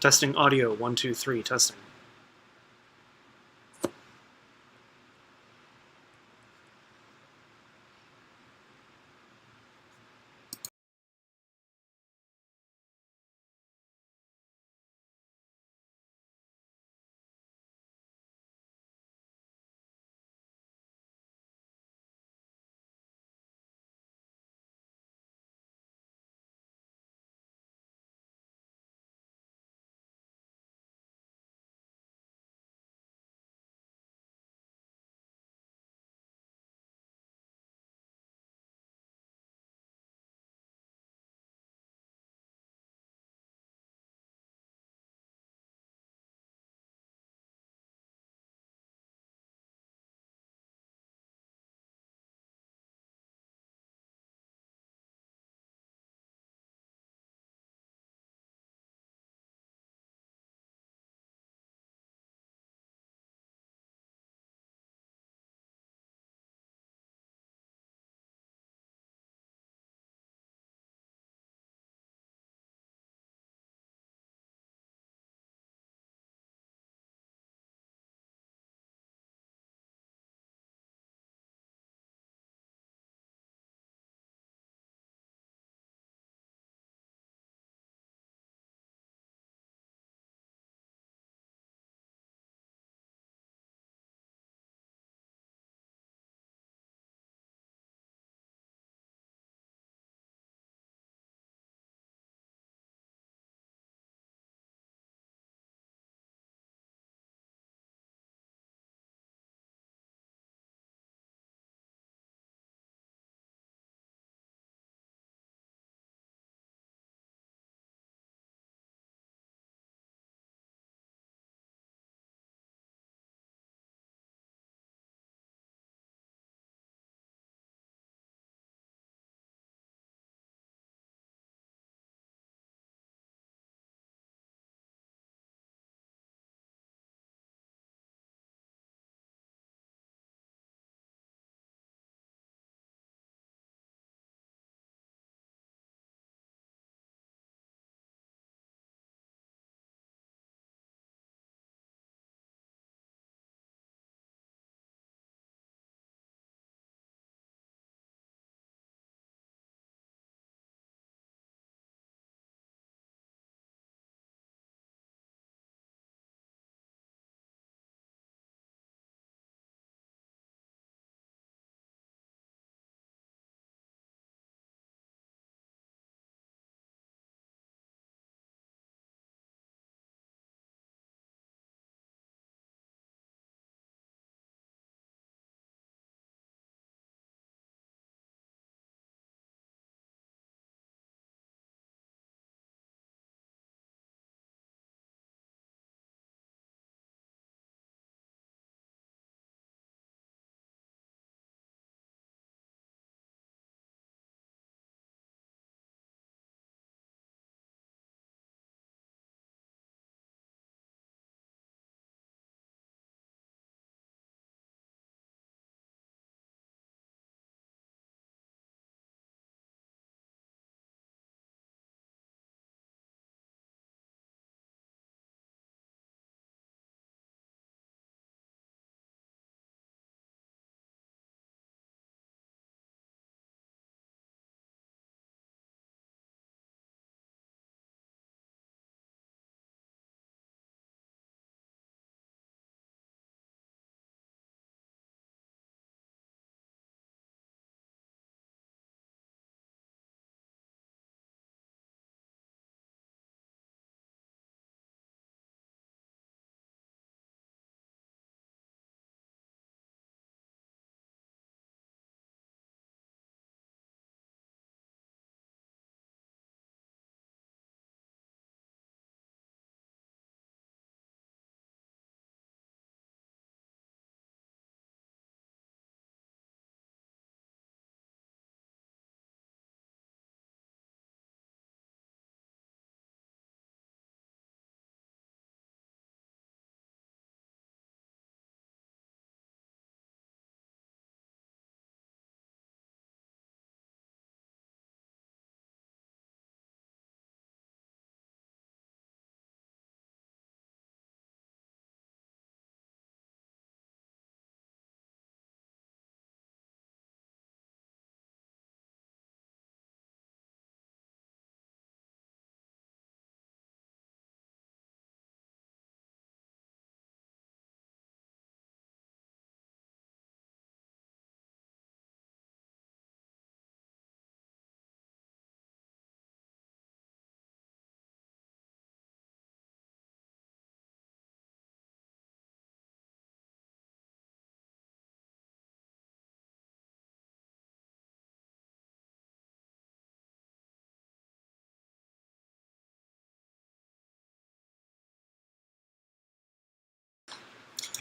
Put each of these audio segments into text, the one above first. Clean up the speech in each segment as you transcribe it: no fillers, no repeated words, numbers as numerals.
Testing audio, 1, 2, 3, testing.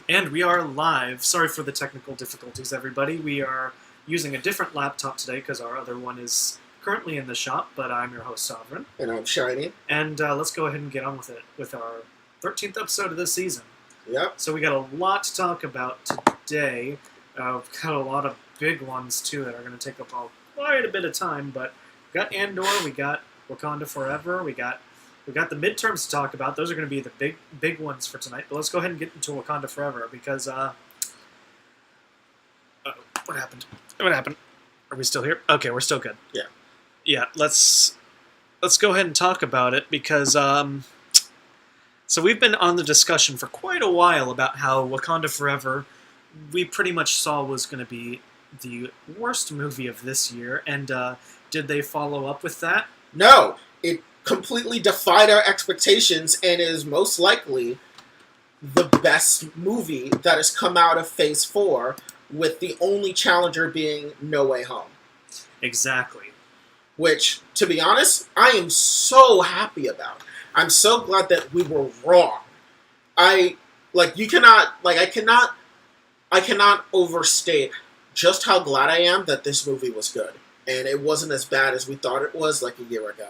And we are live. Sorry for the technical difficulties, everybody. We are using a different laptop today because our other one is currently in the shop, but I'm your host, Sovereign. And I'm Shiny. And let's go ahead and get on with it with our 13th episode of this season. Yep. So we got a lot to talk about today. We've got a lot of big ones, too, that are going to take up quite a bit of time, but we got Andor, we got Wakanda Forever, we got the midterms to talk about. Those are going to be the big ones for tonight. But let's go ahead and get into Wakanda Forever because what happened? What happened? Are we still here? Okay, we're still good. Yeah. Yeah. Let's go ahead and talk about it because so we've been on the discussion for quite a while about how Wakanda Forever we pretty much saw was going to be the worst movie of this year, and did they follow up with that? No, it completely defied our expectations and is most likely the best movie that has come out of Phase 4, with the only challenger being No Way Home. Exactly. Which, to be honest, I am so happy about. I'm so glad that we were wrong. I cannot overstate just how glad I am that this movie was good. And it wasn't as bad as we thought it was like a year ago.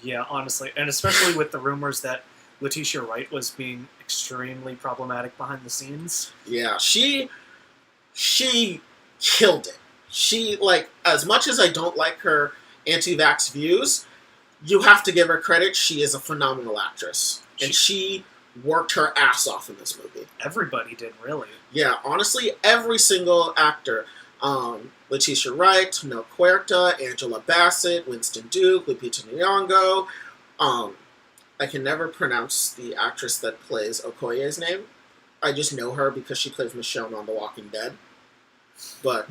Yeah, honestly. And especially with the rumors that Letitia Wright was being extremely problematic behind the scenes. Yeah, she killed it. She, as much as I don't like her anti-vax views, you have to give her credit. She is a phenomenal actress. And she worked her ass off in this movie. Everybody did, really. Yeah, honestly, every single actor. Letitia Wright, Mel Huerta, Angela Bassett, Winston Duke, Lupita Nyong'o. I can never pronounce the actress that plays Okoye's name. I just know her because she plays Michonne on The Walking Dead. But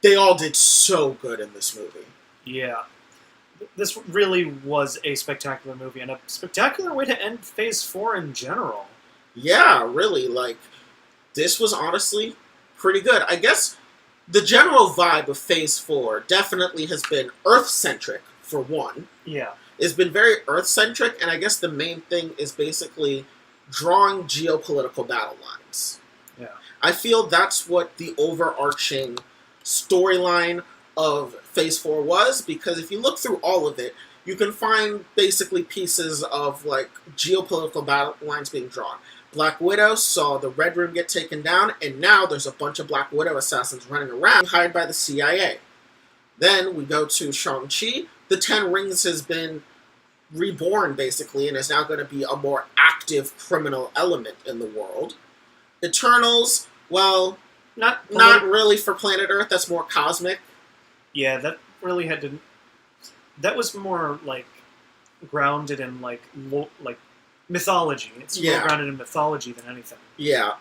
they all did so good in this movie. Yeah. This really was a spectacular movie, and a spectacular way to end Phase 4 in general. Yeah, really. This was honestly pretty good. I guess the general vibe of Phase 4 definitely has been Earth-centric, for one. Yeah. It's been very Earth-centric, and I guess the main thing is basically drawing geopolitical battle lines. Yeah. I feel that's what the overarching storyline of Phase 4 was, because if you look through all of it, you can find basically pieces of, geopolitical battle lines being drawn. Black Widow saw the Red Room get taken down, and now there's a bunch of Black Widow assassins running around, hired by the CIA. Then we go to Shang-Chi. The Ten Rings has been reborn, basically, and is now going to be a more active criminal element in the world. Eternals, well, not really for planet Earth. That's more cosmic. Yeah, that really that was more, grounded in, mythology. It's more grounded in mythology than anything. Yeah,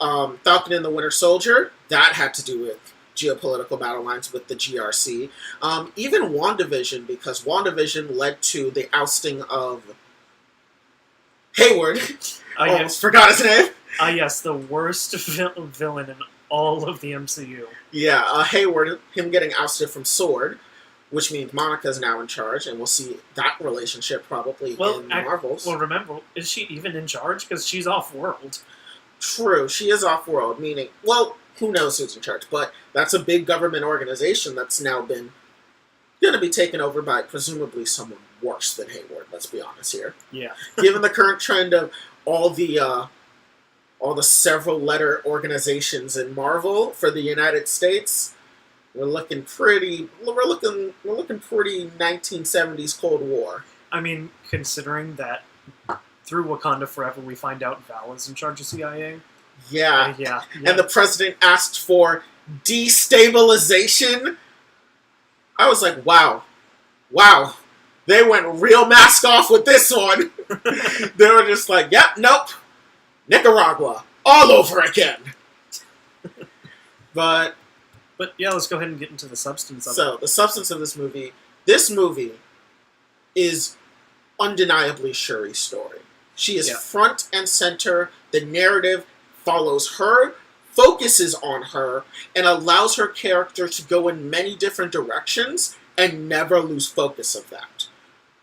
Falcon and the Winter Soldier, that had to do with geopolitical battle lines with the GRC. Even WandaVision, because WandaVision led to the ousting of Hayward. Yes. Forgot his name. Yes, the worst villain in all of the MCU. Yeah, Hayward, him getting ousted from SWORD, which means Monica's now in charge, and we'll see that relationship probably in Marvels. Well, remember, is she even in charge? Because she's off-world. True, she is off-world, meaning, well, who knows who's in charge, but that's a big government organization that's now been going to be taken over by presumably someone worse than Hayward, let's be honest here. Yeah. Given the current trend of all the several-letter organizations in Marvel for the United States, we're looking pretty 1970s Cold War. I mean, considering that through Wakanda Forever we find out Val is in charge of CIA. Yeah. Yeah. And the president asked for destabilization. I was like, wow. They went real mask off with this one. They were just like, yep, nope. Nicaragua. All over again. But yeah, let's go ahead and get into the substance of it. So, the substance of this movie is undeniably Shuri's story. She is front and center. The narrative follows her, focuses on her, and allows her character to go in many different directions and never lose focus of that.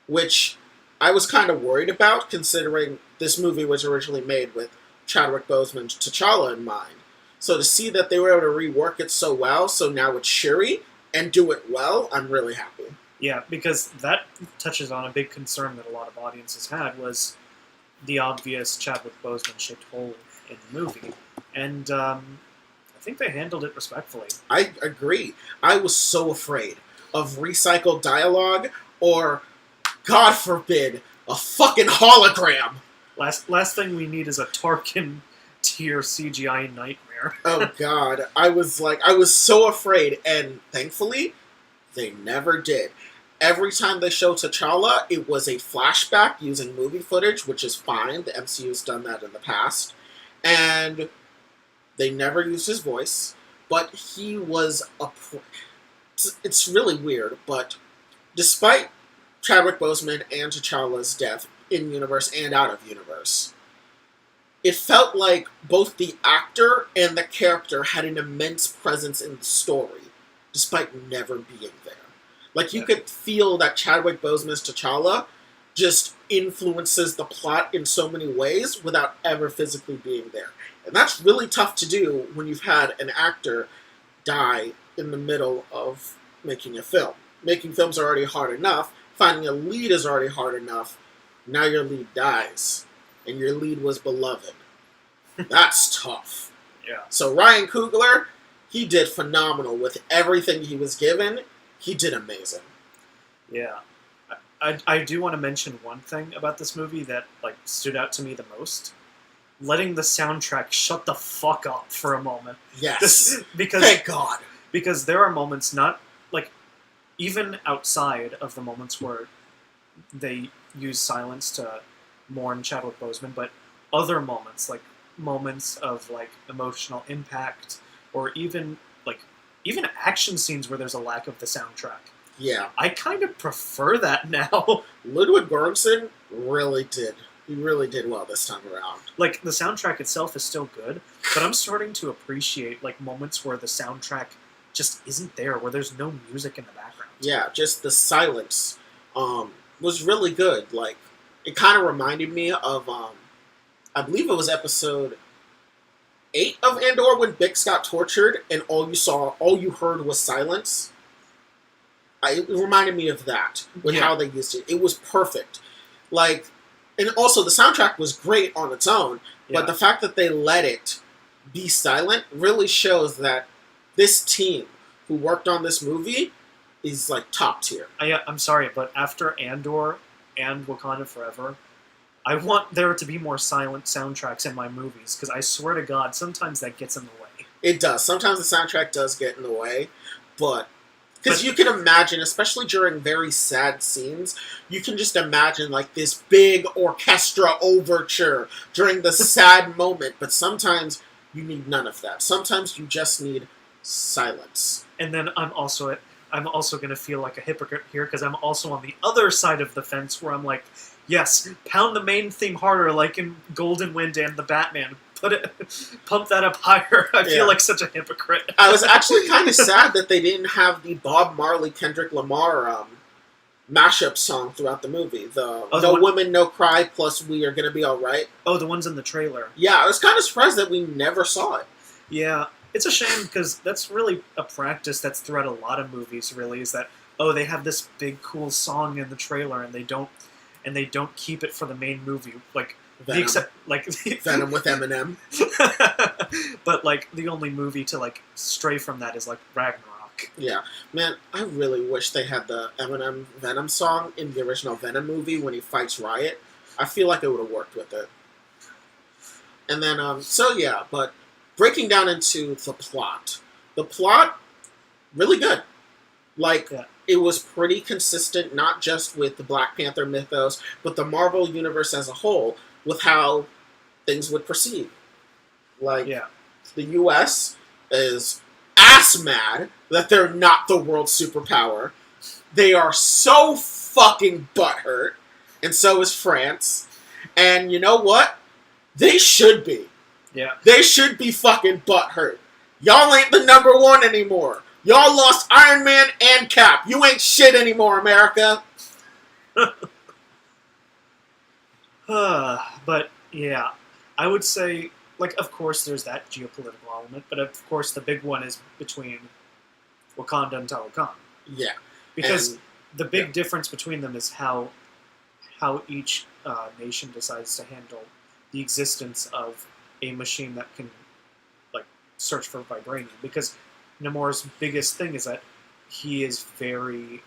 Which I was kind of worried about, considering this movie was originally made with Chadwick Boseman's T'Challa in mind. So to see that they were able to rework it so well, so now it's Shuri, and do it well, I'm really happy. Yeah, because that touches on a big concern that a lot of audiences had, was the obvious Chadwick Boseman-shaped hole in the movie. And I think they handled it respectfully. I agree. I was so afraid of recycled dialogue or, God forbid, a fucking hologram. Last thing we need is a Tarkin tier CGI nightmare. Oh God, I was so afraid, and thankfully, they never did. Every time they show T'Challa, it was a flashback using movie footage, which is fine. The MCU's done that in the past. And they never used his voice, but he was it's really weird, but despite Chadwick Boseman and T'Challa's death in-universe and out-of-universe, it felt like both the actor and the character had an immense presence in the story, despite never being there. Like, you could feel that Chadwick Boseman's T'Challa just influences the plot in so many ways without ever physically being there. And that's really tough to do when you've had an actor die in the middle of making a film. Making films are already hard enough. Finding a lead is already hard enough. Now your lead dies. And your lead was beloved. That's tough. Yeah. So Ryan Coogler, he did phenomenal with everything he was given. He did amazing. Yeah. I do want to mention one thing about this movie that stood out to me the most. Letting the soundtrack shut the fuck up for a moment. Yes. Because thank God. Because there are moments, not even outside of the moments where they use silence to mourn Chadwick Boseman, but other moments, moments of emotional impact, or even action scenes where there's a lack of the soundtrack. Yeah. I kind of prefer that now. Ludwig Göransson really did. He really did well this time around. The soundtrack itself is still good, but I'm starting to appreciate moments where the soundtrack just isn't there, where there's no music in the background. Yeah, just the silence was really good. It kind of reminded me of, I believe it was episode 8 of Andor when Bix got tortured and all you heard was silence. It reminded me of that, with how they used it. It was perfect. And also the soundtrack was great on its own, but the fact that they let it be silent really shows that this team who worked on this movie is top tier. I'm sorry, but after Andor and Wakanda Forever, I want there to be more silent soundtracks in my movies, because I swear to God, sometimes that gets in the way. It does. Sometimes the soundtrack does get in the way, but because you can imagine, especially during very sad scenes, you can just imagine this big orchestra overture during the sad moment, but sometimes you need none of that. Sometimes you just need silence. And then I'm also going to feel like a hypocrite here, because I'm also on the other side of the fence where I'm yes, pound the main theme harder, like in Golden Wind and the Batman. Pump that up higher. I feel like such a hypocrite. I was actually kind of sad that they didn't have the Bob Marley, Kendrick Lamar mashup song throughout the movie. No Women, No Cry, plus We Are Gonna Be Alright. Oh, the ones in the trailer. Yeah, I was kind of surprised that we never saw it. Yeah, it's a shame, because that's really a practice that's throughout a lot of movies, really, is that, they have this big, cool song in the trailer, and they don't keep it for the main movie. Venom. Venom with Eminem. But the only movie to stray from that is Ragnarok. Yeah, man, I really wish they had the Eminem Venom song in the original Venom movie when he fights Riot. I feel like it would have worked with it. And then but breaking down into the plot really good. It was pretty consistent, not just with the Black Panther mythos, but the Marvel universe as a whole, with how things would proceed. The U.S. is ass mad that they're not the world superpower. They are so fucking butthurt, and so is France. And you know what? They should be. Yeah. They should be fucking butthurt. Y'all ain't the number one anymore. Y'all lost Iron Man and Cap. You ain't shit anymore, America. But, yeah. I would say, like, of course, there's that geopolitical element, but of course, the big one is between Wakanda and Talokan, Yeah, because and the big difference between them is how each nation decides to handle the existence of a machine that can like search for vibranium. Because Namor's biggest thing is that he is very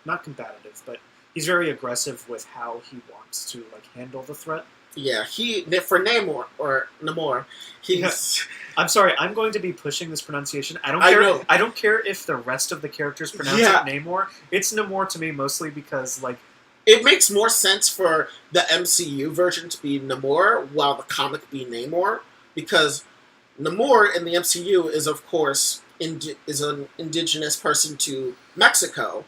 not combative, but he's very aggressive with how he wants to like handle the threat. yeah, for Namor, he's. I'm sorry, I'm going to be pushing this pronunciation. I don't I care. know. I don't care if the rest of the characters pronounce Yeah. it Namor. It's Namor to me mostly because like It makes more sense for the MCU version to be Namor, while the comic be Namor, because Namor in the MCU is, of course, is an indigenous person to Mexico,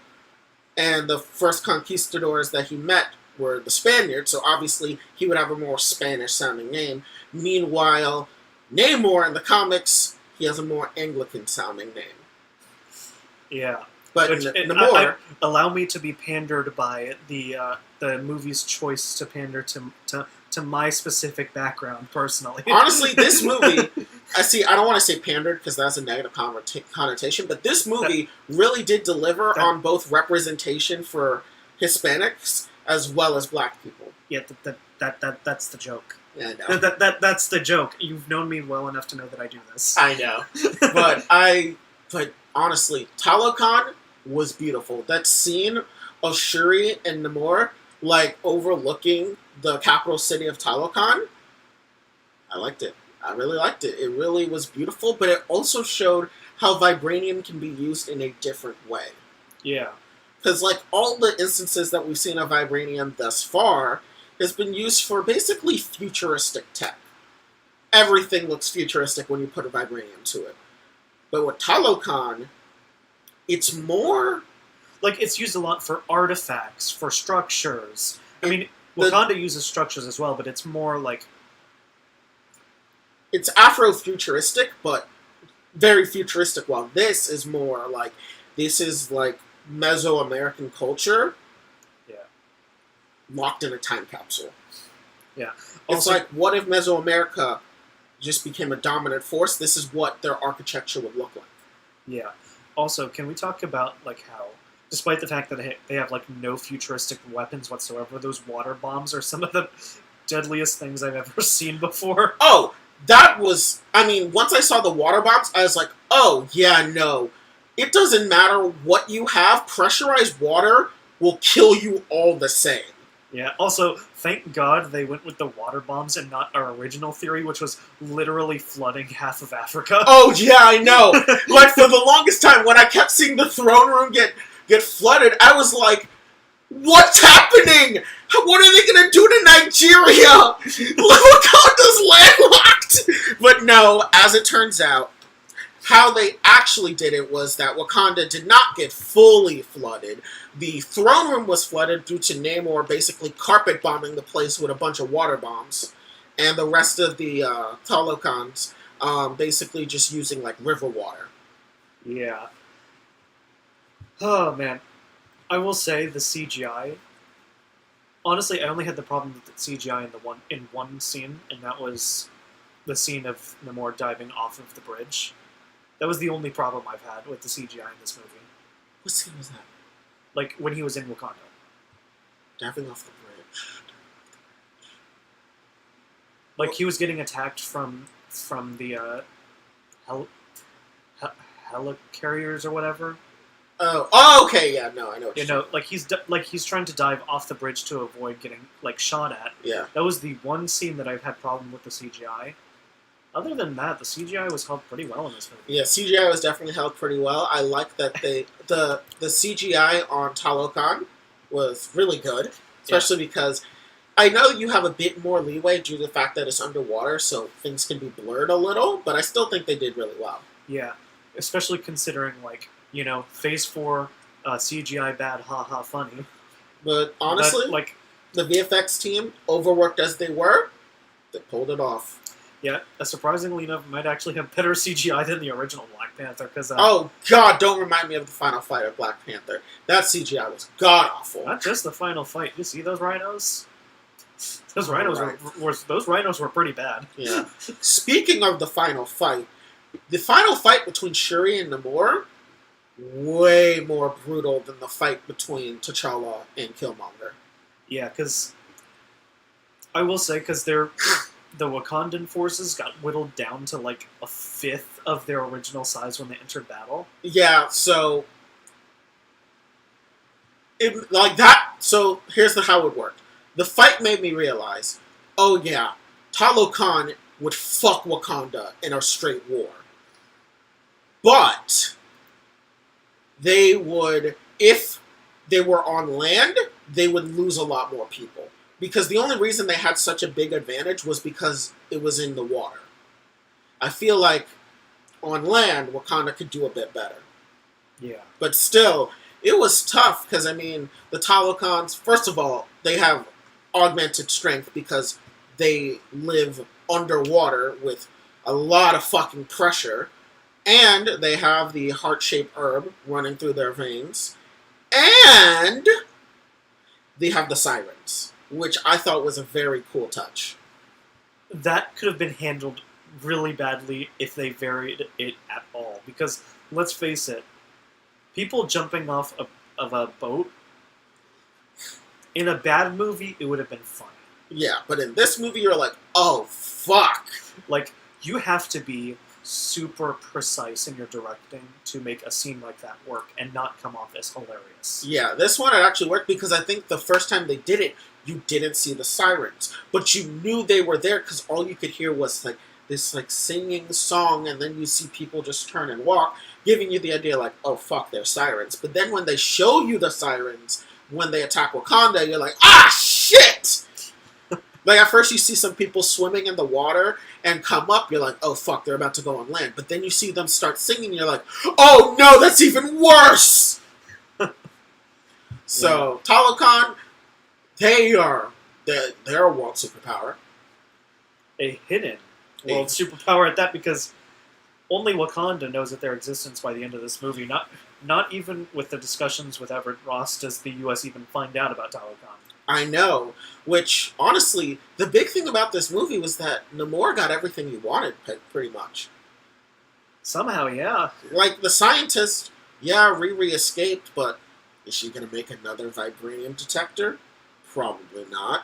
and the first conquistadors that he met were the Spaniards, so obviously he would have a more Spanish-sounding name. Meanwhile, Namor in the comics, he has a more Anglican-sounding name. yeah. But Which, Namor... allow me to be pandered by the movie's choice to pander to my specific background personally. Honestly, this movie, I don't want to say pandered because that's a negative connotation, but this movie really did deliver on both representation for Hispanics as well as Black people. Yeah, that's the joke. Yeah, I know. That's the joke. You've known me well enough to know that I do this. I know. But honestly, Talokan was beautiful. That scene of Shuri and Namor, like, overlooking the capital city of Talokan, I liked it. I really liked it. It really was beautiful, but it also showed how vibranium can be used in a different way. Yeah. Because, like, all the instances that we've seen of vibranium thus far has been used for basically futuristic tech. Everything looks futuristic when you put a vibranium to it. But with Talokan, it's more... Like, it's used a lot for artifacts, for structures. I mean, Wakanda uses structures as well, but it's more like... It's Afro-futuristic, but very futuristic, while this is more like... This is, like, Mesoamerican culture locked in a time capsule. Yeah. It's like, what if Mesoamerica just became a dominant force? This is what their architecture would look like. Yeah. Also, can we talk about, like, how, despite the fact that they have, like, no futuristic weapons whatsoever, those water bombs are some of the deadliest things I've ever seen before? Oh, that was... I mean, once I saw the water bombs, I was like, oh, yeah, no. It doesn't matter what you have. Pressurized water will kill you all the same. Yeah, also, thank God they went with the water bombs and not our original theory, which was literally flooding half of Africa. Oh, yeah, I know. Like, for the longest time, when I kept seeing the throne room get flooded, I was like, what's happening? What are they going to do to Nigeria? Wakanda's landlocked! But no, as it turns out, how they actually did it was that Wakanda did not get fully flooded. The throne room was flooded due to Namor basically carpet bombing the place with a bunch of water bombs. And the rest of the Talokans basically just using, like, river water. Yeah. Oh, man. I will say the CGI... Honestly, I only had the problem with the CGI in one scene, and that was the scene of Namor diving off of the bridge. That was the only problem I've had with the CGI in this movie. What scene was that? Like, when he was in Wakanda. Diving off the bridge. Like, he was getting attacked from the, helicarriers or whatever. Oh, okay, yeah, no, I know what You know, like, he's trying to dive off the bridge to avoid getting, like, shot at. Yeah. That was the one scene that I've had problem with the CGI. Other than that, the CGI was held pretty well in this movie. Yeah, CGI was definitely held pretty well. I like that the CGI on Talokan was really good, especially because I know you have a bit more leeway due to the fact that it's underwater, so things can be blurred a little, but I still think they did really well. Yeah, especially considering, like, you know, Phase 4, CGI bad, haha, funny. But honestly, like, the VFX team, overworked as they were, they pulled it off. Yeah, surprisingly enough, it might actually have better CGI than the original Black Panther. Cause, oh, God, don't remind me of the final fight of Black Panther. That CGI was god-awful. Not just the final fight. You see those rhinos? Those rhinos were pretty bad. Yeah. Speaking of the final fight between Shuri and Namor, way more brutal than the fight between T'Challa and Killmonger. Yeah, because I will say, because the Wakandan forces got whittled down to like a fifth of their original size when they entered battle. Yeah, so like that. So here's how it worked. The fight made me realize, oh yeah, Talokan would fuck Wakanda in a straight war. But they would, if they were on land, they would lose a lot more people. Because the only reason they had such a big advantage was because it was in the water. I feel like on land, Wakanda could do a bit better. Yeah. But still, it was tough because, I mean, the Talokans, first of all, they have augmented strength because they live underwater with a lot of fucking pressure. And they have the heart-shaped herb running through their veins. And they have the sirens, which I thought was a very cool touch. That could have been handled really badly if they varied it at all. Because, let's face it, people jumping off of a boat, in a bad movie, it would have been funny. Yeah, but in this movie, you're like, oh, fuck. Like, you have to be super precise in your directing to make a scene like that work and not come off as hilarious. Yeah, this one, it actually worked because I think the first time they did it, you didn't see the sirens. But you knew they were there because all you could hear was, like, this, like, singing song, and then you see people just turn and walk, giving you the idea, like, oh, fuck, they're sirens. But then when they show you the sirens, when they attack Wakanda, you're like, ah, shit! Like, at first you see some people swimming in the water and come up, you're like, oh, fuck, they're about to go on land. But then you see them start singing, you're like, oh, no, that's even worse! So, yeah. Talokan, they're a world superpower. A hidden world superpower at that, because only Wakanda knows of their existence by the end of this movie. Not even with the discussions with Everett Ross does the U.S. even find out about Talokan. I know, which, honestly, the big thing about this movie was that Namor got everything he wanted, pretty much. Somehow, yeah. Like, the scientist, yeah, Riri escaped, but is she going to make another vibranium detector? Probably not.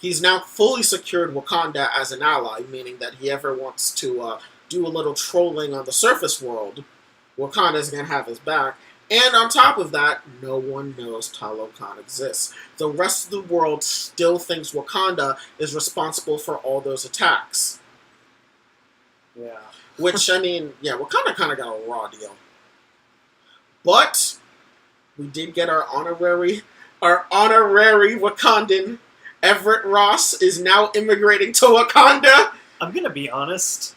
He's now fully secured Wakanda as an ally, meaning that he ever wants to do a little trolling on the surface world, Wakanda's going to have his back. And on top of that, no one knows Talokan exists. The rest of the world still thinks Wakanda is responsible for all those attacks. Yeah. Which, I mean, yeah, Wakanda kind of got a raw deal. But we did get our honorary Wakandan. Everett Ross is now immigrating to Wakanda. I'm going to be honest.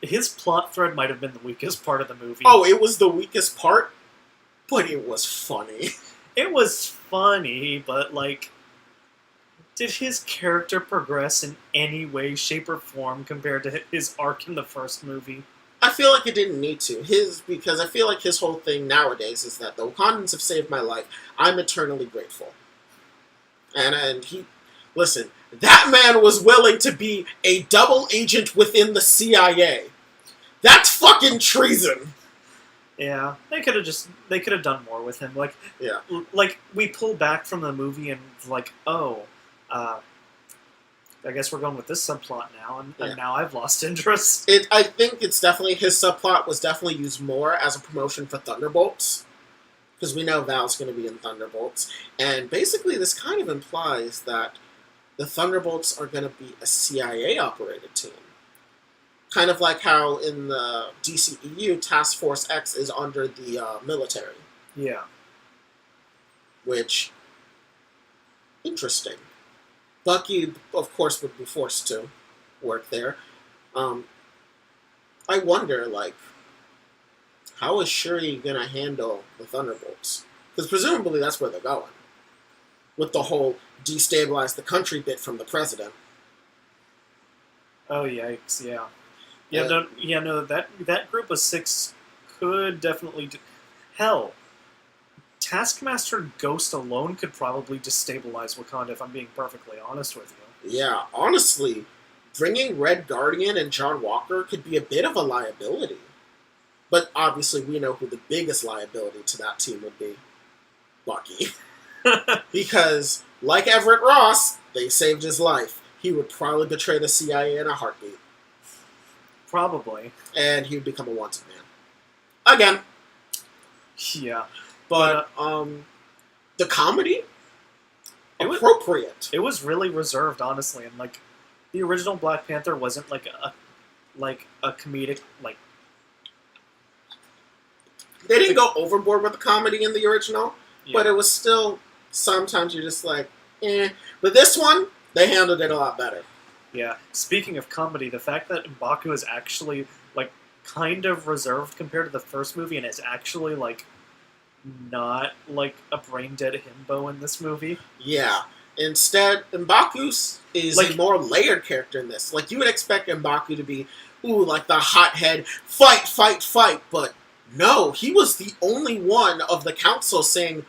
His plot thread might have been the weakest part of the movie. Oh, it was the weakest part? But it was funny. It was funny, but, like, did his character progress in any way, shape, or form compared to his arc in the first movie? I feel like it didn't need to. Because I feel like his whole thing nowadays is that the Wakandans have saved my life. I'm eternally grateful. And he... Listen, that man was willing to be a double agent within the CIA. That's fucking treason. Yeah, they could have done more with him. Like, yeah, like we pull back from the movie and like, oh, I guess we're going with this subplot now, and now I've lost interest. I think it's definitely his subplot was definitely used more as a promotion for Thunderbolts. Because we know Val's going to be in Thunderbolts. And basically this kind of implies that the Thunderbolts are going to be a CIA-operated team. Kind of like how in the DCEU, Task Force X is under the military. Yeah. Which, interesting. Bucky, of course, would be forced to work there. I wonder, like, how is Shuri going to handle the Thunderbolts? Because presumably that's where they're going. With the whole destabilize the country bit from the president. Oh, yikes, yeah. Yeah, no, that group of 6 could definitely... Hell, Taskmaster Ghost alone could probably destabilize Wakanda, if I'm being perfectly honest with you. Yeah, honestly, bringing Red Guardian and John Walker could be a bit of a liability. But obviously, we know who the biggest liability to that team would be. Bucky. Because, like Everett Ross, they saved his life. He would probably betray the CIA in a heartbeat. Probably. And he would become a wanted man. Again. Yeah. But, the comedy? Appropriate. It was really reserved, honestly, and, like, the original Black Panther wasn't, like a comedic, like... They didn't go overboard with the comedy in the original, Yeah. but it was still, sometimes you're just like, eh. But this one, they handled it a lot better. Yeah. Speaking of comedy, the fact that M'Baku is actually, like, kind of reserved compared to the first movie and is actually, like, not, like, a brain-dead himbo in this movie. Yeah. Instead, M'Baku is Like- a more layered character in this. Like, you would expect M'Baku to be, like the hothead, fight, fight, fight, but no, he was the only one of the council saying,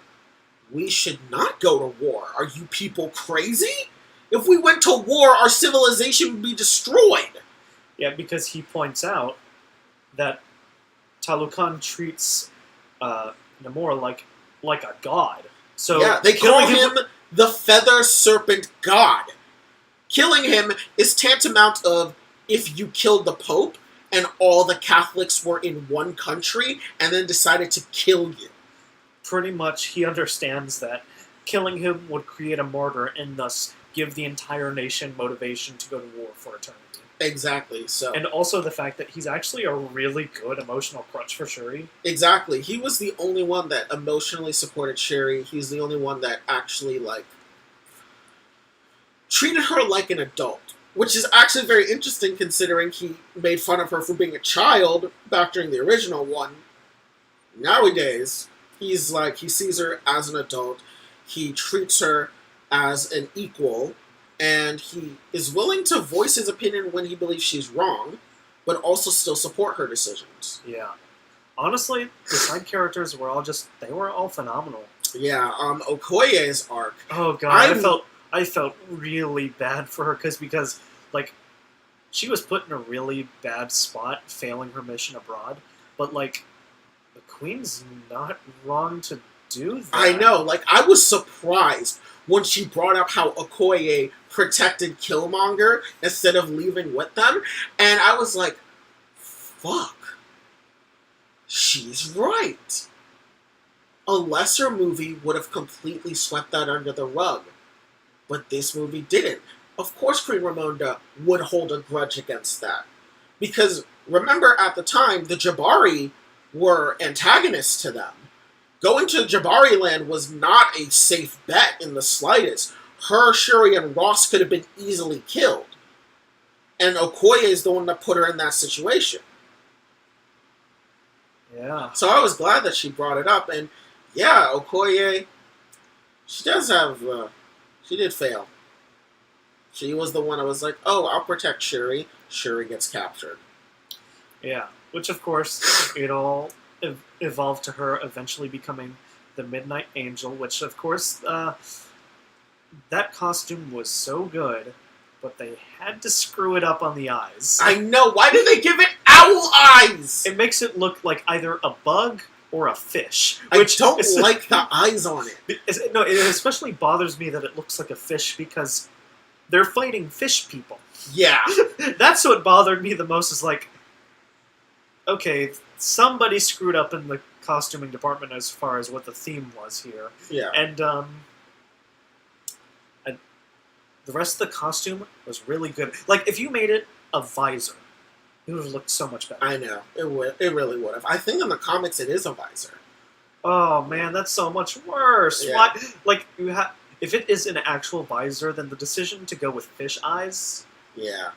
we should not go to war. Are you people crazy? If we went to war, our civilization would be destroyed. Yeah, because he points out that Talokan treats Namor like a god. So Yeah, they call killing him the Feather Serpent God. Killing him is tantamount of if you killed the Pope and all the Catholics were in one country and then decided to kill you. Pretty much, he understands that killing him would create a martyr and thus give the entire nation motivation to go to war for eternity. Exactly. So And also the fact that he's actually a really good emotional crutch for Shuri. exactly, he was the only one that emotionally supported Sherry. He's the only one that actually treated her like an adult, which is actually very interesting considering he made fun of her for being a child back during the original one. Nowadays, he sees her as an adult. He treats her as an equal. And he is willing to voice his opinion when he believes she's wrong, but also still support her decisions. Yeah. Honestly, the side characters were all phenomenal. Yeah, Okoye's arc. Oh god, I felt really bad for her because like she was put in a really bad spot, failing her mission abroad. But like the Queen's not wrong to do that. I know, I was surprised when she brought up how Okoye protected Killmonger instead of leaving with them, and I was like, fuck. She's right. A lesser movie would have completely swept that under the rug, but this movie didn't. Of course Queen Ramonda would hold a grudge against that. Because, remember, at the time, the Jabari were antagonists to them. Going to Jabari Land was not a safe bet in the slightest. Her, Shuri, and Ross could have been easily killed. And Okoye is the one that put her in that situation. Yeah. So I was glad that she brought it up. And yeah, Okoye, she does have, she did fail. She was the one I was like, oh, I'll protect Shuri. Shuri gets captured. Yeah. Which, of course, it all evolved to her eventually becoming the Midnight Angel, which, of course, that costume was so good, but they had to screw it up on the eyes. I know. Why did they give it owl eyes? It makes it look like either a bug or a fish. I don't like the eyes on it. No, it especially bothers me that it looks like a fish because they're fighting fish people. Yeah. That's what bothered me the most is like, okay, somebody screwed up in the costuming department as far as what the theme was here. Yeah. And the rest of the costume was really good. Like, if you made it a visor, it would have looked so much better. I know. It really would have. I think in the comics it is a visor. Oh, man, that's so much worse. Yeah. Why? Like, if it is an actual visor, then the decision to go with fish eyes... Yeah.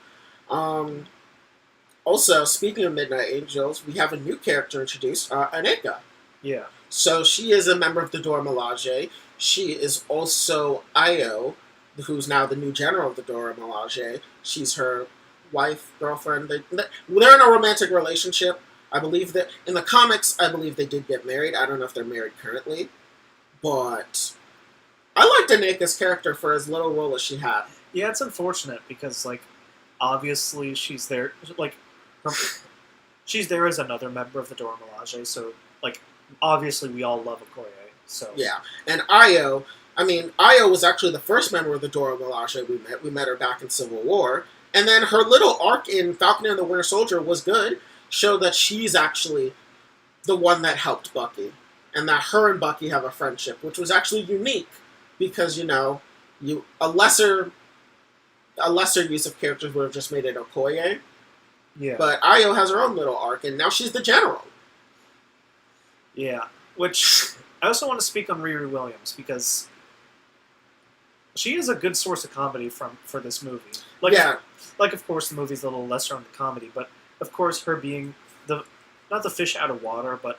Also, speaking of Midnight Angels, we have a new character introduced, Aneka. Yeah. So she is a member of the Dora Milaje. She is also Io, who's now the new general of the Dora Milaje. She's her wife, girlfriend. They're in a romantic relationship. I believe that in the comics, I believe they did get married. I don't know if they're married currently. but I liked Aneka's character for as little role as she had. Yeah, it's unfortunate because, like, obviously she's there, like, she's there as another member of the Dora Milaje, so, like, obviously we all love Okoye, so... Yeah, and Ayo, Ayo was actually the first member of the Dora Milaje we met. We met her back in Civil War. And then her little arc in Falcon and the Winter Soldier was good. Showed that she's actually the one that helped Bucky. And that her and Bucky have a friendship, which was actually unique. Because, a lesser use of characters would have just made it Okoye. Yeah. But Ayo has her own little arc, and now she's the general. Yeah. Which, I also want to speak on Riri Williams, because she is a good source of comedy for this movie. Like, yeah. Like, of course, the movie's a little lesser on the comedy, but, of course, her being not the fish out of water, but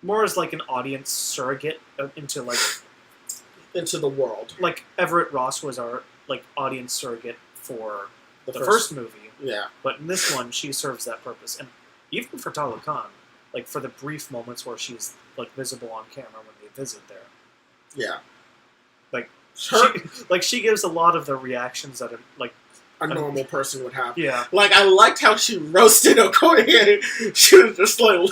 more as, like, an audience surrogate into the world. Like, Everett Ross was our, like, audience surrogate for the first movie. Yeah. But in this one, she serves that purpose. And even for Talo Khan, like, for the brief moments where she's, like, visible on camera when they visit there. Yeah. Like, she gives a lot of the reactions that, a normal person would have. Yeah. Like, I liked how she roasted Okoye. She was just like,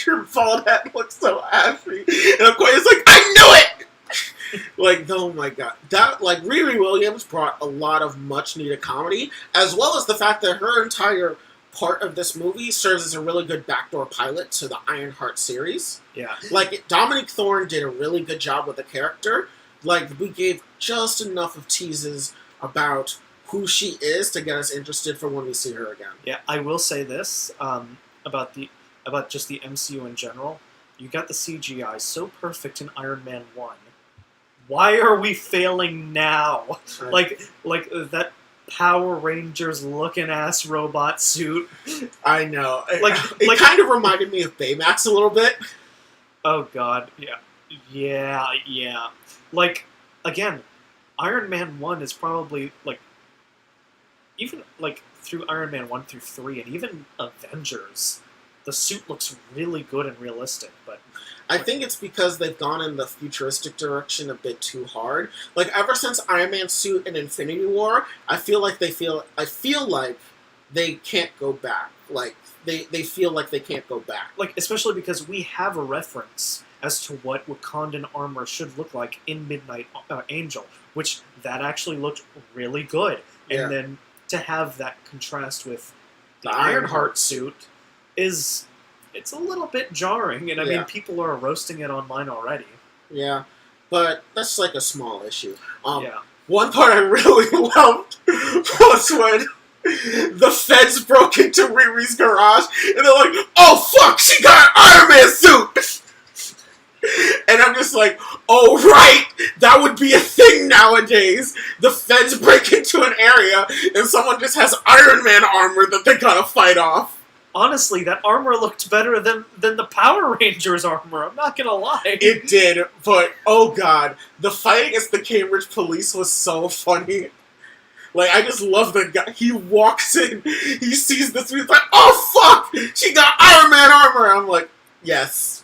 your bald head looks so ashy. And Okoye's like, I knew it! Like, oh my god. That, like, Riri Williams brought a lot of much-needed comedy, as well as the fact that her entire part of this movie serves as a really good backdoor pilot to the Ironheart series. Yeah. Like, Dominique Thorne did a really good job with the character. Like, we gave just enough of teases about who she is to get us interested for when we see her again. Yeah, I will say this about just the MCU in general. You got the CGI so perfect in Iron Man 1. Why are we failing now? Like that Power Rangers looking ass robot suit. I know. It kind of reminded me of Baymax a little bit. Oh god, yeah. Like, again, Iron Man 1 is probably, like, even, like, through Iron Man 1 through 3, and even Avengers, the suit looks really good and realistic, but... I think it's because they've gone in the futuristic direction a bit too hard. Like, ever since Iron Man's suit in Infinity War, I feel like they can't go back. Like, they feel like they can't go back. Like, especially because we have a reference as to what Wakandan armor should look like in Midnight Angel, which that actually looked really good. And Yeah. then to have that contrast with the The Ironheart suit it's a little bit jarring, and I Yeah. mean, people are roasting it online already. Yeah, but that's like a small issue. Yeah. One part I really loved was when the feds broke into Riri's garage, and they're like, "Oh fuck, she got an Iron Man suit!" And I'm just like, "Oh right, that would be a thing nowadays. The feds break into an area, and someone just has Iron Man armor that they gotta fight off." Honestly, that armor looked better than the Power Rangers armor. I'm not gonna lie. It did, but oh god, the fight against the Cambridge police was so funny. Like, I just love the guy. He walks in, he sees this, he's like, "Oh fuck, she got Iron Man armor." I'm like, yes.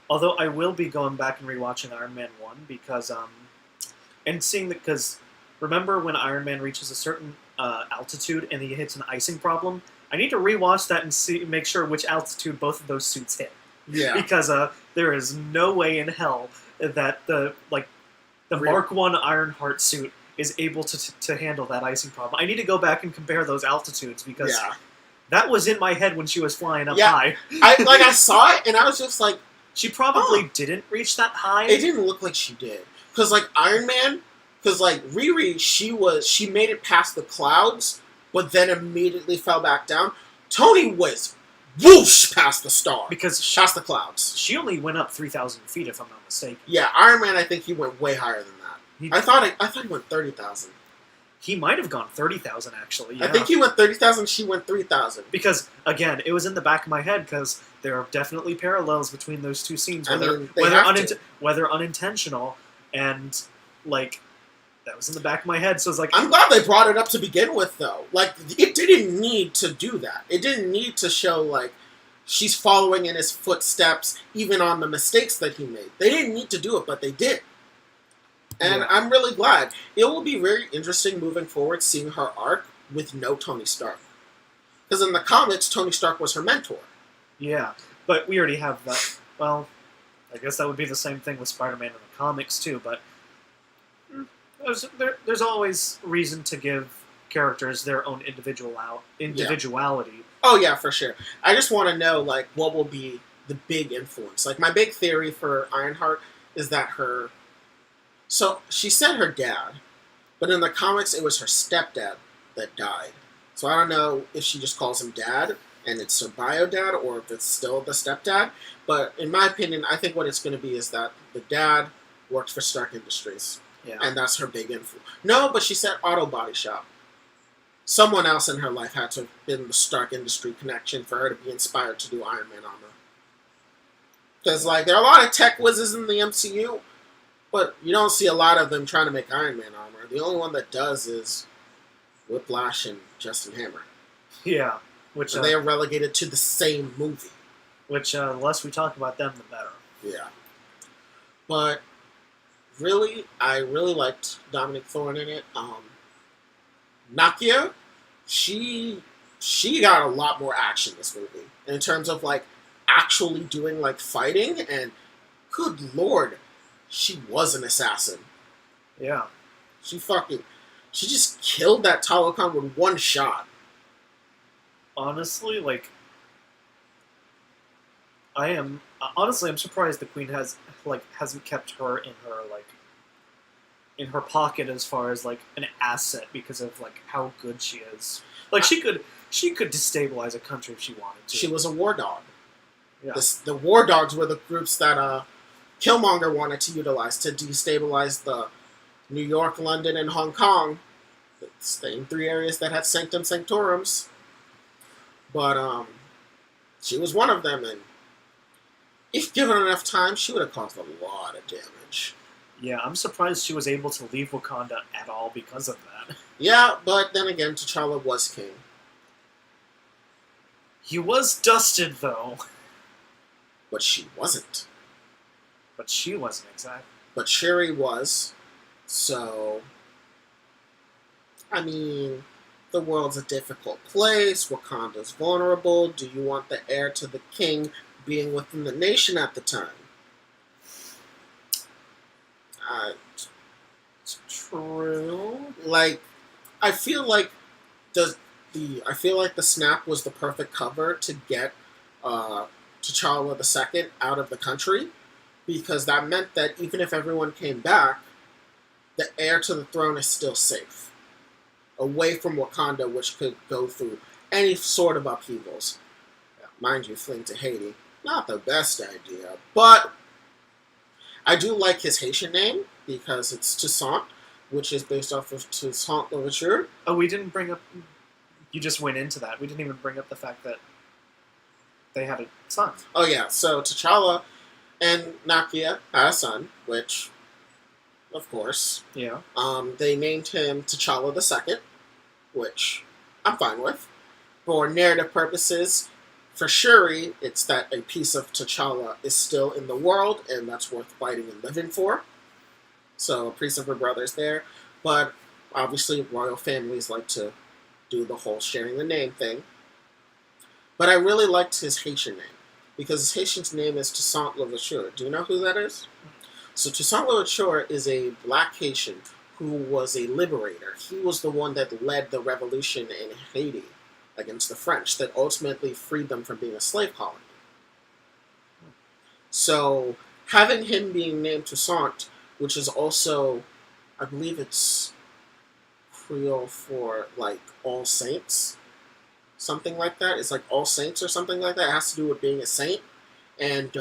Although I will be going back and rewatching Iron Man 1 because, and seeing that, because remember when Iron Man reaches a certain altitude and he hits an icing problem? I need to rewatch that and make sure which altitude both of those suits hit. Yeah. Because there is no way in hell that the Mark 1 Ironheart suit is able to handle that icing problem. I need to go back and compare those altitudes because that was in my head when she was flying up high. I saw it and I was just like, she probably didn't reach that high. It didn't look like she did. Because, like, Iron Man, because, like, Riri, she made it past the clouds, but then immediately fell back down. Tony was whoosh past the star. Past the clouds. She only went up 3,000 feet, if I'm not mistaken. Yeah, Iron Man, I think he went way higher than that. I thought he went 30,000. He might have gone 30,000, actually. Yeah. I think he went 30,000, she went 3,000. Because, again, it was in the back of my head, because there are definitely parallels between those two scenes, whether unintentional, and, like, that was in the back of my head, so it's like... I'm glad they brought it up to begin with, though. Like, it didn't need to do that. It didn't need to show, like, she's following in his footsteps, even on the mistakes that he made. They didn't need to do it, but they did. And Yeah. I'm really glad. It will be very interesting moving forward seeing her arc with no Tony Stark. Because in the comics, Tony Stark was her mentor. Yeah, but we already have that. Well, I guess that would be the same thing with Spider-Man in the comics too. But there's always reason to give characters their own individuality. Oh yeah, for sure. I just want to know like what will be the big influence. Like my big theory for Ironheart is that her. So she said her dad, but in the comics it was her stepdad that died. So I don't know if she just calls him dad and it's her bio dad or if it's still the stepdad. But in my opinion, I think what it's going to be is that the dad worked for Stark Industries. Yeah. And that's her big influence. No, but she said auto body shop. Someone else in her life had to have been the Stark Industry connection for her to be inspired to do Iron Man armor. Because, like, there are a lot of tech whizzes in the MCU, but you don't see a lot of them trying to make Iron Man armor. The only one that does is Whiplash and Justin Hammer. Yeah, which And they are relegated to the same movie. Which the less we talk about them, the better. Yeah. But really, I really liked Dominic Thorne in it. Nakia, she got a lot more action this movie in terms of like actually doing like fighting, and good lord, she was an assassin. Yeah. She just killed that Talokan with one shot. Honestly, like, I'm surprised the Queen hasn't kept her in her pocket as far as like an asset because of like how good she is. Like she could destabilize a country if she wanted to. She was a war dog. Yeah. The war dogs were the groups that Killmonger wanted to utilize to destabilize the New York, London, and Hong Kong. The same three areas that had Sanctum Sanctorums. But she was one of them, and if given enough time, she would have caused a lot of damage. Yeah, I'm surprised she was able to leave Wakanda at all because of that. Yeah, but then again, T'Challa was king. He was dusted, though. But she wasn't. But she wasn't, exactly. But Shuri was. So, I mean, the world's a difficult place. Wakanda's vulnerable. Do you want the heir to the king being within the nation at the time? It's true. Like, I feel like the snap was the perfect cover to get T'Challa II out of the country, because that meant that even if everyone came back, the heir to the throne is still safe, away from Wakanda, which could go through any sort of upheavals. Mind you, fleeing to Haiti, not the best idea, but I do like his Haitian name because it's Toussaint, which is based off of Toussaint Louverture. Oh, we didn't bring up. You just went into that. We didn't even bring up the fact that they had a son. Oh yeah, so T'Challa and Nakia had a son, which, of course, Yeah. they named him T'Challa II, which I'm fine with. For narrative purposes, for Shuri, it's that a piece of T'Challa is still in the world, and that's worth fighting and living for. So a piece of her brother's there. But obviously, royal families like to do the whole sharing the name thing. But I really liked his Haitian name, because his Haitian name is Toussaint Louverture. Do you know who that is? So Toussaint Louverture is a black Haitian who was a liberator. He was the one that led the revolution in Haiti against the French that ultimately freed them from being a slave colony. So having him being named Toussaint, which is also, I believe it's Creole for like All Saints, something like that. It's like All Saints or something like that. It has to do with being a saint. And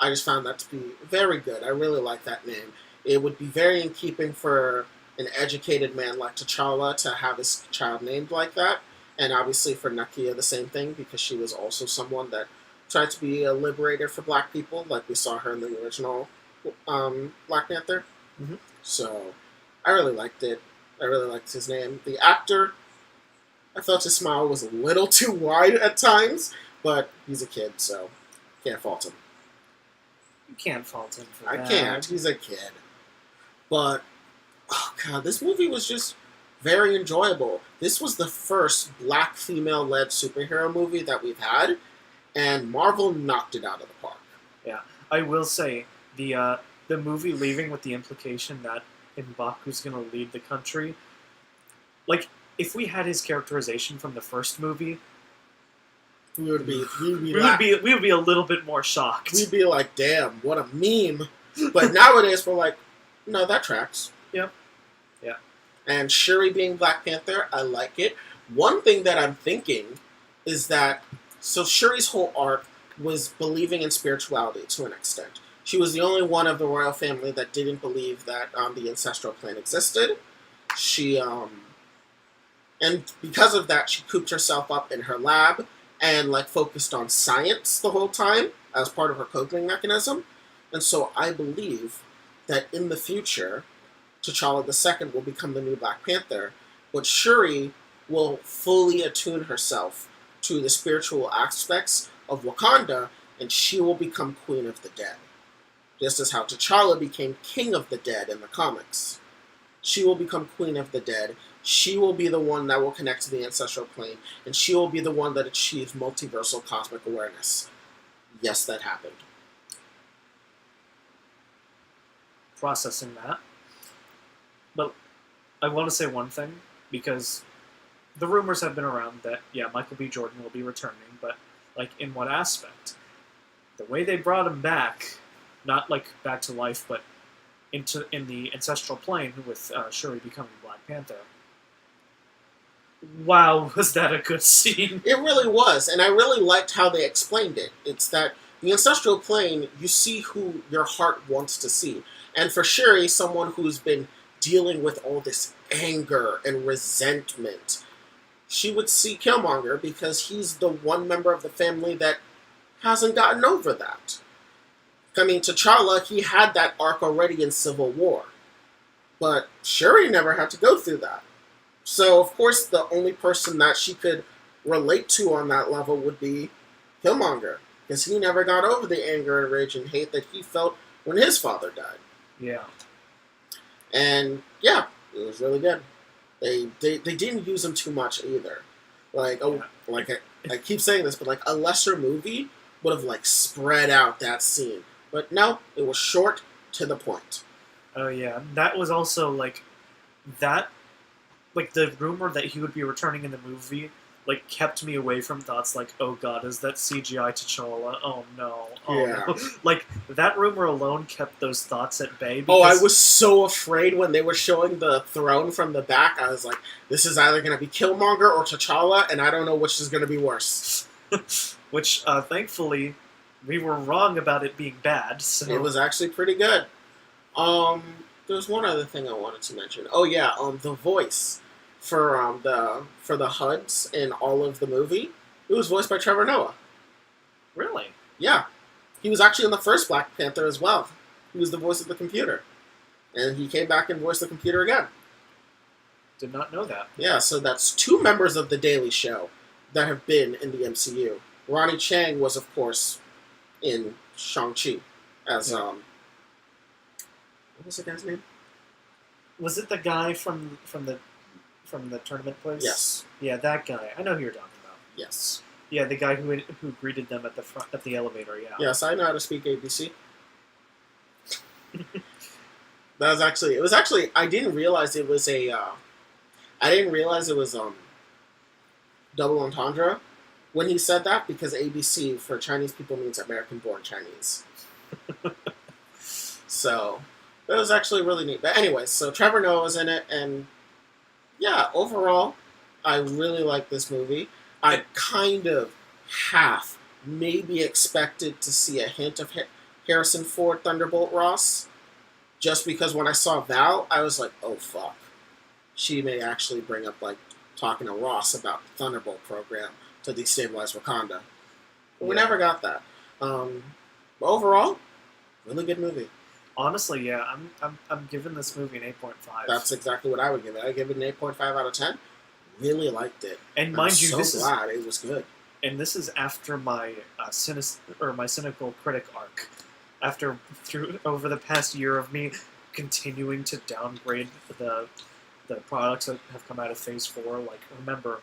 I just found that to be very good. I really like that name. It would be very in keeping for an educated man like T'Challa to have his child named like that. And obviously for Nakia, the same thing, because she was also someone that tried to be a liberator for black people, like we saw her in the original Black Panther. Mm-hmm. So I really liked it. I really liked his name. The actor, I felt his smile was a little too wide at times, But he's a kid, so can't fault him. You can't fault him for I that. can't. He's a kid. But, oh god, this movie was just very enjoyable. This was the first black female-led superhero movie that we've had, and Marvel knocked it out of the park. Yeah, I will say the movie leaving with the implication that M'Baku's going to lead the country. Like, if we had his characterization from the first movie, We would be a little bit more shocked. We'd be like, damn, what a meme. But nowadays we're like, no, that tracks. Yep. Yeah. And Shuri being Black Panther, I like it. One thing that I'm thinking is that, so Shuri's whole arc was believing in spirituality to an extent. She was the only one of the royal family that didn't believe that the ancestral plane existed. She, and because of that, she cooped herself up in her lab and like focused on science the whole time as part of her coping mechanism. And so I believe that in the future, T'Challa II will become the new Black Panther, but Shuri will fully attune herself to the spiritual aspects of Wakanda, and she will become Queen of the Dead. Just as how T'Challa became King of the Dead in the comics. She will become Queen of the Dead. She will be the one that will connect to the ancestral plane, and she will be the one that achieves multiversal cosmic awareness. Yes, that happened. Processing that. But I want to say one thing, because the rumors have been around that, yeah, Michael B. Jordan will be returning, but, like, in what aspect? The way they brought him back, not, like, back to life, but in the ancestral plane with Shuri becoming Black Panther. Wow, was that a good scene? It really was, and I really liked how they explained it. It's that the ancestral plane, you see who your heart wants to see. And for Shuri, someone who's been dealing with all this anger and resentment, she would see Killmonger because he's the one member of the family that hasn't gotten over that. I mean, T'Challa, he had that arc already in Civil War. But Shuri never had to go through that. So, of course, the only person that she could relate to on that level would be Killmonger. Because he never got over the anger and rage and hate that he felt when his father died. Yeah. And, yeah, it was really good. They didn't use him too much either. Like, I keep saying this, but, like, a lesser movie would have, like, spread out that scene. But no, it was short to the point. Oh, yeah. That was also, like, that... Like, the rumor that he would be returning in the movie, like, kept me away from thoughts like, oh god, is that CGI T'Challa? Oh no. Oh Yeah. no. Like, that rumor alone kept those thoughts at bay. Oh, I was so afraid when they were showing the throne from the back. I was like, this is either going to be Killmonger or T'Challa, and I don't know which is going to be worse. Which, thankfully, we were wrong about it being bad, so... It was actually pretty good. There's one other thing I wanted to mention. Oh yeah, the voice for the HUDs in all of the movie, it was voiced by Trevor Noah. Really? Yeah. He was actually in the first Black Panther as well. He was the voice of the computer. And he came back and voiced the computer again. Did not know that. Yeah, so that's 2 members of The Daily Show that have been in the MCU. Ronnie Chang was, of course, in Shang-Chi as, what was the guy's name? Was it the guy from the tournament place? Yes. Yeah, that guy. I know who you're talking about. Yes. Yeah, the guy who greeted them at the elevator. Yeah. Yes, I know how to speak ABC. It was actually I didn't realize it was double entendre when he said that, because ABC for Chinese people means American born Chinese. So it was actually really neat. But anyways, so Trevor Noah was in it, and yeah, overall, I really like this movie. I kind of half maybe expected to see a hint of Harrison Ford Thunderbolt Ross, just because when I saw Val, I was like, oh fuck. She may actually bring up, like, talking to Ross about the Thunderbolt program to destabilize Wakanda. But we never got that. But overall, really good movie. Honestly, yeah, I'm giving this movie an 8.5. That's exactly what I would give it. I give it an 8.5 out of 10. Really liked it. And mind you, this is glad it was good. and this is after my my cynical critic arc. After through over the past year of me continuing to downgrade the products that have come out of Phase 4, like, remember,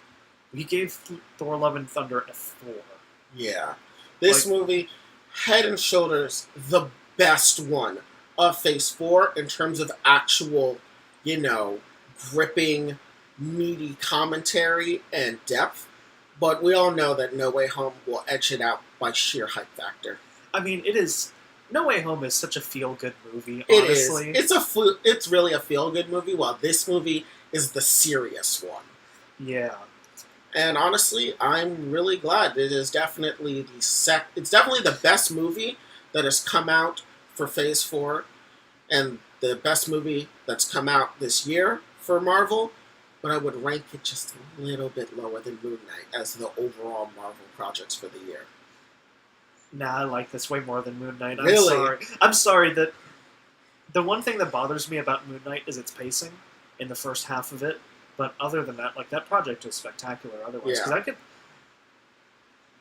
we gave Thor: Love and Thunder a 4. Yeah. This movie, head and shoulders, the best one of Phase 4 in terms of actual, gripping, meaty commentary and depth. But we all know that No Way Home will edge it out by sheer hype factor. I mean, it is... No Way Home is such a feel-good movie, It honestly. is. It's really a feel-good movie, while this movie is the serious one. Yeah. And honestly, I'm really glad. It is definitely it's definitely the best movie that has come out for Phase 4, and the best movie that's come out this year for Marvel. But I would rank it just a little bit lower than Moon Knight as the overall Marvel projects for the year. Nah, I like this way more than Moon Knight. Really? I'm sorry that... The one thing that bothers me about Moon Knight is its pacing in the first half of it. But other than that, like, that project is spectacular otherwise. Because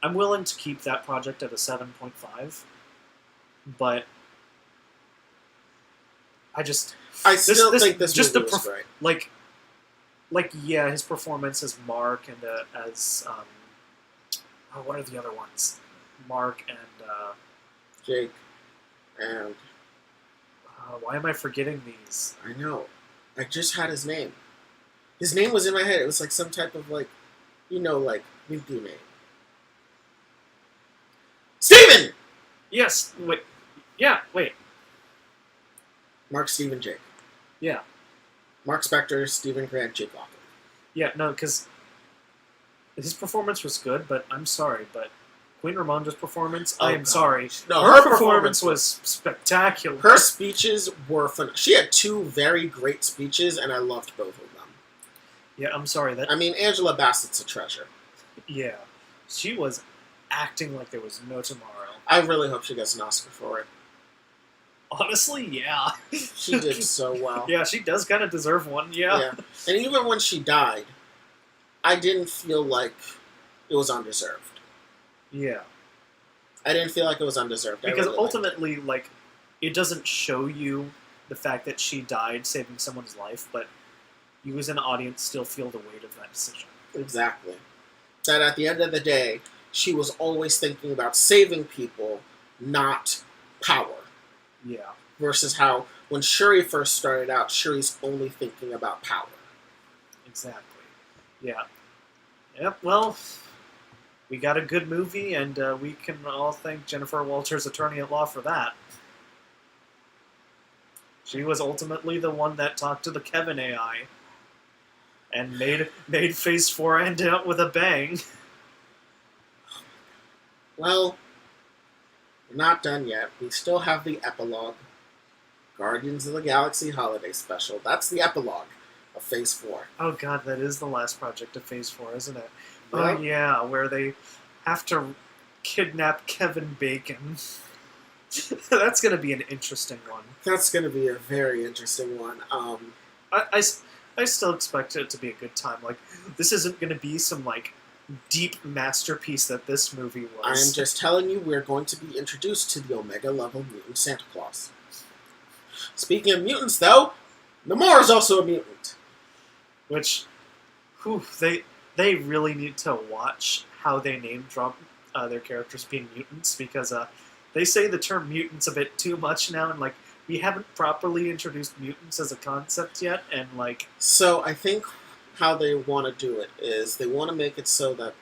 I'm willing to keep that project at a 7.5. But... I still think this movie was great. Yeah, his performance as Mark and as... what are the other ones? Mark and Jake and why am I forgetting these? I know. I just had his name. His name was in my head. It was like some type of Winky name. Steven! Yes. Wait. Yeah. Wait. Mark, Steven, Jake. Yeah. Mark Spector, Steven Grant, Jake Lockley. Yeah. No, because his performance was good, but I'm sorry, but Queen Ramonda's performance, I am sorry. No, her performance was spectacular. Her speeches were fun. She had 2 very great speeches, and I loved both of them. Yeah, I'm sorry. Angela Bassett's a treasure. Yeah. She was acting like there was no tomorrow. I really hope she gets an Oscar for it. Honestly, yeah. She did so well. Yeah, she does kind of deserve one, yeah. And even when she died, I didn't feel like it was undeserved. Yeah. I didn't feel like it was undeserved. Because ultimately, it doesn't show you the fact that she died saving someone's life, but you as an audience still feel the weight of that decision. Exactly. That at the end of the day, she was always thinking about saving people, not power. Yeah. Versus how, when Shuri first started out, Shuri's only thinking about power. Exactly. Yeah. Yep, well... We got a good movie, and we can all thank Jennifer Walters, attorney-at-law, for that. She was ultimately the one that talked to the Kevin AI and made Phase 4 end out with a bang. Well, we're not done yet. We still have the epilogue. Guardians of the Galaxy Holiday Special. That's the epilogue of Phase 4. Oh god, that is the last project of Phase 4, isn't it? Right? Oh yeah, where they have to kidnap Kevin Bacon. That's going to be an interesting one. That's going to be a very interesting one. I still expect it to be a good time. Like, this isn't going to be some, deep masterpiece that this movie was. I'm just telling you, we're going to be introduced to the Omega-level mutant Santa Claus. Speaking of mutants, though, Namor is also a mutant. Which, they really need to watch how they name drop their characters being mutants, because they say the term mutants a bit too much now, and we haven't properly introduced mutants as a concept yet, and So I think how they want to do it is they want to make it so that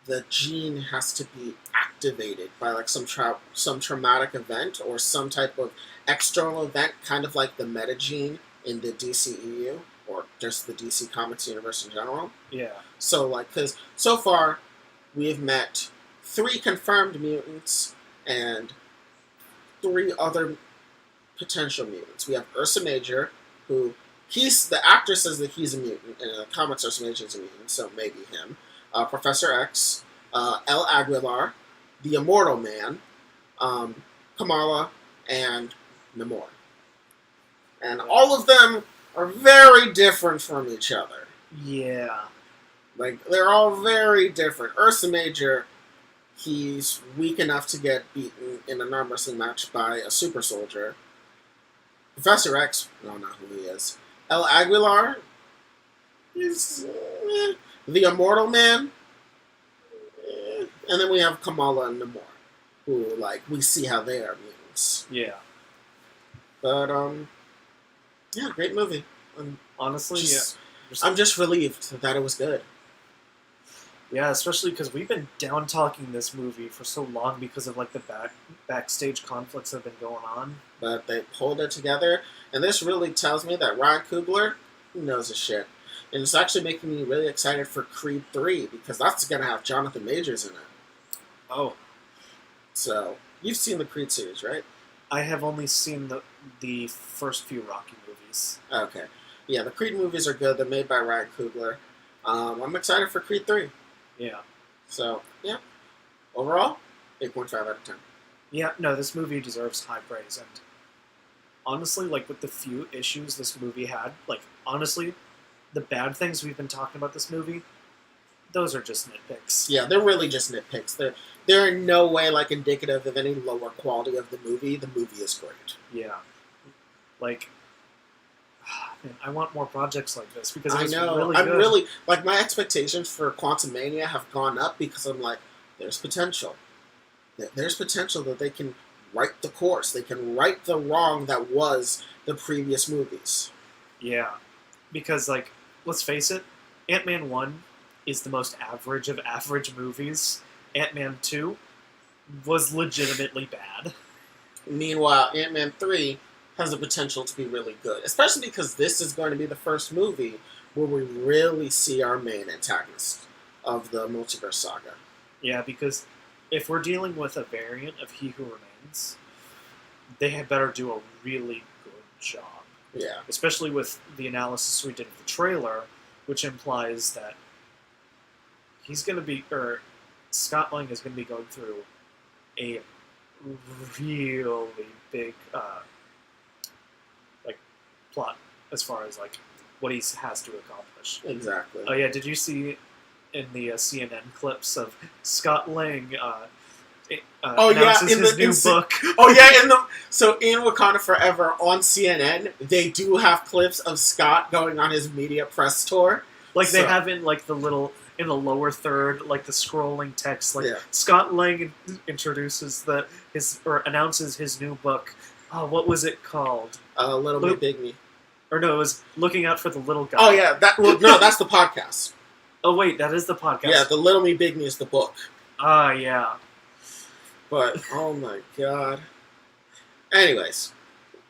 the gene has to be activated by some traumatic event or some type of external event, kind of like the meta gene in the DCEU. Or just the DC Comics universe in general. Yeah. So, because so far, we have met 3 confirmed mutants and 3 other potential mutants. We have Ursa Major, who the actor says that he's a mutant, and in the comics Ursa Major is a mutant, so maybe him. Professor X, El Aguilar, the Immortal Man, Kamala, and Namor. And all of them are very different from each other. Yeah. Like, they're all very different. Ursa Major, he's weak enough to get beaten in an arm wrestling match by a super soldier. Professor X, we don't know who he is. El Aguilar is the Immortal Man. And then we have Kamala and Namor, who, like, we see how they are mutants. Yeah. But, yeah, great movie. Honestly, I'm just relieved that it was good. Yeah, especially because we've been down talking this movie for so long because of like the backstage conflicts that have been going on. But they pulled it together, and this really tells me that Ryan Coogler, he knows his shit. And it's actually making me really excited for Creed 3, because that's going to have Jonathan Majors in it. Oh. So, you've seen the Creed series, right? I have only seen the first few Rocky movies. Okay. Yeah, the Creed movies are good. They're made by Ryan Coogler. I'm excited for Creed 3. Yeah. So, yeah. Overall, 8.5 out of 10. Yeah, no, this movie deserves high praise. And honestly, like, with the few issues this movie had, like, honestly, the bad things we've been talking about this movie, those are just nitpicks. Yeah, they're really just nitpicks. They're in no way, like, indicative of any lower quality of the movie. The movie is great. Yeah. Like, man, I want more projects like this because I it's know. really I'm good. really, like, my expectations for Quantum Mania have gone up because I'm like, there's potential. There's potential that they can right the course. They can right the wrong that was the previous movies. Yeah. Because, like, let's face it, Ant-Man 1 is the most average of average movies. Ant-Man 2 was legitimately bad. Meanwhile, Ant-Man 3 has the potential to be really good. Especially because this is going to be the first movie where we really see our main antagonist of the multiverse saga. Yeah, because if we're dealing with a variant of He Who Remains, they had better do a really good job. Yeah. Especially with the analysis we did of the trailer, which implies that Scott Lang is going to be going through a really big plot as far as like what he has to accomplish. Exactly. Oh yeah, did you see in the CNN clips of Scott Lang announces his new book? Oh yeah, so in Wakanda Forever on CNN, they do have clips of Scott going on his media press tour. Like they have in like in the lower third, like the scrolling text, like Yeah. Scott Lang introduces announces his new book. Oh, what was it called? Little Me, Big Me. Or no, it was Looking Out for the Little Guy. Oh yeah, that's the podcast. Oh wait, that is the podcast. Yeah, the Little Me, Big Me is the book. Ah, yeah. But oh my god. Anyways,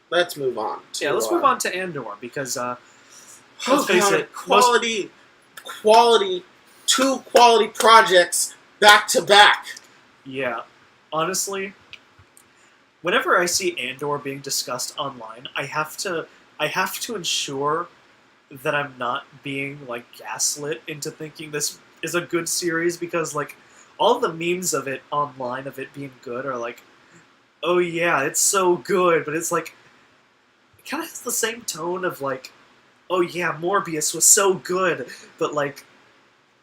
let's move on. Let's move on to Andor because let's face it, two quality projects back to back. Yeah, honestly, whenever I see Andor being discussed online, I have to ensure that I'm not being like gaslit into thinking this is a good series because like all the memes of it online of it being good are like, oh yeah, it's so good, but it's like it kind of has the same tone of like, oh yeah, Morbius was so good, but like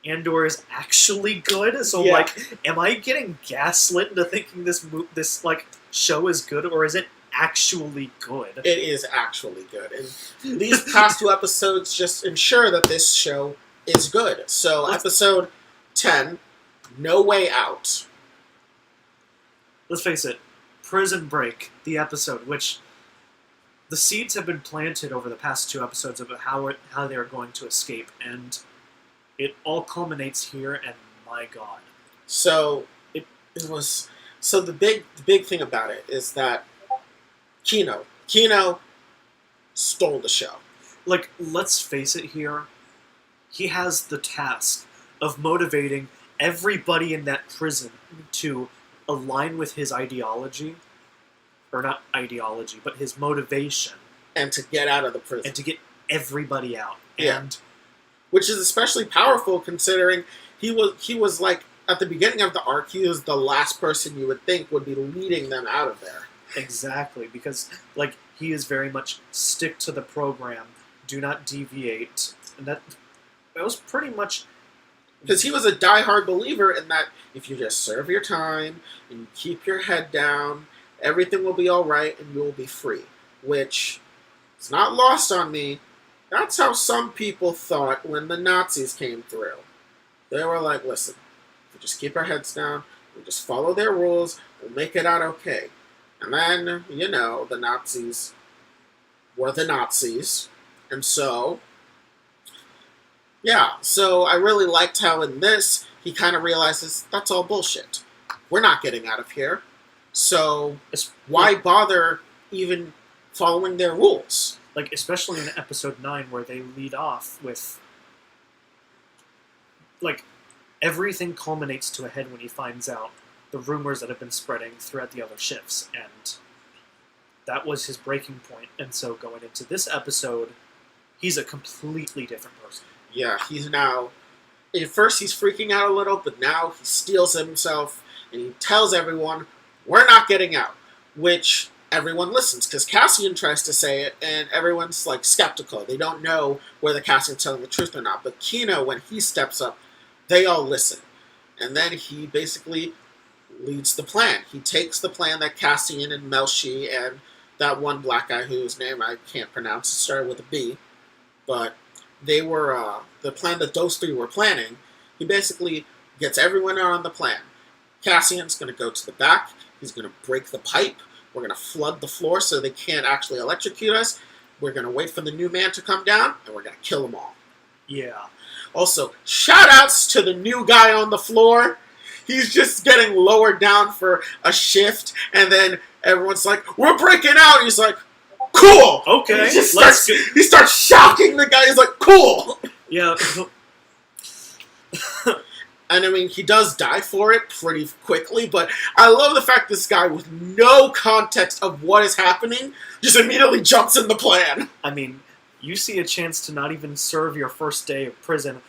Andor is actually good. So like, am I getting gaslit into thinking this like show is good, or is it actually good? It is actually good, and these past two episodes just ensure that this show is good. So episode 10, No Way Out. Let's face it, Prison Break, the episode, which the seeds have been planted over the past two episodes about how they're going to escape, and it all culminates here, and my god. So it was. So the big thing about it is that Kino stole the show. Like, let's face it here, he has the task of motivating everybody in that prison to align with his ideology, or not ideology, but his motivation. And to get out of the prison. And to get everybody out. Yeah. And which is especially powerful considering he was like, at the beginning of the arc, he was the last person you would think would be leading them out of there. Exactly, because like he is very much stick to the program, do not deviate, and that was pretty much Because he was a diehard believer in that if you just serve your time and you keep your head down, everything will be all right and you will be free. Which is not lost on me. That's how some people thought when the Nazis came through. They were like, listen, if we just keep our heads down, we just follow their rules, we'll make it out okay. And then, you know, the Nazis were the Nazis. And so, yeah, so I really liked how in this, he kind of realizes that's all bullshit. We're not getting out of here. So, why bother even following their rules? Like, especially in episode 9, where they lead off with, like, everything culminates to a head when he finds out the rumors that have been spreading throughout the other shifts, and that was his breaking point. And so going into this episode, he's a completely different person. Yeah, he's now... At first he's freaking out a little, but now he steels himself, and he tells everyone, we're not getting out. Which everyone listens, because Cassian tries to say it, and everyone's, like, skeptical. They don't know whether Cassian's telling the truth or not. But Kino, when he steps up, they all listen. And then he basically leads the plan. He takes the plan that Cassian and Melshi and that one black guy whose name I can't pronounce, it started with a B, but they were, the plan that those three were planning, he basically gets everyone on the plan. Cassian's going to go to the back, he's going to break the pipe, we're going to flood the floor so they can't actually electrocute us, we're going to wait for the new man to come down, and we're going to kill them all. Yeah. Also, shout-outs to the new guy on the floor. He's just getting lowered down for a shift, and then everyone's like, we're breaking out! He's like, cool! Okay, he starts shocking the guy, he's like, cool! Yeah. And I mean, he does die for it pretty quickly, but I love the fact this guy, with no context of what is happening, just immediately jumps in the plan. I mean, you see a chance to not even serve your first day of prison,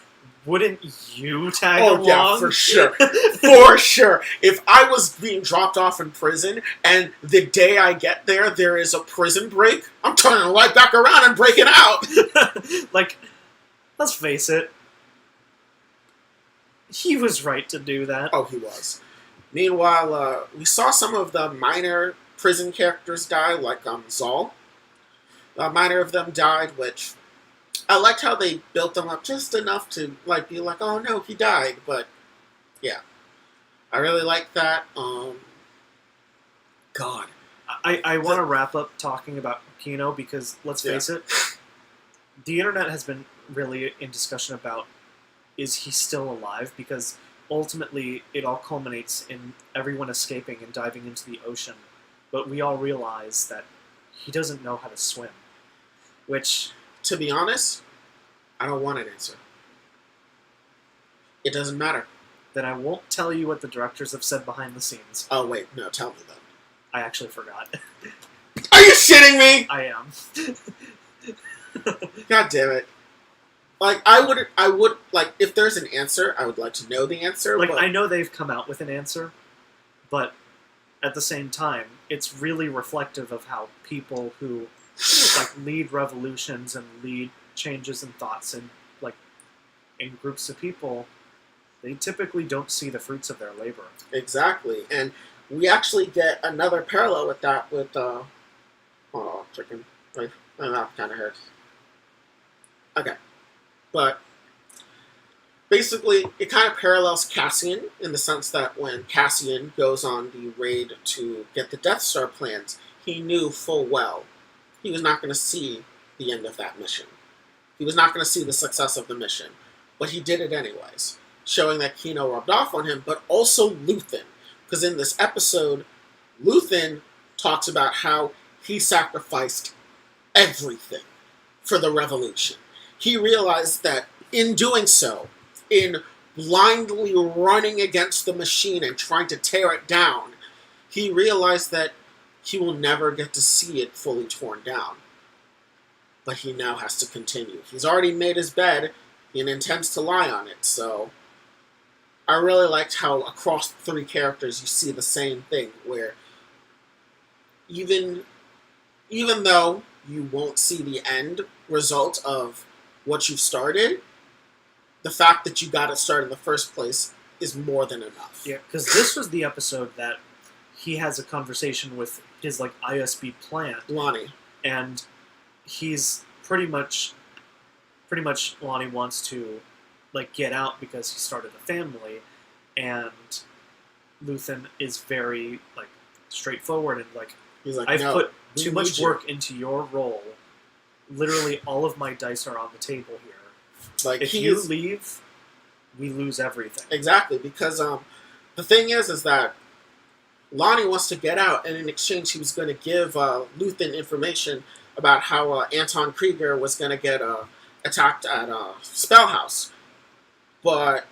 wouldn't you tag along? Oh, yeah, for sure. For sure. If I was being dropped off in prison, and the day I get there, there is a prison break, I'm turning right back around and breaking out. Like, let's face it. He was right to do that. Oh, he was. Meanwhile, we saw some of the minor prison characters die, like Zal. A minor of them died, which... I liked how they built them up just enough to like be like, oh no, he died. But yeah, I really like that. God, I want to wrap up talking about Kino because let's face it, the internet has been really in discussion about is he still alive, because ultimately it all culminates in everyone escaping and diving into the ocean, but we all realize that he doesn't know how to swim, which... To be honest, I don't want an answer. It doesn't matter. Then I won't tell you what the directors have said behind the scenes. Oh, wait. No, tell me then. I actually forgot. Are you shitting me? I am. God damn it. Like, I would, like, if there's an answer, I would like to know the answer. Like, but... I know they've come out with an answer, but at the same time, it's really reflective of how people who... like lead revolutions and lead changes in thoughts and like in groups of people, they typically don't see the fruits of their labor. Exactly, and we actually get another parallel with that with hold on, chicken. Wait, my mouth kind of hurts. Okay, but basically, it kind of parallels Cassian in the sense that when Cassian goes on the raid to get the Death Star plans, he knew full well he was not going to see the end of that mission. He was not going to see the success of the mission. But he did it anyways, showing that Kino rubbed off on him, but also Luthen. Because in this episode, Luthen talks about how he sacrificed everything for the revolution. He realized that in doing so, in blindly running against the machine and trying to tear it down, he realized that he will never get to see it fully torn down. But he now has to continue. He's already made his bed and intends to lie on it, so... I really liked how across the three characters you see the same thing, where even though you won't see the end result of what you've started, the fact that you got it started in the first place is more than enough. Yeah, because this was the episode that he has a conversation with his like ISB plant, Lonnie. and he's pretty much Lonnie wants to like get out because he started a family, and Luthen is very like straightforward and like, He's like, I've no, put we too need much you." work into your role. Literally, all of my dice are on the table here. Like, If you leave, we lose everything. Exactly, because the thing is that Lonnie wants to get out, and in exchange, he was going to give Luthen information about how Anton Krieger was going to get attacked at Spellhouse. But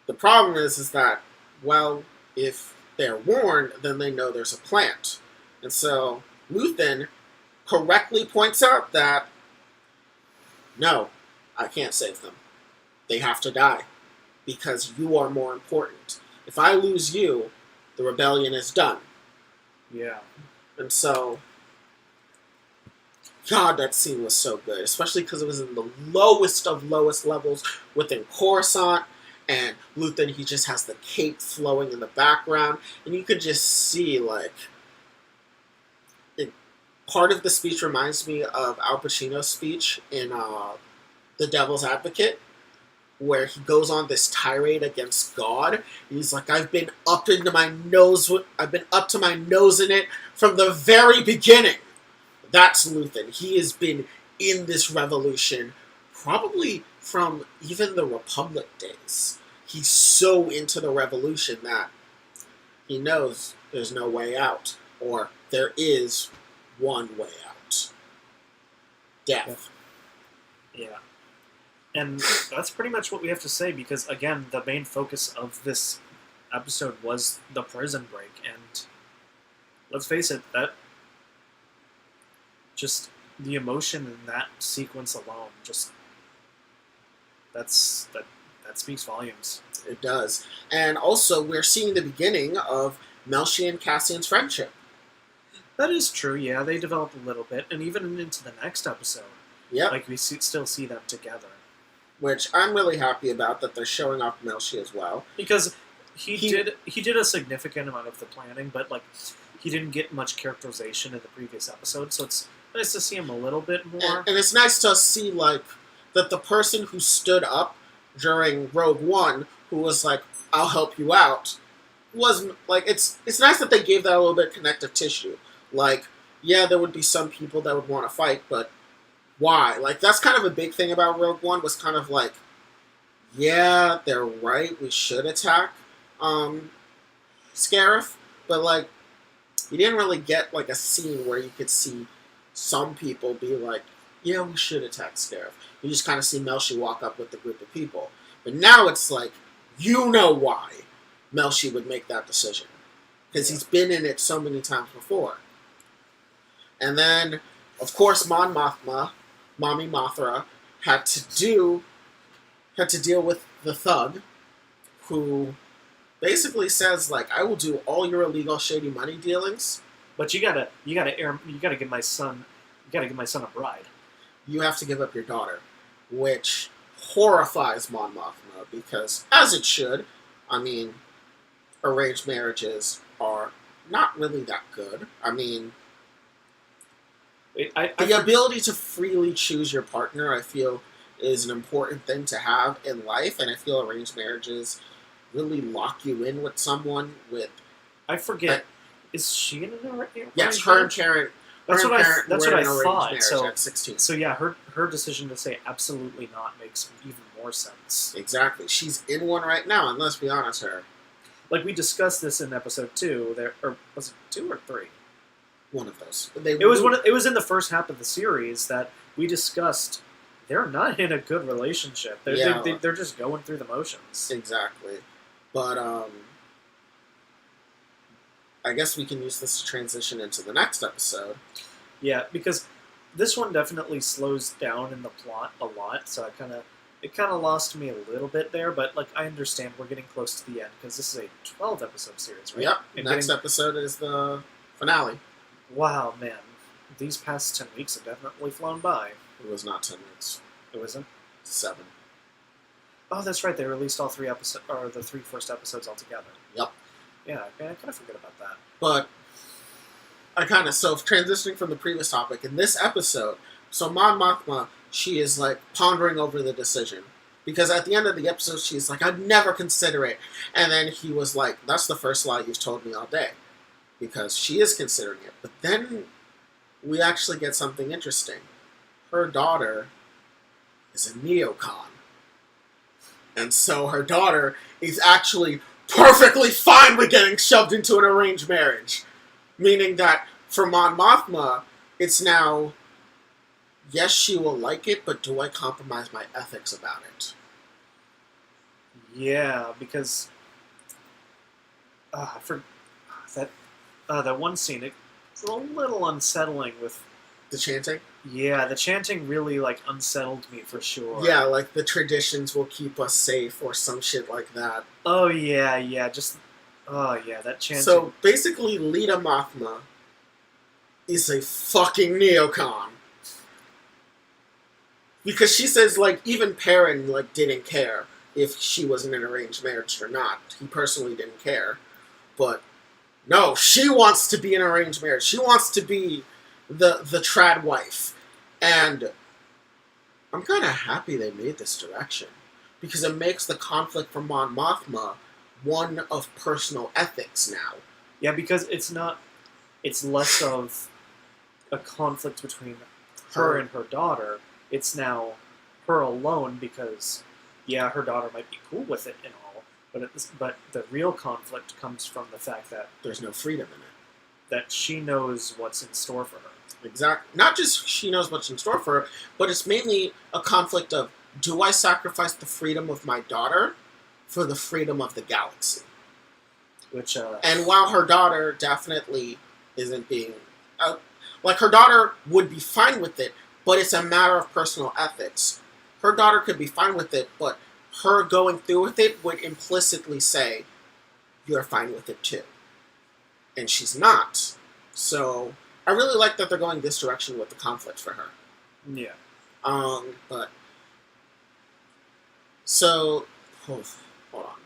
the problem is that, well, if they're warned, then they know there's a plant. And so Luthen correctly points out that, no, I can't save them. They have to die, because you are more important. If I lose you, the rebellion is done. Yeah. And so, God, that scene was so good, especially because it was in the lowest of lowest levels within Coruscant, and Luthen, he just has the cape flowing in the background, and you could just see, like, part of the speech reminds me of Al Pacino's speech in The Devil's Advocate, where he goes on this tirade against God. He's like, I've been up to my nose in it from the very beginning. That's Luthen. He has been in this revolution probably from even the Republic days. He's so into the revolution that he knows there's no way out, or there is one way out. Death. Yeah. And that's pretty much what we have to say, because, again, the main focus of this episode was the prison break, and let's face it, that just the emotion in that sequence alone, just that speaks volumes. It does. And also, we're seeing the beginning of Melshi and Cassian's friendship. That is true, yeah, they develop a little bit, and even into the next episode, Yep. like, we still see them together. Which I'm really happy about, that they're showing off Melshi as well. Because he did a significant amount of the planning, but like he didn't get much characterization in the previous episode, so it's nice to see him a little bit more. And it's nice to see, like, that the person who stood up during Rogue One, who was like, I'll help you out, was, like, it's nice that they gave that a little bit of connective tissue. Like, yeah, there would be some people that would want to fight, but why? Like, that's kind of a big thing about Rogue One, was kind of like, yeah, they're right, we should attack Scarif, but, like, you didn't really get, like, a scene where you could see some people be like, yeah, we should attack Scarif. You just kind of see Melshi walk up with a group of people. But now it's like, you know why Melshi would make that decision. Because he's been in it so many times before. And then, of course, Mon Mothma, Mommy Mothra, had to deal with the thug, who basically says, like, I will do all your illegal shady money dealings. But you gotta give my son a bride. You have to give up your daughter, which horrifies Mon Mothma, because, as it should, I mean, arranged marriages are not really that good. I mean, the ability to freely choose your partner, I feel, is an important thing to have in life, and I feel arranged marriages really lock you in with someone with... I forget. Is she in an arranged marriage? Yes, her and Karen... That's what I thought. So, at 16. So yeah, her decision to say absolutely not makes even more sense. Exactly. She's in one right now, and let's be honest, her. Like, we discussed this in episode 2, or was it 2 or 3? One of those. It was in the first half of the series that we discussed. They're not in a good relationship. They're just going through the motions. Exactly. But I guess we can use this to transition into the next episode. Yeah, because this one definitely slows down in the plot a lot, so it kind of lost me a little bit there, but like I understand we're getting close to the end, because this is a 12-episode series, right? Yep, and next episode is the finale. Wow, man. These past 10 weeks have definitely flown by. It was not 10 weeks. It wasn't? 7. Oh, that's right. They released all 3 episodes, or the 3 first episodes altogether. Yep. Yeah, I kind of forget about that. But so transitioning from the previous topic, in this episode, so Mon Mothma, she is like pondering over the decision. Because at the end of the episode, she's like, I'd never consider it. And then he was like, that's the first lie you've told me all day. Because she is considering it. But then we actually get something interesting. Her daughter is a neocon. And so her daughter is actually perfectly fine with getting shoved into an arranged marriage. Meaning that for Mon Mothma, it's now, yes, she will like it, but do I compromise my ethics about it? Yeah, because for that one scene, it's a little unsettling with The chanting? Yeah, the chanting really like unsettled me for sure. Yeah, like the traditions will keep us safe or some shit like that. Oh yeah, that chanting. So basically, Lita Mothma is a fucking neocon. Because she says, like, even Perrin, like, didn't care if she was in an arranged marriage or not. He personally didn't care. But, no, she wants to be in an arranged marriage. She wants to be the trad wife. And I'm kind of happy they made this direction. Because it makes the conflict for Mon Mothma one of personal ethics now. Yeah, because it's less of a conflict between her and her daughter. It's now her alone because, yeah, her daughter might be cool with it and all, but the real conflict comes from the fact that there's no freedom in it. That she knows what's in store for her. Exactly. Not just she knows what's in store for her, but it's mainly a conflict of, do I sacrifice the freedom of my daughter for the freedom of the galaxy? Which, and while her daughter definitely isn't being... like, her daughter would be fine with it, but it's a matter of personal ethics. Her daughter could be fine with it, but her going through with it would implicitly say, you're fine with it too. And she's not. So, I really like that they're going this direction with the conflict for her. Yeah. But... So... hold on.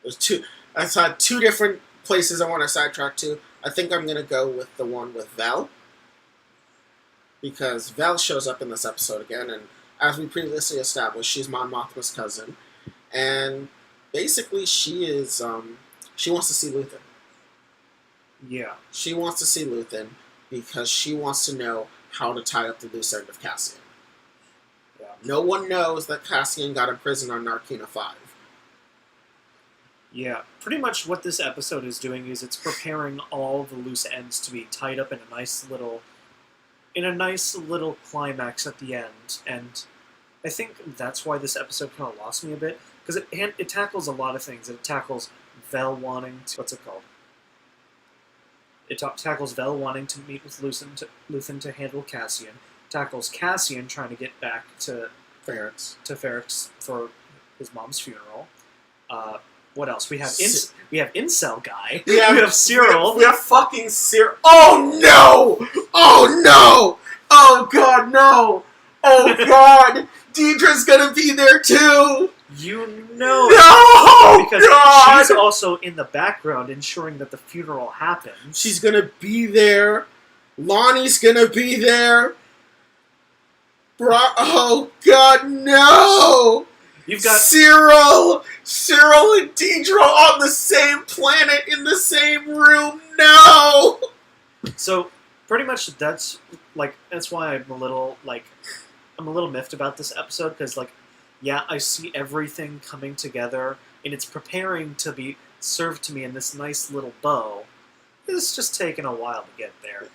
There's two... I saw 2 different places I want to sidetrack to. I think I'm going to go with the one with Vel. Because Vel shows up in this episode again, and as we previously established, she's Mon Mothma's cousin. And basically she is, she wants to see Luthen. Yeah. She wants to see Luthen because she wants to know how to tie up the loose end of Cassian. Yeah. No one knows that Cassian got imprisoned on Narkina 5. Yeah, pretty much what this episode is doing is it's preparing all the loose ends to be tied up in a nice little climax at the end, and I think that's why this episode kind of lost me a bit, because it tackles a lot of things. It tackles Vel wanting to... What's it called? It tackles Vel wanting to meet with Luthen to handle Cassian. Tackles Cassian trying to get back to Ferrex for his mom's funeral. What else? We have Incel Guy. We have Cyril. We have fucking Cyril. Oh no! Oh no! Oh god, no! Oh god! Deidre's gonna be there too! You know. No! Because god! she's also in the background ensuring that the funeral happens. She's gonna be there. Lonnie's gonna be there. Oh god, no! You've got Cyril and Deidre on the same planet in the same room. No. So pretty much that's why I'm a little miffed about this episode, because yeah, I see everything coming together and it's preparing to be served to me in this nice little bow. It's just taking a while to get there.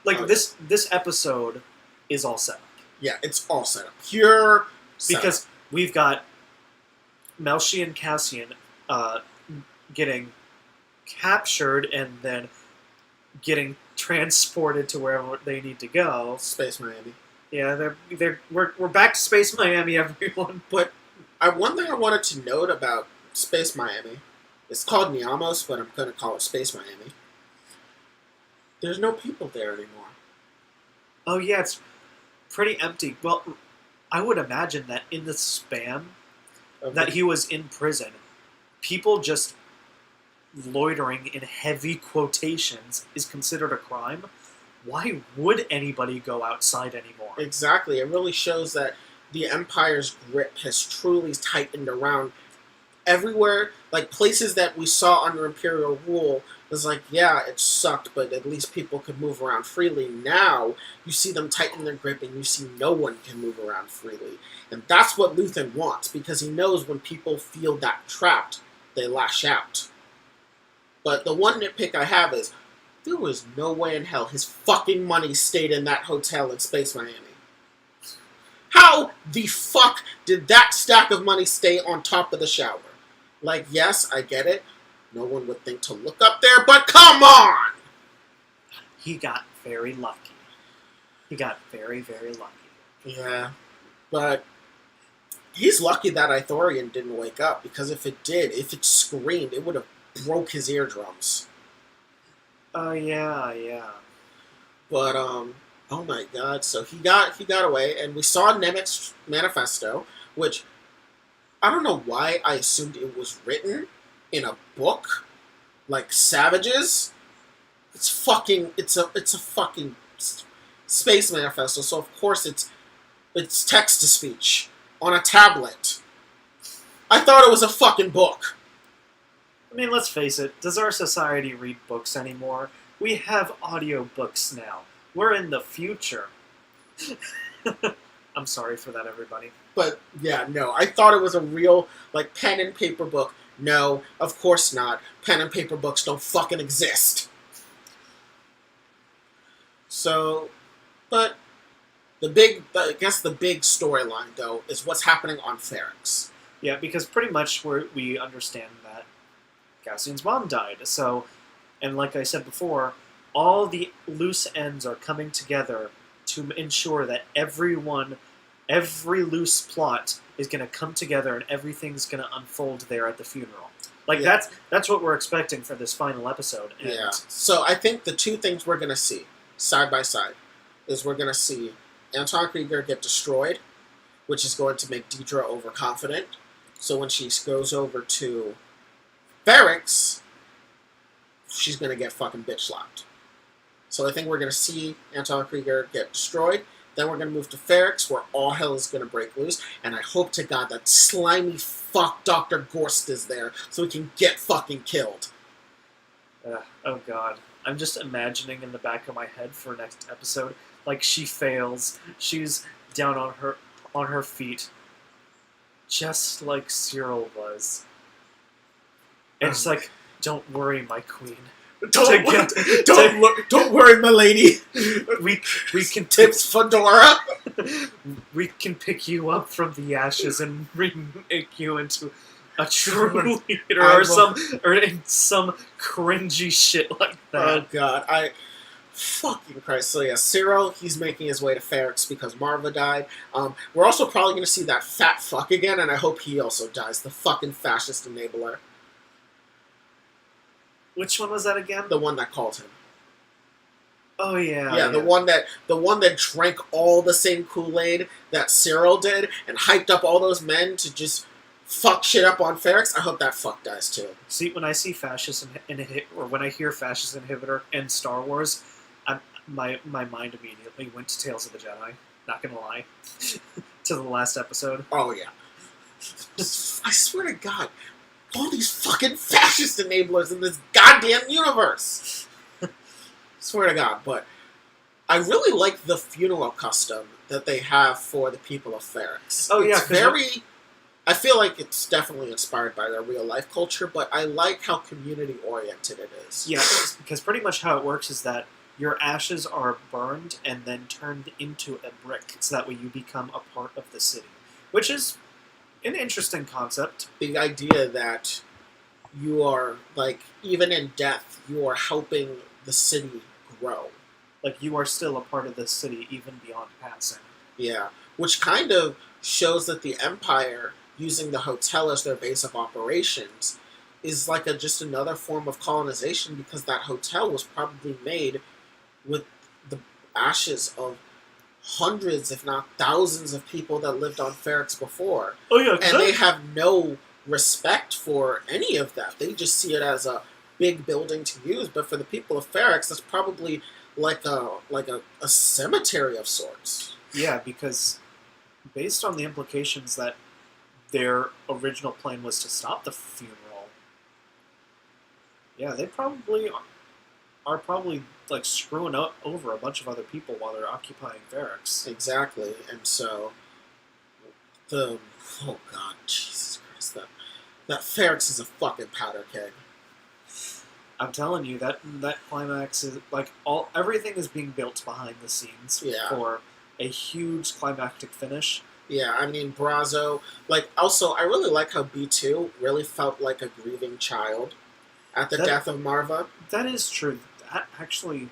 This episode is all set up. Yeah, it's all set up. Pure because we've got Melshi and Cassian getting captured and then geting transported to wherever they need to go. Space Miami. Yeah, we're back to Space Miami, everyone. But one thing I wanted to note about Space Miami, it's called Niamos, but I'm going to call it Space Miami. There's no people there anymore. Oh yeah, it's pretty empty. Well, I would imagine that in the span that he was in prison. People just loitering in heavy quotations is considered a crime. Why would anybody go outside anymore? Exactly. It really shows that the Empire's grip has truly tightened around everywhere. Like, places that we saw under Imperial rule was like, yeah, it sucked, but at least people could move around freely. Now, you see them tighten their grip and you see no one can move around freely. And that's what Luthen wants, because he knows when people feel that trapped, they lash out. But the one nitpick I have is, there was no way in hell his fucking money stayed in that hotel in Space Miami. How the fuck did that stack of money stay on top of the shower? Like, yes, I get it. No one would think to look up there, but come on! He got very lucky. He got very, very lucky. Yeah, but he's lucky that Ithorian didn't wake up, because if it did, if it screamed, it would have broke his eardrums. Oh, yeah. But, oh my god, so he got away, and we saw Nemec's manifesto, which, I don't know why I assumed it was written in a book, like Savages. It's a fucking space manifesto, so of course it's text-to-speech on a tablet. I thought it was a fucking book. I mean, let's face it, does our society read books anymore? We have audiobooks now. We're in the future. I'm sorry for that, everybody. But, yeah, no, I thought it was a real, like, pen and paper book. No, of course not. Pen and paper books don't fucking exist. So, but the big storyline, though, is what's happening on Ferrix. Yeah, because pretty much we understand that Cassian's mom died. So, and like I said before, all the loose ends are coming together to ensure that every loose plot is going to come together and everything's going to unfold there at the funeral. Like, yeah. That's what we're expecting for this final episode. And yeah. So I think the two things we're going to see, side by side, is we're going to see Anton Krieger get destroyed, which is going to make Deidre overconfident. So when she goes over to Ferrix, she's going to get fucking bitch slapped. So I think we're going to see Anton Krieger get destroyed. Then we're going to move to Ferrix, where all hell is going to break loose. And I hope to God that slimy fuck Dr. Gorst is there, so he can get fucking killed. Oh God. I'm just imagining in the back of my head for next episode, like, she fails. She's down on her feet, just like Cyril was. And it's like, don't worry, my queen. Don't worry, my lady. We can tips Fedora. We can pick you up from the ashes and remake you into a true leader, or some cringy shit like that. Oh God, fucking Christ. So yeah, Cyril, he's making his way to Ferrix because Marva died. We're also probably going to see that fat fuck again, and I hope he also dies. The fucking fascist enabler. Which one was that again? The one that called him. Oh yeah. Yeah, the one that drank all the same Kool-Aid that Cyril did and hyped up all those men to just fuck shit up on Ferrix. I hope that fuck dies too. See, when I see fascist or when I hear fascist inhibitor in Star Wars, my mind immediately went to Tales of the Jedi. Not gonna lie, to the last episode. Oh yeah. I swear to God. All these fucking fascist enablers in this goddamn universe. Swear to God, but I really like the funeral custom that they have for the people of Ferrix. Oh yeah, I feel like it's definitely inspired by their real life culture, but I like how community oriented it is. Yeah, because pretty much how it works is that your ashes are burned and then turned into a brick, so that way you become a part of the city, which is an interesting concept. The idea that you are, like, even in death, you are helping the city grow. Like, you are still a part of the city, even beyond passing. Yeah, which kind of shows that the Empire, using the hotel as their base of operations, is like just another form of colonization, because that hotel was probably made with the ashes of hundreds, if not thousands, of people that lived on Ferrix before. Oh yeah, And they have no respect for any of that. They just see it as a big building to use. But for the people of Ferrix, that's probably like a cemetery of sorts. Yeah, because based on the implications that their original plan was to stop the funeral, yeah, they probably are probably like screwing over a bunch of other people while they're occupying Ferrix. Exactly, and so oh god, Jesus Christ, that Ferrix is a fucking powder keg. I'm telling you that climax is like everything is being built behind the scenes for a huge climactic finish. Yeah, I mean Brazo. Also, I really like how B2 really felt like a grieving child at the death of Marva. That is true. That actually,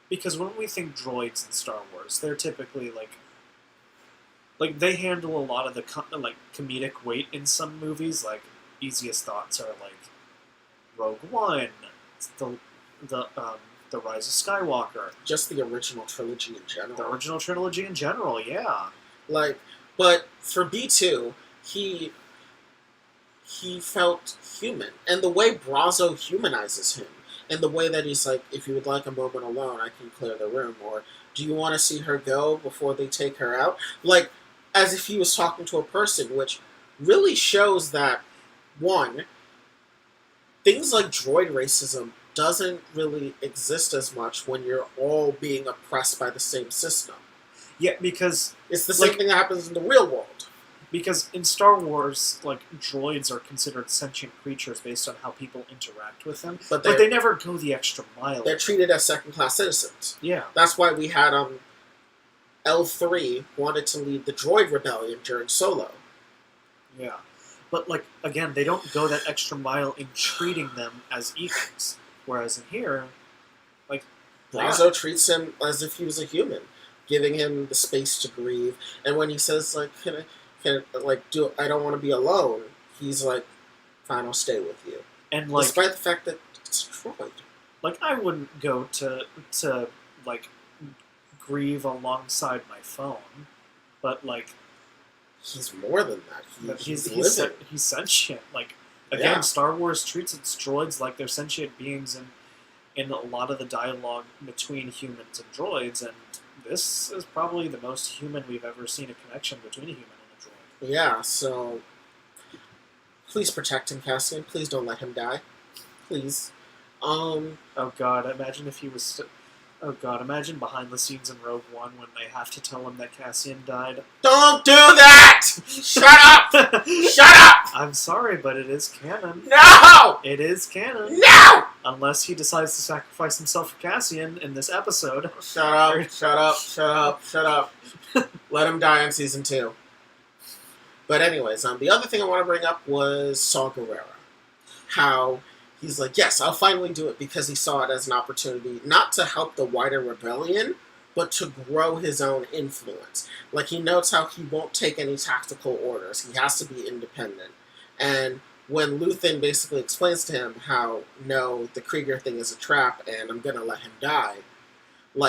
because when we think droids in Star Wars, they're typically like they handle a lot of the comedic weight in some movies. Like easiest thoughts are like Rogue One, the Rise of Skywalker, just the original trilogy in general. The original trilogy in general, yeah. But for B2, he felt human, and the way Brazo humanizes him, and the way that he's like, if you would like a moment alone, I can clear the room, or do you want to see her go before they take her out? Like, as if he was talking to a person, which really shows that, one, things like droid racism doesn't really exist as much when you're all being oppressed by the same system. Yeah, because it's the same thing that happens in the real world. Because in Star Wars, droids are considered sentient creatures based on how people interact with them, but they never go the extra mile. They're treated as second-class citizens. Yeah, that's why we had L3 wanted to lead the droid rebellion during Solo. Yeah, but again, they don't go that extra mile in treating them as equals. Whereas in here, Brazo treats him as if he was a human, giving him the space to grieve. And when he says I don't want to be alone, he's like, fine, I'll stay with you. And despite the fact that it's a droid. I wouldn't go to grieve alongside my phone, but he's more than that. He's sentient. Again, Star Wars treats its droids like they're sentient beings in a lot of the dialogue between humans and droids, and this is probably the most human we've ever seen a connection between a human and a droid. Yeah, so please protect him, Cassian. Please don't let him die. Please. Oh god, imagine if he was... Oh god, imagine behind the scenes in Rogue One when they have to tell him that Cassian died. Don't do that! Shut up! Shut up! I'm sorry, but it is canon. No! It is canon. No! Unless he decides to sacrifice himself for Cassian in this episode. Shut up, shut up, shut up, shut up. Let him die in Season 2. But anyways, the other thing I want to bring up was Saw Gerrera. How he's like, yes, I'll finally do it, because he saw it as an opportunity not to help the wider rebellion, but to grow his own influence. He notes how he won't take any tactical orders. He has to be independent. And when Luthen basically explains to him how, no, the Krieger thing is a trap and I'm going to let him die,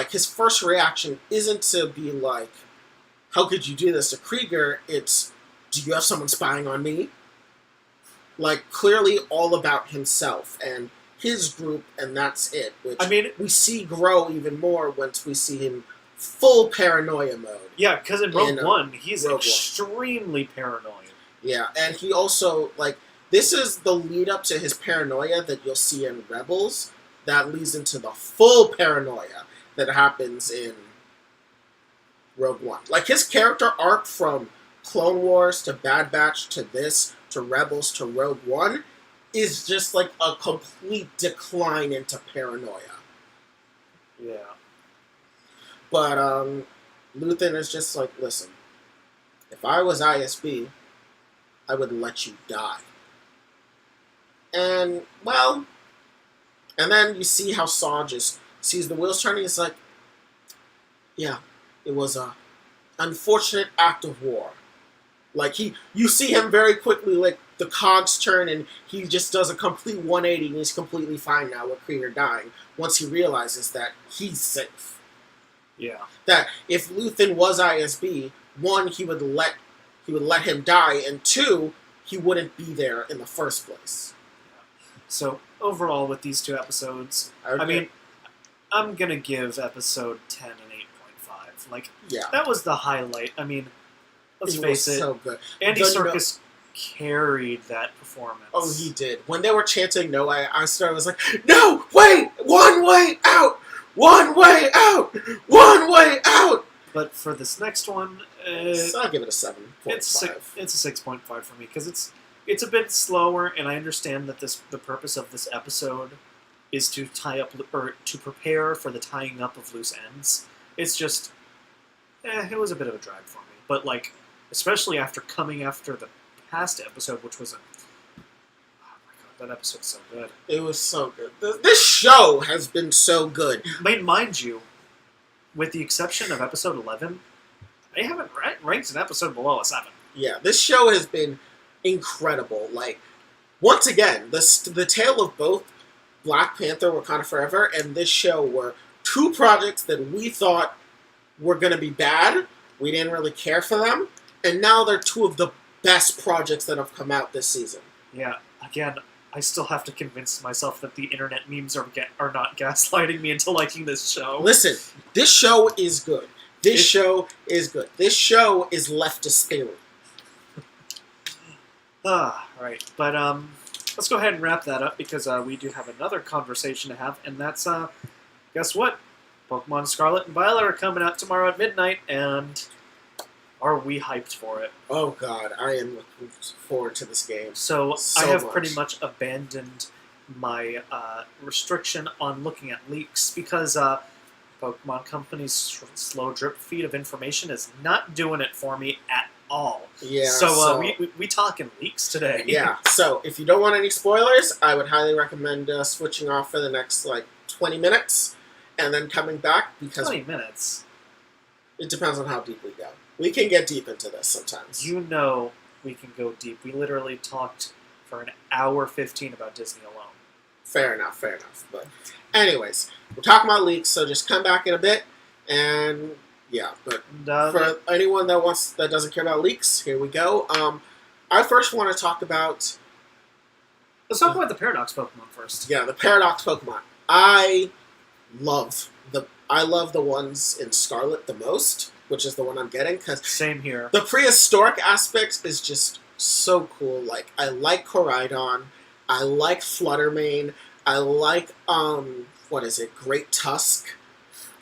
his first reaction isn't to be like, how could you do this to Krieger? It's, do you have someone spying on me? Clearly all about himself and his group, and that's it. Which we see grow even more once we see him full paranoia mode. Yeah, because in Rogue One, he's extremely paranoid. Yeah, and he also, this is the lead up to his paranoia that you'll see in Rebels, that leads into the full paranoia that happens in Rogue One. His character arc from Clone Wars to Bad Batch to this to Rebels to Rogue One is just a complete decline into paranoia. Yeah. But Luthen is just listen, if I was ISB, I would let you die. And, and then you see how Saw just sees the wheels turning. It's like, yeah, it was a unfortunate act of war. You see him very quickly, the cogs turn, and he just does a complete 180, and he's completely fine now with Krieger dying, once he realizes that he's safe. Yeah. That if Luthen was ISB, one, he would let him die, and two, he wouldn't be there in the first place. So overall, with these two episodes, Okay. I mean, I'm gonna give episode 10 an 8.5. Like, Yeah. that was the highlight. I mean, let's It face was it, so good. Andy Serkis carried that performance. Oh, he did. When they were chanting "No," I started. I was like, "No, wait, one way out, one way out, one way out." But for this next one, So I'll give it a 7.5. it's a 6.5 for me because it's a bit slower, and I understand that the purpose of this episode is to tie up or to prepare for the tying up of loose ends. It's just, it was a bit of a drag for me. But like, especially after coming after the past episode, which was oh my god, that episode's so good. It was so good. This show has been so good. Mind you, with the exception of episode 11, they haven't ranked an episode below a 7. Yeah, this show has been incredible. Like, once again, the tale of both Black Panther, Wakanda Forever, and this show were two projects that we thought were going to be bad. We didn't really care for them. And now they're two of the best projects that have come out this season. Yeah, again, I still have to convince myself that the internet memes are not gaslighting me into liking this show. Listen, this show is good. This show is good. This show is leftist theory. Right. But let's go ahead and wrap that up because we do have another conversation to have, and that's, guess what? Pokemon Scarlet and Violet are coming out tomorrow at midnight, and are we hyped for it? Oh god, I am looking forward to this game. So So I have much. pretty much abandoned my restriction on looking at leaks because Pokemon Company's slow drip feed of information is not doing it for me at all. Yeah. So we talking leaks today. Yeah. So if you don't want any spoilers, I would highly recommend switching off for the next 20 minutes and then coming back because 20 minutes. it depends on how deep we go. We can get deep into this sometimes. You know we can go deep. We literally talked for an hour 15 about Disney alone. Fair enough. But anyways, we're talking about leaks, so just come back in a bit and yeah. But And, for anyone that doesn't care about leaks, here we go. I first want to talk about let's talk about the Paradox Pokemon first. the Paradox Pokemon. I love the ones in Scarlet the most, which is the one I'm getting because Same here. the prehistoric aspect is just so cool. Like, I like Koraidon, I like Fluttermane, I like Great Tusk.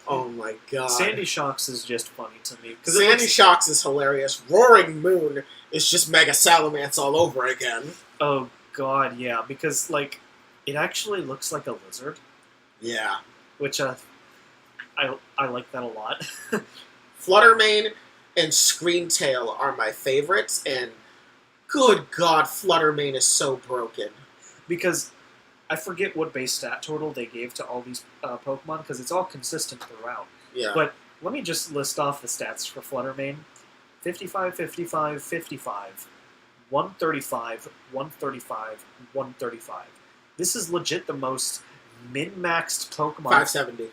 Oh my god. Sandy Shocks is just funny to me. Sandy Shocks is hilarious. Roaring Moon is just Mega Salamence all over again. Oh god, yeah, because it actually looks like a lizard, Yeah. which I like that a lot. Fluttermane and Screamtail are my favorites, and good god, Fluttermane is so broken. Because I forget what base stat total they gave to all these Pokemon, because it's all consistent throughout. Yeah. But let me just list off the stats for Fluttermane. 55, 55, 55, 135, 135, 135. This is legit the most min-maxed Pokemon. 570.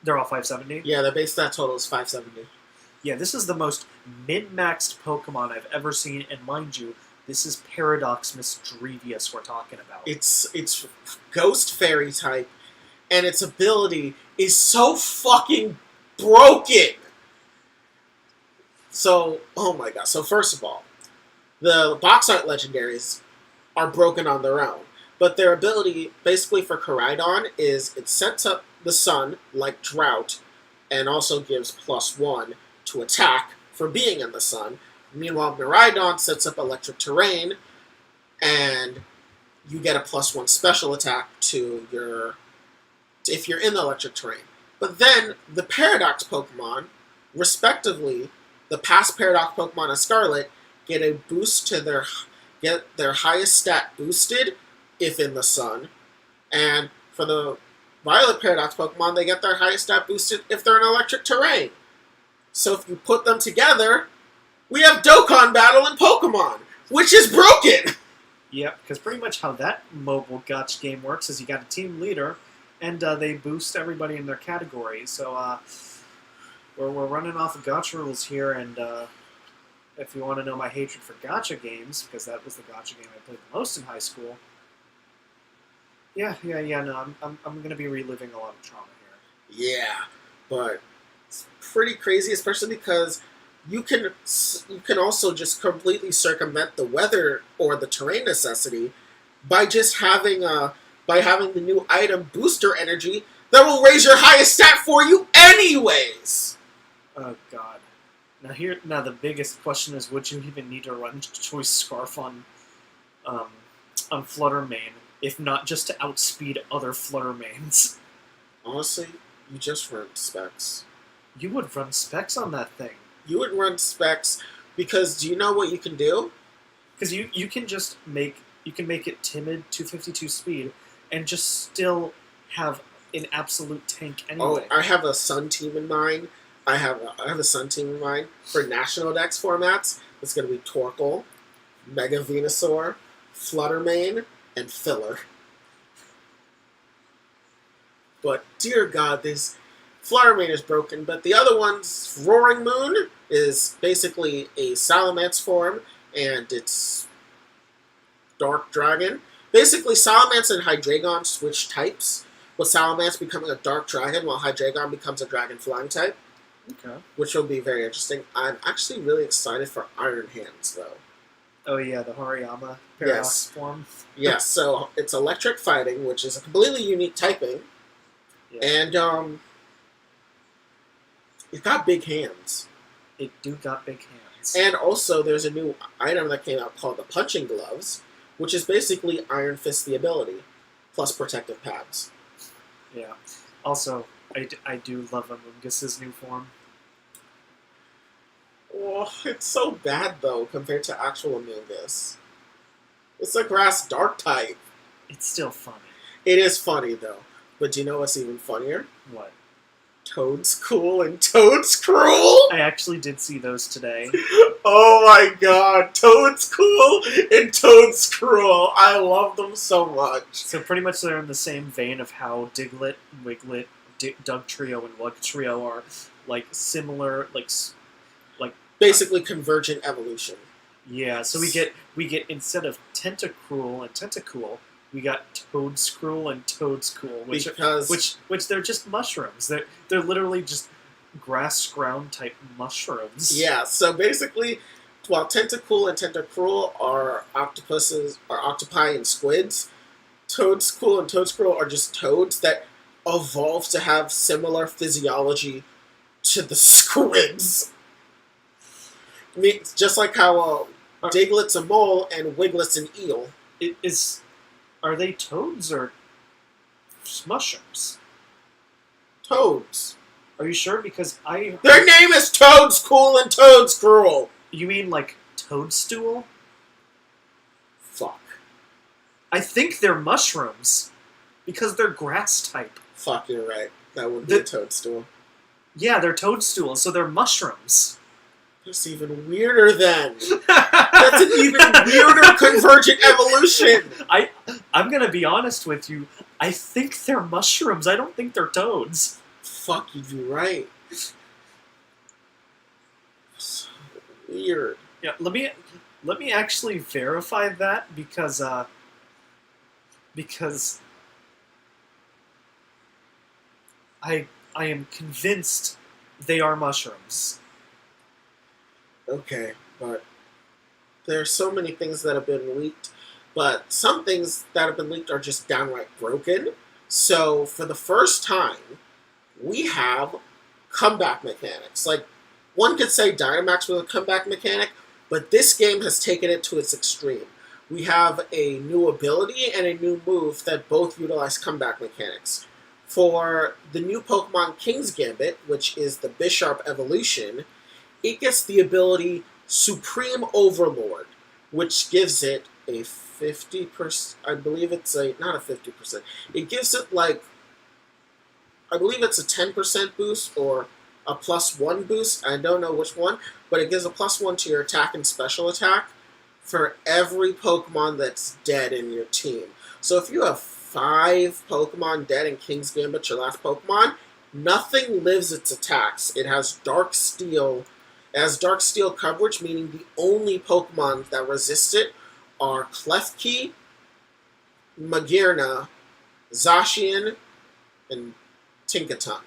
They're all 570? Yeah, the base stat total is 570. Yeah, this is the most min-maxed Pokemon I've ever seen, and mind you, this is Paradox Misdrevious we're talking about. It's Ghost Fairy type, and its ability is so fucking broken! So, oh my god. So first of all, the box art legendaries are broken on their own. But their ability, basically for Koraidon, is it sets up the sun, like Drought, and also gives +1 to attack for being in the sun. Meanwhile, Miraidon sets up Electric Terrain, and you get a +1 special attack to if you're in the Electric Terrain. But then, the Paradox Pokemon, respectively, the past Paradox Pokemon in Scarlet, get a boost to get their highest stat boosted if in the sun, and for the Violet Paradox Pokemon, they get their highest stat boosted if they're in Electric Terrain. So if you put them together, we have Dokkan Battle in Pokemon, which is broken! Yeah, because pretty much how that mobile gotcha game works is you got a team leader, and they boost everybody in their category. So, we're running off of gacha rules here, and if you want to know my hatred for gacha games, because that was the gacha game I played the most in high school. Yeah. No, I'm gonna be reliving a lot of trauma here. Yeah, but it's pretty crazy, especially because you can also just completely circumvent the weather or the terrain necessity by just having the new item Booster Energy that will raise your highest stat for you anyways. Oh God. Now the biggest question is: would you even need to run Choice Scarf on Flutter Main, if not just to outspeed other Flutter Mains? Honestly, you just run Specs. You would run Specs on that thing. You would run Specs because do you know what you can do? Because you can just make it timid 252 speed and just still have an absolute tank anyway. Oh, I have a Sun team in mind. I have a Sun team in mind for National Dex formats. It's going to be Torkoal, Mega Venusaur, Fluttermane, and Filler. But dear God, this Fluttermane is broken. But the other one's Roaring Moon is basically a Salamence form, and it's Dark Dragon. Basically, Salamence and Hydreigon switch types, with Salamence becoming a Dark Dragon, while Hydreigon becomes a Dragon Flying type. Okay. Which will be very interesting. I'm actually really excited for Iron Hands, though. Oh yeah, the Hariyama Paradox form. Yes, so it's Electric Fighting, which is a completely unique typing. Yeah. And, it got big hands. It do got big hands. And also, there's a new item that came out called the Punching Gloves, which is basically Iron Fist the ability, plus protective pads. Yeah. Also, I do love Amoonguss's new form. Oh, it's so bad, though, compared to actual Amoonguss. It's a Grass Dark type. It's still funny. It is funny, though. But do you know what's even funnier? What? Toad's Cool and Toad's Cruel? I actually did see those today. Oh my God, Toad's Cool and Toad's Cruel. I love them so much. So pretty much they're in the same vein of how Diglett, Wiglet, Doug Trio, and Wug Trio are like similar, like basically convergent evolution. Yeah, so we get instead of Tentacruel and Tentacool, we got Toadscruel and Toadscool, which they're just mushrooms. They're literally just grass ground type mushrooms. Yeah, so basically, while Tentacool and Tentacruel are octopi and squids, Toadscool and Toadscruel are just toads that evolve to have similar physiology to the squids. I mean, it's just like how Diglett's a mole and Wiglet's an eel. Are they toads or mushrooms? Toads. Are you sure? Because their name is Toadscool and Toadscruel. You mean like toadstool? Fuck. I think they're mushrooms because they're grass type. Fuck, you're right. That would be a toadstool. Yeah, they're toadstools, so they're mushrooms. That's even weirder then. That's an even weirder convergent evolution. I'm gonna be honest with you. I think they're mushrooms. I don't think they're toads. Fuck, you'd be right. So weird. Yeah, let me actually verify that because I am convinced they are mushrooms. Okay, but there are so many things that have been leaked, but some things that have been leaked are just downright broken. So, for the first time, we have comeback mechanics. Like, one could say Dynamax was a comeback mechanic, but this game has taken it to its extreme. We have a new ability and a new move that both utilize comeback mechanics. For the new Pokemon King's Gambit, which is the Bisharp evolution, it gets the ability Supreme Overlord, which gives it a 50%, I believe it's not a 50%, it gives it I believe it's a 10% boost or a +1 boost, I don't know which one, but it gives a +1 to your attack and special attack for every Pokemon that's dead in your team. So if you have 5 Pokemon dead in King's Gambit, your last Pokemon, Nothing lives its attacks. It has Dark Steel. It has Dark Steel coverage, meaning the only Pokemon that resist it are Klefki, Magearna, Zacian, and Tinkaton.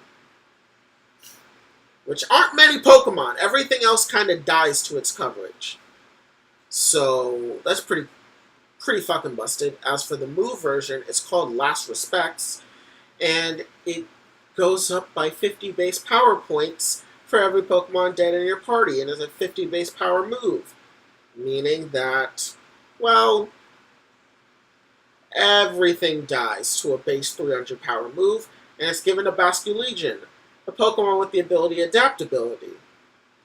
Which aren't many Pokemon. Everything else kind of dies to its coverage. So that's pretty fucking busted. As for the move version, it's called Last Respects, and it goes up by 50 base power points for every Pokemon dead in your party, and is a 50 base power move. Meaning that, well, everything dies to a base 300 power move, and it's given to Basculegion, a Pokemon with the ability Adaptability.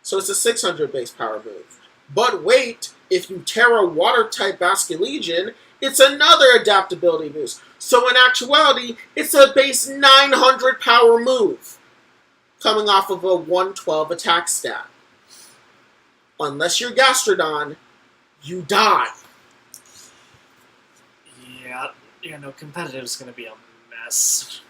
So it's a 600 base power move. But wait, if you Terra Water-type Basculegion, it's another Adaptability boost. So in actuality, it's a base 900 power move, coming off of a 112 attack stat. Unless you're Gastrodon, you die. Yeah, competitive is going to be a mess.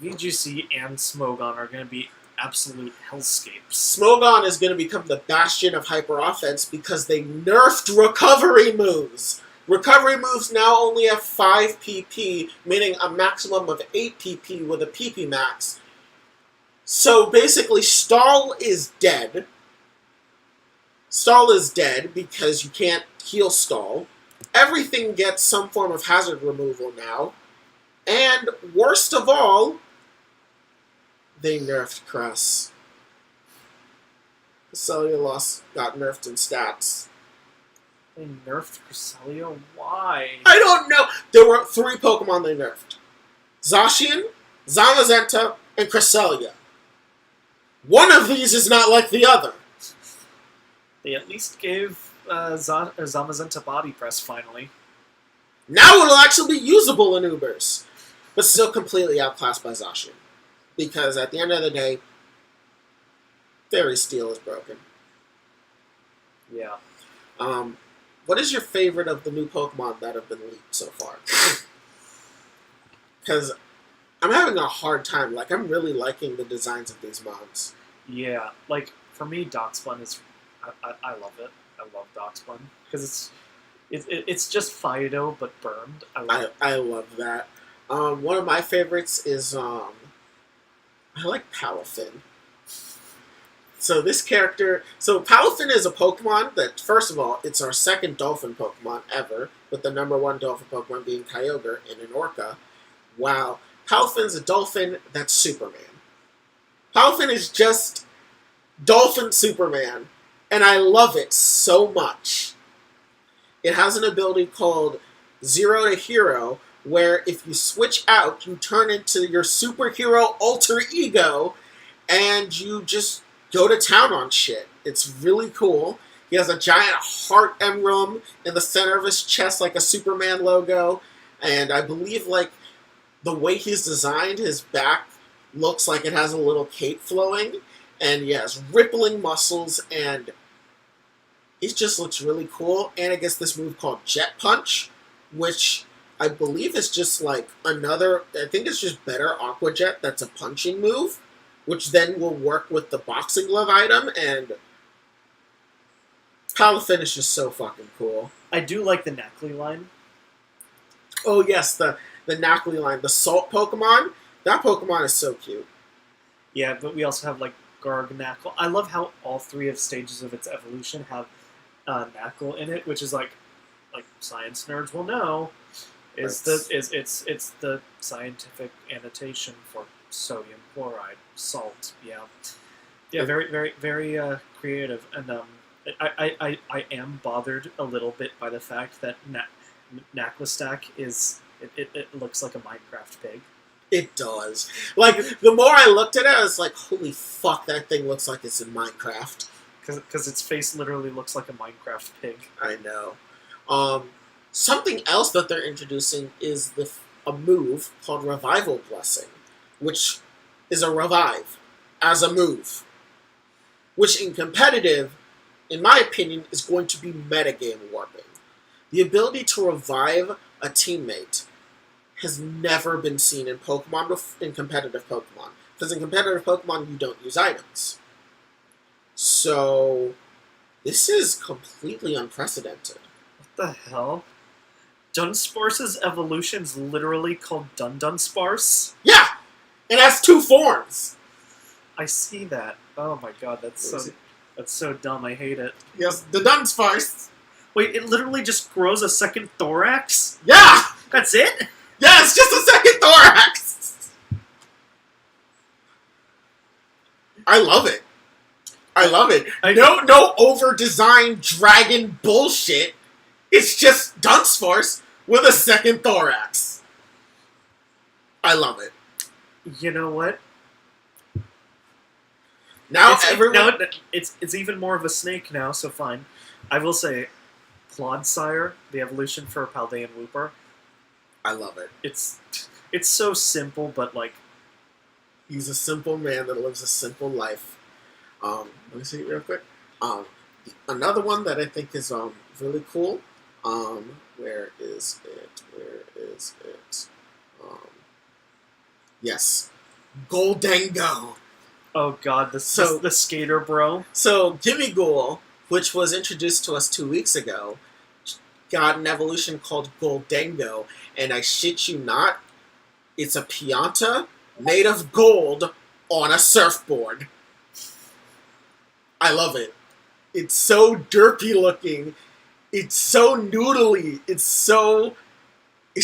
VGC and Smogon are going to be absolute hellscapes. Smogon is going to become the bastion of hyper offense because they nerfed recovery moves. Recovery moves now only have 5 PP, meaning a maximum of 8 PP with a PP max. So basically, Stall is dead. Stall is dead because you can't heal Stall. Everything gets some form of hazard removal now. And worst of all, they nerfed Cress. Cresselia got nerfed in stats. They nerfed Cresselia? Why? I don't know. There were 3 Pokemon they nerfed. Zacian, Zamazenta, and Cresselia. One of these is not like the other. They at least gave Zamazenta Body Press, finally. Now it'll actually be usable in Ubers. But still completely outclassed by Zacian. Because at the end of the day, Fairy Steel is broken. Yeah. What is your favorite of the new Pokemon that have been leaked so far? Because I'm having a hard time. Like, I'm really liking the designs of these mons. Yeah, like, for me, Darkspawn is... I love it. I love Darkspawn. Because it's just Fido, but burned. I love that. One of my favorites is... I like Palafin. So this character... So Palafin is a Pokemon that, first of all, it's our second Dolphin Pokemon ever, with the #1 Dolphin Pokemon being Kyogre and an Orca. Wow. Palafin's a Dolphin that's Superman. Palafin is just Dolphin Superman, and I love it so much. It has an ability called Zero to Hero, where if you switch out, you turn into your superhero alter ego, and you just go to town on shit. It's really cool. He has a giant heart emblem in the center of his chest, like a Superman logo, and I believe, like, the way he's designed, his back looks like it has a little cape flowing, and he has rippling muscles, and it just looks really cool. And it gets this move called Jet Punch, which I believe is just like another, I think it's just better Aqua Jet that's a punching move, which then will work with the Boxing Glove item, and Palafin is just so fucking cool. I do like the Knackley line. Oh yes, the Knackley line, the Salt Pokemon. That Pokemon is so cute. Yeah, but we also have, like, Garganackle. I love how all 3 of stages of its evolution have Knackle in it, which is like science nerds will know, it's the scientific annotation for sodium chloride, salt. Yeah, very, very, very creative, and I am bothered a little bit by the fact that Knacklistack is it looks like a Minecraft pig. It does. Like, the more I looked at it, I was like, holy fuck, that thing looks like it's in Minecraft. Because its face literally looks like a Minecraft pig. I know. Something else that they're introducing is a move called Revival Blessing, which is a revive as a move. Which in competitive, in my opinion, is going to be metagame warping. The ability to revive a teammate has never been seen in in competitive Pokemon. Because in competitive Pokemon, you don't use items. So, this is completely unprecedented. What the hell? Dunsparce's evolution's literally called Dunsparce? Yeah! It has 2 forms! I see that. Oh my god, that's so dumb. I hate it. Yes, the Dunsparce. Wait, it literally just grows a second thorax? Yeah! That's it? Yeah, it's just a second thorax! I love it. I love it. No over-designed dragon bullshit. It's just Dunsparce with a second thorax. I love it. You know what? Now it's even more of a snake now, so fine. I will say, Clodsire, the evolution for Paldean Wooper. I love it. It's so simple, but like, he's a simple man that lives a simple life. Let me see real quick. Another one that I think is really cool. Where is it? Yes, Goldango. Oh god, the skater bro. So Gimmighoul, which was introduced to us 2 weeks ago, got an evolution called Goldango, and I shit you not, it's a Pianta made of gold on a surfboard. I love it. It's so derpy looking. It's so noodly. It's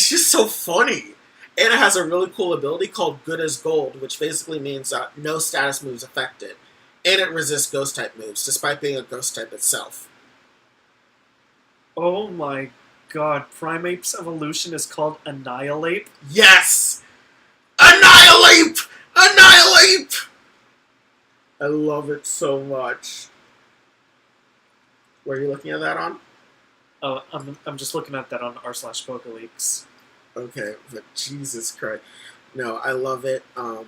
just so funny. And it has a really cool ability called Good as Gold, which basically means no status moves affected. And it resists Ghost-type moves, despite being a Ghost-type itself. Oh my god, Primeape's evolution is called Annihilate? Yes! Annihilate! Annihilate! I love it so much. Where are you looking at that on? Oh, I'm just looking at that on r/PokeLeaks. Okay, but Jesus Christ. No, I love it. I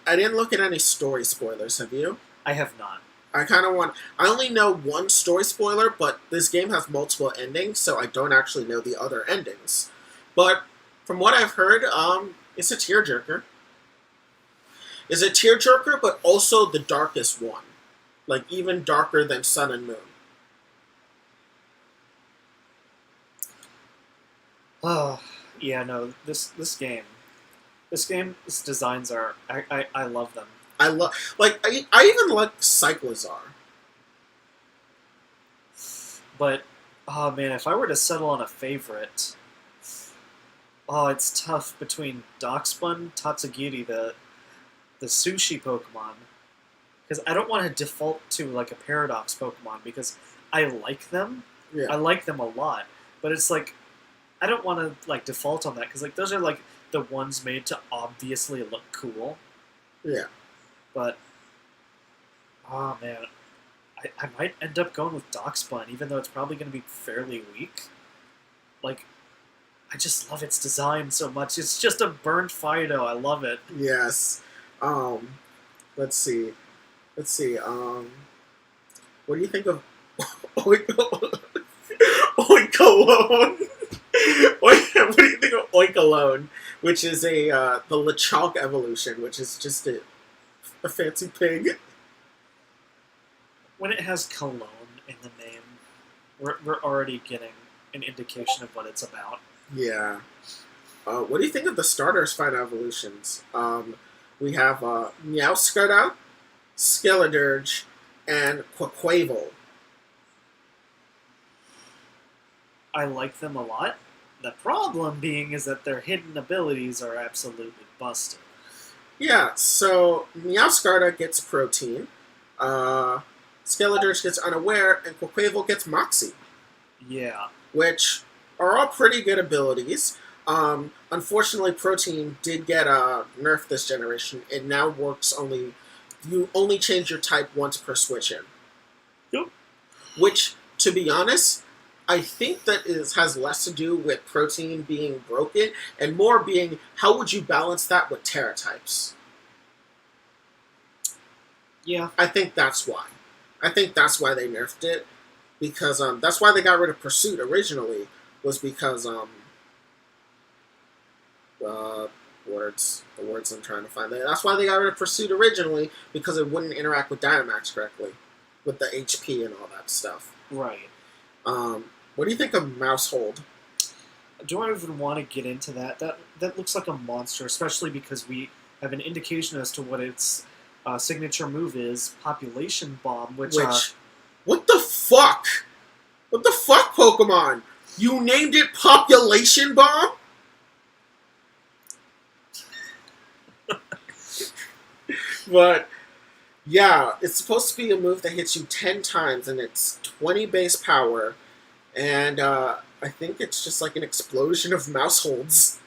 didn't look at any story spoilers, have you? I have not. I only know one story spoiler, but this game has multiple endings, so I don't actually know the other endings. But from what I've heard, it's a tearjerker. It's a tearjerker, but also the darkest one. Like, even darker than Sun and Moon. Oh, yeah, no, this game's designs are, I love them. I even like Cyclozar. But, oh man, if I were to settle on a favorite, it's tough between Darkspun, Tatsugiri, the sushi Pokemon, because I don't want to default to like a Paradox Pokemon, because I like them. Yeah. I like them a lot, but it's like, I don't want to like default on that, because like those are like the ones made to obviously look cool. Yeah. But, oh man, I might end up going with Darkspun, even though it's probably going to be fairly weak. Like, I just love its design so much. It's just a burnt Fido. I love it. Yes. Let's see. What do you think of Oikalone? What do you think of Oikalone? Which is the Lechonk evolution, which is just a fancy pig. When it has cologne in the name, we're already getting an indication of what it's about. Yeah. What do you think of the starters' final evolutions? We have Meowscarada, Skeledirge, and Quaquaval. I like them a lot. The problem being is that their hidden abilities are absolutely busted. Yeah, so Meowscarada gets Protein, Skeledirge gets Unaware, and Quaquaval gets Moxie. Yeah. Which are all pretty good abilities. Unfortunately, Protein did get nerfed this generation. It now works you only change your type once per switch in. Yep. Which, to be honest, I think that has less to do with Protein being broken, and more being, how would you balance that with Terra types? Yeah. I think that's why. I think that's why they nerfed it. Because that's why they got rid of Pursuit originally, was because uh, the words I'm trying to find. That's why they got rid of Pursuit originally, because it wouldn't interact with Dynamax correctly, with the HP and all that stuff. Right. What do you think of Mousehold? Do I even want to get into that? That looks like a monster, especially because we have an indication as to what its signature move is, Population Bomb, which what the fuck? What the fuck, Pokemon? You named it Population Bomb? But, yeah, it's supposed to be a move that hits you 10 times, and it's 20 base power, and I think it's just like an explosion of Mouseholds.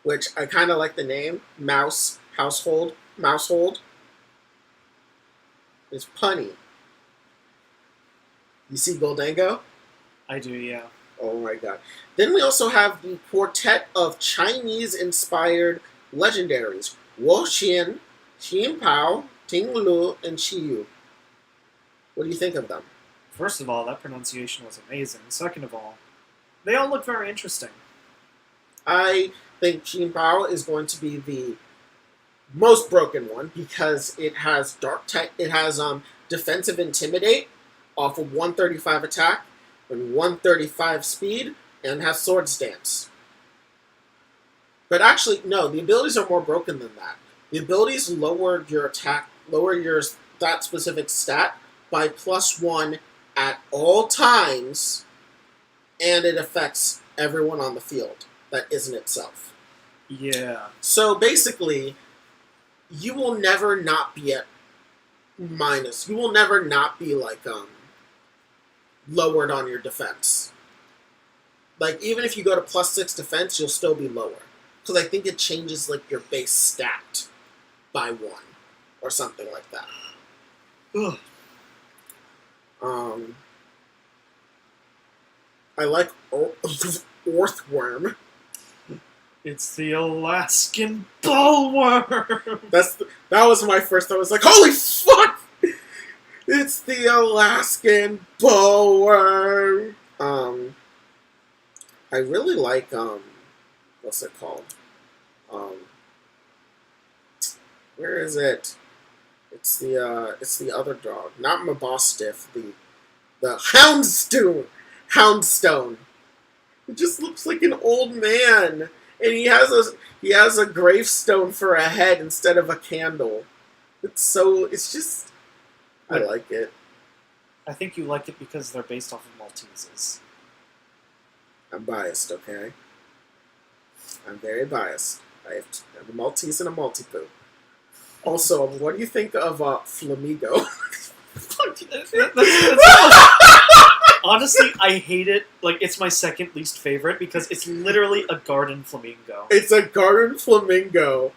Which, I kind of like the name. Mousehold. It's punny. You see Goldango? I do, yeah. Oh my god. Then we also have the quartet of Chinese-inspired legendaries. Wo Xian, Xin Pao, Ting Lu, and Xiyu. What do you think of them? First of all, that pronunciation was amazing. Second of all, they all look very interesting. I think Xin Pao is going to be the most broken one because it has defensive intimidate off of 135 attack and 135 speed and has sword stance. But actually, no, the abilities are more broken than that. The abilities lower your attack, lower your that specific stat by +1 at all times, and it affects everyone on the field that isn't itself. Yeah. So basically, you will never not be at minus. You will never not be like lowered on your defense. Like even if you go to +6 defense, you'll still be lower. Because I think it changes like your base stat by 1 or something like that. Ugh. I like Orthworm. It's the Alaskan Bullworm! That was my first. I was like, holy fuck! It's the Alaskan Bullworm. I really like what's it called? Where is it? It's the other dog, not Mabostiff. The Houndstone. It just looks like an old man, and he has a gravestone for a head instead of a candle. It's just I like it. I think you like it because they're based off of Malteses. I'm biased, okay? I'm very biased. I have a Maltese and a Maltipoo. Also, what do you think of Flamigo? Honestly, I hate it. Like, it's my second least favorite because it's literally a garden flamingo. It's a garden flamingo.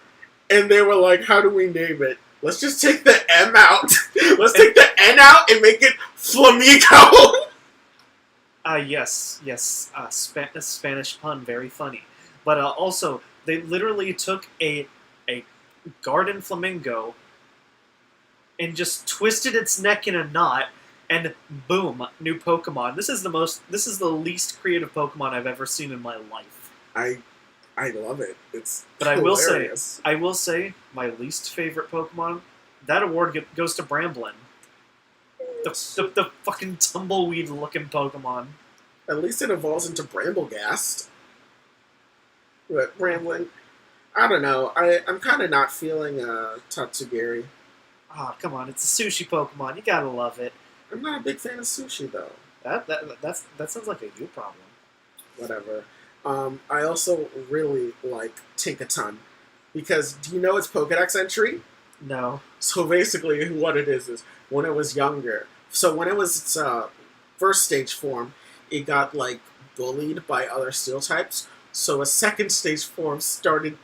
And they were like, how do we name it? Let's just take the M out. Let's take the N out and make it Flamigo. Yes. Spanish pun, very funny. But also, they literally took a garden flamingo and just twisted its neck in a knot, and boom, new Pokemon. This is the least creative Pokemon I've ever seen in my life. I love it. It's but hilarious. I will say, my least favorite Pokemon, that award goes to Bramblin. The fucking tumbleweed-looking Pokemon. At least it evolves into Bramblegast. But Bramblin, I don't know. I'm kind of not feeling Tatsugiri. Ah, come on, it's a sushi Pokemon. You gotta love it. I'm not a big fan of sushi, though. That sounds like a you problem. Whatever. I also really like Tinkaton. Because, do you know its Pokedex entry? No. So basically, what it is when it was younger. So when it was its first stage form, it got, like, bullied by other steel types. So a second stage form started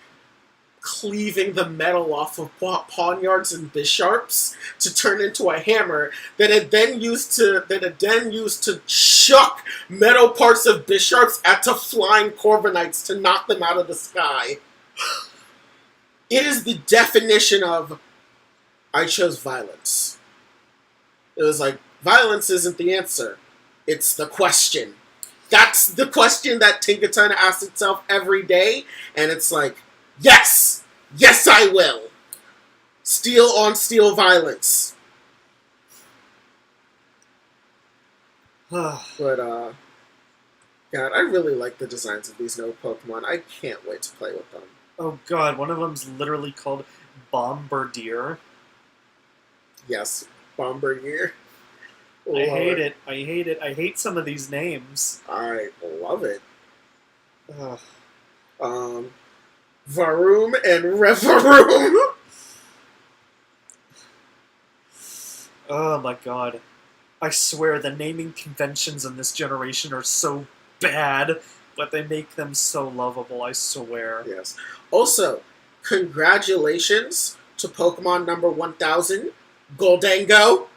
cleaving the metal off of Pawniards and Bisharps to turn into a hammer that it then used to chuck metal parts of Bisharps at the flying Corviknights to knock them out of the sky. It is the definition of I chose violence. It was like, violence isn't the answer. It's the question. That's the question that Tinkaton asks itself every day, and it's like, yes! Yes, I will! Steel on steel violence. But, God, I really like the designs of these new Pokemon. I can't wait to play with them. Oh god, one of them's literally called Bombardier. Yes, Bombardier. I hate it. I hate it. I hate some of these names. I love it. Ugh. Varoom and Revaroom. Oh my god. I swear the naming conventions in this generation are so bad, but they make them so lovable, I swear. Yes. Also, congratulations to Pokemon number 1000, Goldango.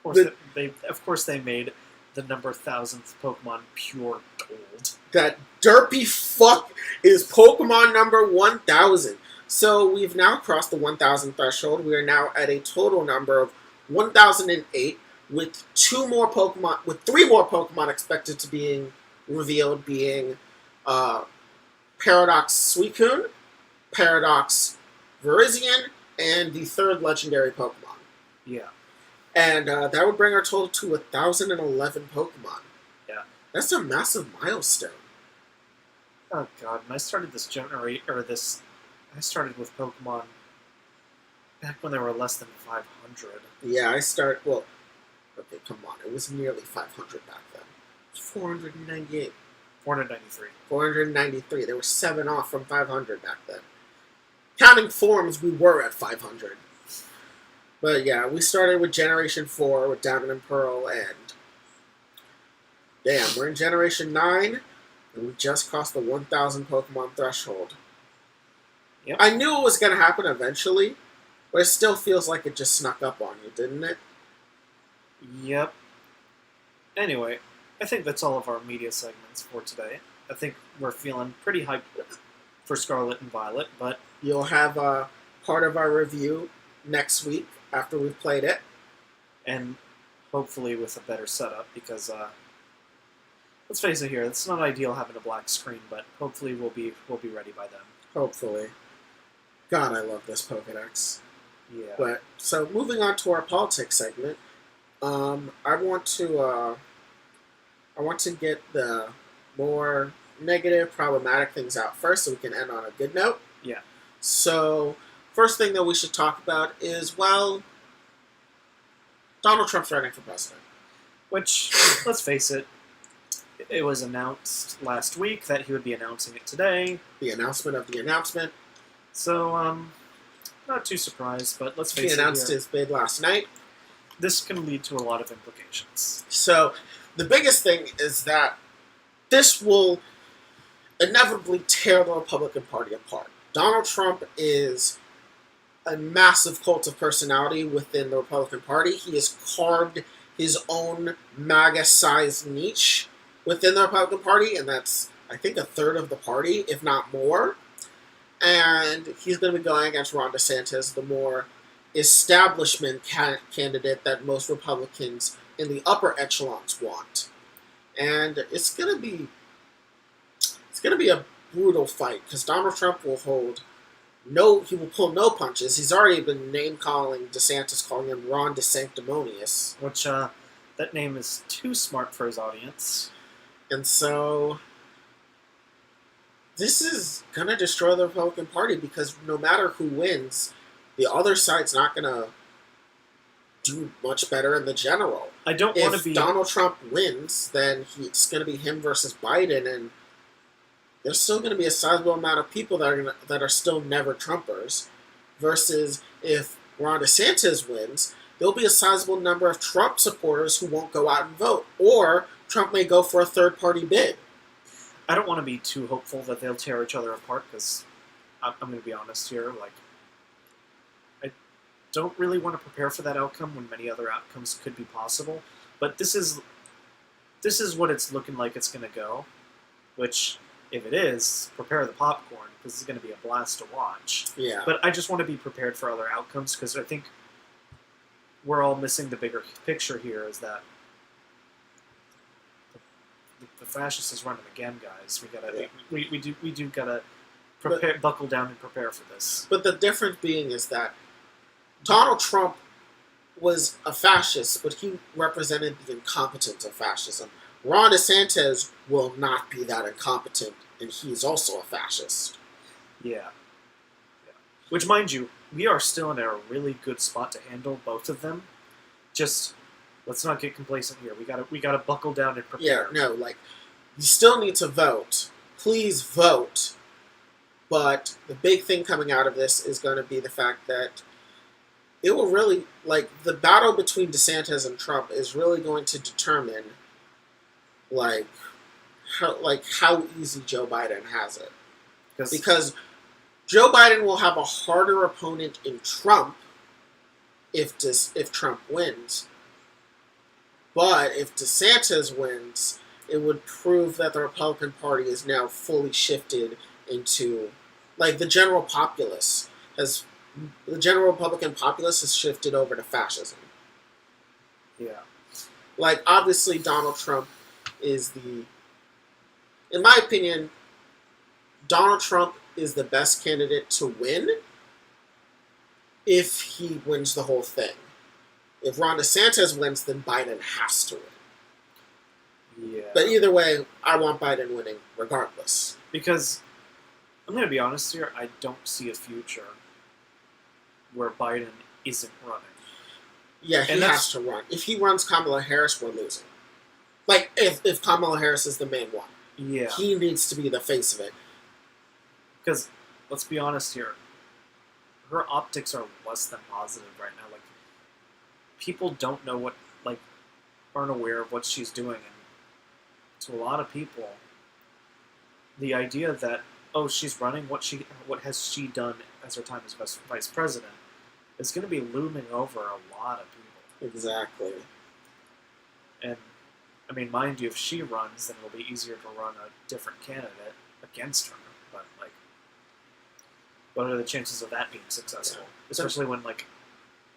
Of course they made the number 1000th Pokemon pure gold. That derpy fuck is Pokemon number 1000. So we've now crossed the 1000 threshold. We are now at a total number of 1008, with three more Pokemon expected to being revealed, being Paradox Suicune, Paradox Virizion, and the third legendary Pokemon. Yeah. And that would bring our total to 1011 Pokemon. Yeah. That's a massive milestone. Oh god, when I started I started with Pokemon back when they were less than 500. Yeah, okay, come on. It was nearly 500 back then. It was 498. 493. 493. They were 7 off from 500 back then. Counting forms, we were at 500. But yeah, we started with Generation 4 with Diamond and Pearl, and damn, we're in Generation 9, and we just crossed the 1,000 Pokemon threshold. Yep. I knew it was going to happen eventually, but it still feels like it just snuck up on you, didn't it? Yep. Anyway, I think that's all of our media segments for today. I think we're feeling pretty hyped for Scarlet and Violet, but you'll have part of our review next week after we've played it. And hopefully with a better setup, because let's face it here, it's not ideal having a black screen, but hopefully we'll be ready by then. Hopefully. God, I love this Pokedex. Yeah. But so moving on to our politics segment, I want to get the more negative, problematic things out first, so we can end on a good note. Yeah. So first thing that we should talk about is, well, Donald Trump's running for president. Which, let's face it, it was announced last week that he would be announcing it today. The announcement of the announcement. So, not too surprised, but let's face it. He announced his bid last night. This can lead to a lot of implications. So, the biggest thing is that this will inevitably tear the Republican Party apart. Donald Trump is a massive cult of personality within the Republican Party. He has carved his own MAGA-sized niche within the Republican Party, and that's, I think, a third of the party, if not more. And he's going to be going against Ron DeSantis, the more establishment candidate that most Republicans in the upper echelons want. And it's going to be a brutal fight, because Donald Trump will pull no punches. He's already been name-calling DeSantis, calling him Ron DeSanctimonious. Which, that name is too smart for his audience. And so, this is going to destroy the Republican Party, because no matter who wins, the other side's not going to do much better in the general. I don't want to be... If Donald Trump wins, then it's going to be him versus Biden, and there's still going to be a sizable amount of people that are still never Trumpers, versus if Ron DeSantis wins, there'll be a sizable number of Trump supporters who won't go out and vote, or Trump may go for a third-party bid. I don't want to be too hopeful that they'll tear each other apart, because I'm going to be honest here, I don't really want to prepare for that outcome when many other outcomes could be possible, but this is what it's looking like it's going to go, which, if it is, prepare the popcorn, because it's going to be a blast to watch. Yeah. But I just want to be prepared for other outcomes, because I think we're all missing the bigger picture here, is that fascist is running again, guys. Yeah. We do gotta buckle down and prepare for this. But the difference being is that Donald Trump was a fascist, but he represented the incompetence of fascism. Ron DeSantis will not be that incompetent, and he's also a fascist. Yeah. Which, mind you, we are still in a really good spot to handle both of them. Just let's not get complacent here. We gotta buckle down and prepare. Yeah, no, like you still need to vote. Please vote. But the big thing coming out of this is going to be the fact that it will really, like, the battle between DeSantis and Trump is really going to determine, how easy Joe Biden has it. Because Joe Biden will have a harder opponent in Trump if Trump wins. But if DeSantis wins, it would prove that the Republican Party is now fully shifted into, like, the general Republican populace has shifted over to fascism. Yeah. Like, obviously, Donald Trump is in my opinion, Donald Trump is the best candidate to win if he wins the whole thing. If Ron DeSantis wins, then Biden has to win. Yeah. But either way, I want Biden winning regardless. Because, I'm going to be honest here, I don't see a future where Biden isn't running. Yeah, he has to run. If he runs Kamala Harris, we're losing. Like, if Kamala Harris is the main one. Yeah. He needs to be the face of it. Because, let's be honest here, her optics are less than positive right now. Like, people don't know aren't aware of what she's doing. And to a lot of people, the idea that, oh, she's running, what has she done as her time as vice president, is going to be looming over a lot of people. Exactly. And, I mean, mind you, if she runs, then it'll be easier to run a different candidate against her. But, what are the chances of that being successful? Yeah. Especially when,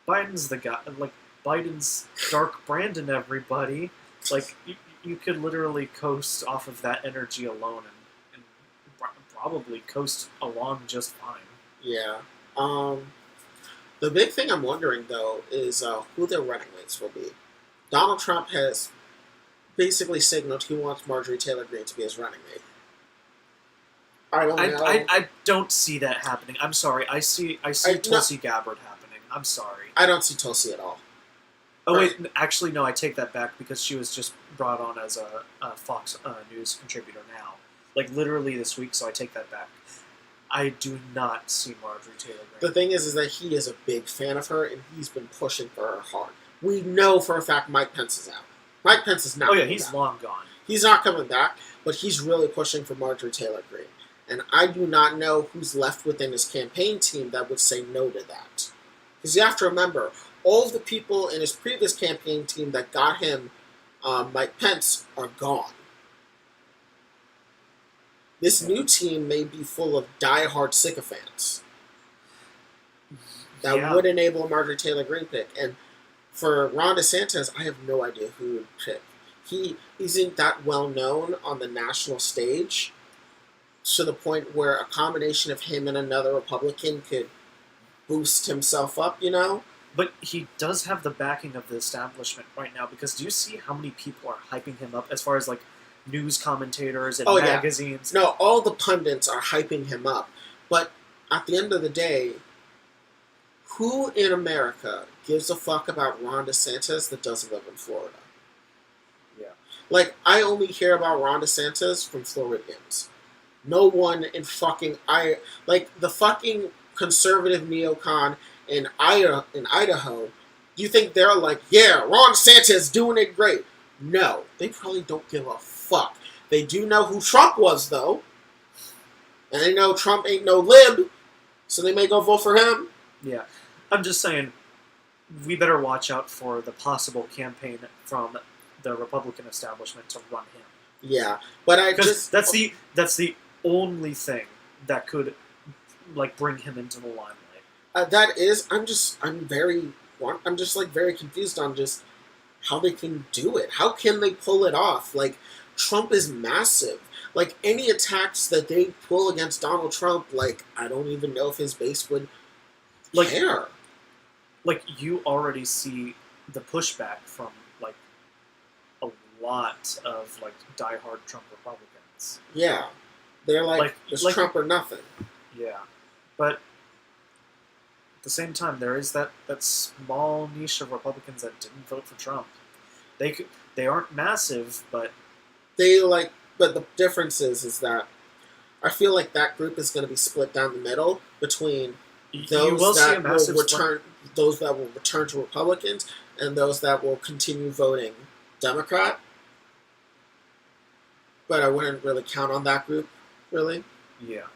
Biden's the guy, Biden's Dark Brandon, everybody. You could literally coast off of that energy alone and probably coast along just fine. Yeah. The big thing I'm wondering, though, is who their running mates will be. Donald Trump has basically signaled he wants Marjorie Taylor Greene to be his running mate. I don't know. I don't see that happening. I'm sorry. I see Tulsi Gabbard happening. I'm sorry. I don't see Tulsi at all. Oh, wait. Actually, no, I take that back because she was just brought on as a Fox News contributor now. Literally this week, so I take that back. I do not see Marjorie Taylor Greene. The thing is that he is a big fan of her, and he's been pushing for her hard. We know for a fact Mike Pence is out. Mike Pence is not coming back. He's long gone. He's not coming back, but he's really pushing for Marjorie Taylor Greene. And I do not know who's left within his campaign team that would say no to that. Because you have to remember, all of the people in his previous campaign team that got him Mike Pence are gone. This new team may be full of diehard sycophants that would enable a Marjorie Taylor Greene pick. And for Ron DeSantis, I have no idea who would pick. He isn't that well known on the national stage to the point where a combination of him and another Republican could boost himself up, you know? But he does have the backing of the establishment right now, because do you see how many people are hyping him up as far as news commentators and magazines? Yeah. No, all the pundits are hyping him up. But at the end of the day, who in America gives a fuck about Ron DeSantis that doesn't live in Florida? Yeah. I only hear about Ron DeSantis from Floridians. No one in the fucking conservative neocon in Idaho, do you think they're yeah, Ron DeSantis doing it great? No, they probably don't give a fuck. They do know who Trump was, though. And they know Trump ain't no lib, so they may go vote for him. Yeah. I'm just saying, we better watch out for the possible campaign from the Republican establishment to run him. Yeah, but that's the only thing that could bring him into the limelight. I'm very confused on just how they can do it. How can they pull it off? Trump is massive. Like, any attacks that they pull against Donald Trump, like, I don't even know if his base would care. Like, you already see the pushback from, like, a lot of, like, diehard Trump Republicans. Yeah. They're like it's Trump or nothing. Yeah. But at the same time, there is that small niche of Republicans that didn't vote for Trump. They aren't massive, but... But the difference is that I feel like that group is going to be split down the middle between those that will return to Republicans and those that will continue voting Democrat. But I wouldn't really count on that group, really. Yeah,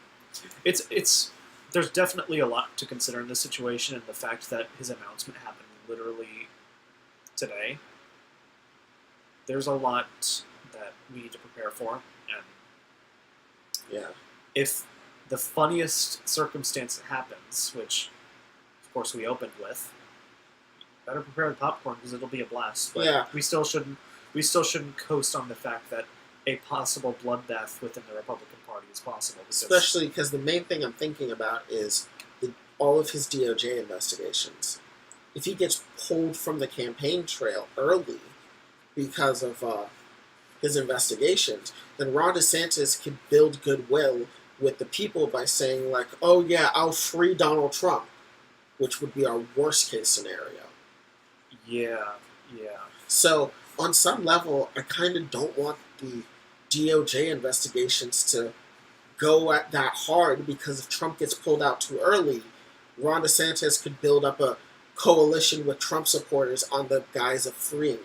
it's there's definitely a lot to consider in this situation, and the fact that his announcement happened literally today. There's a lot that we need to prepare for, and yeah, if the funniest circumstance happens, which of course we opened with, better prepare the popcorn because it'll be a blast. But yeah, we still shouldn't coast on the fact that a possible bloodbath within the Republican Party is possible. Especially because the main thing I'm thinking about is all of his DOJ investigations. If he gets pulled from the campaign trail early because of his investigations, then Ron DeSantis can build goodwill with the people by saying, like, oh yeah, I'll free Donald Trump, which would be our worst case scenario. Yeah. So, on some level, I kind of don't want the DOJ investigations to go at that hard, because if Trump gets pulled out too early, Ron DeSantis could build up a coalition with Trump supporters on the guise of freeing him.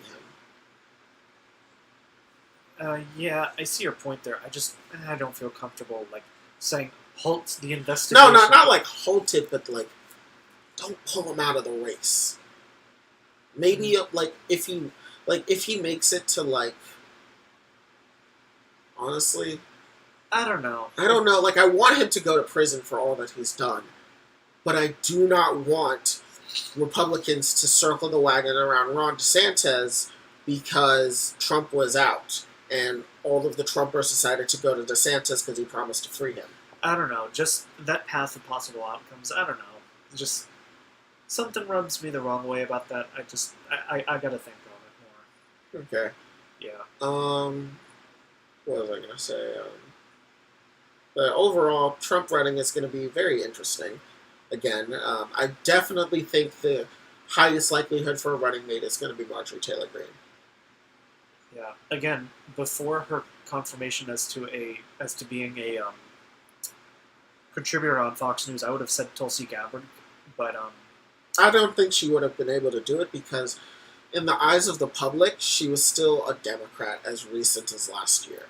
Yeah, I see your point there. I don't feel comfortable, like, saying halt the investigation. No, not like halt it, but like, don't pull him out of the race. Maybe if he makes it to, like, honestly, I don't know. Like, I want him to go to prison for all that he's done, but I do not want Republicans to circle the wagon around Ron DeSantis because Trump was out and all of the Trumpers decided to go to DeSantis because he promised to free him. I don't know. Just that path of possible outcomes. I don't know. Just something rubs me the wrong way about that. I gotta think on it more. Okay. Yeah. What was I gonna say? But overall, Trump running is going to be very interesting. Again, I definitely think the highest likelihood for a running mate is going to be Marjorie Taylor Greene. Yeah. Again, before her confirmation as to being a contributor on Fox News, I would have said Tulsi Gabbard, but I don't think she would have been able to do it because, in the eyes of the public, she was still a Democrat as recent as last year.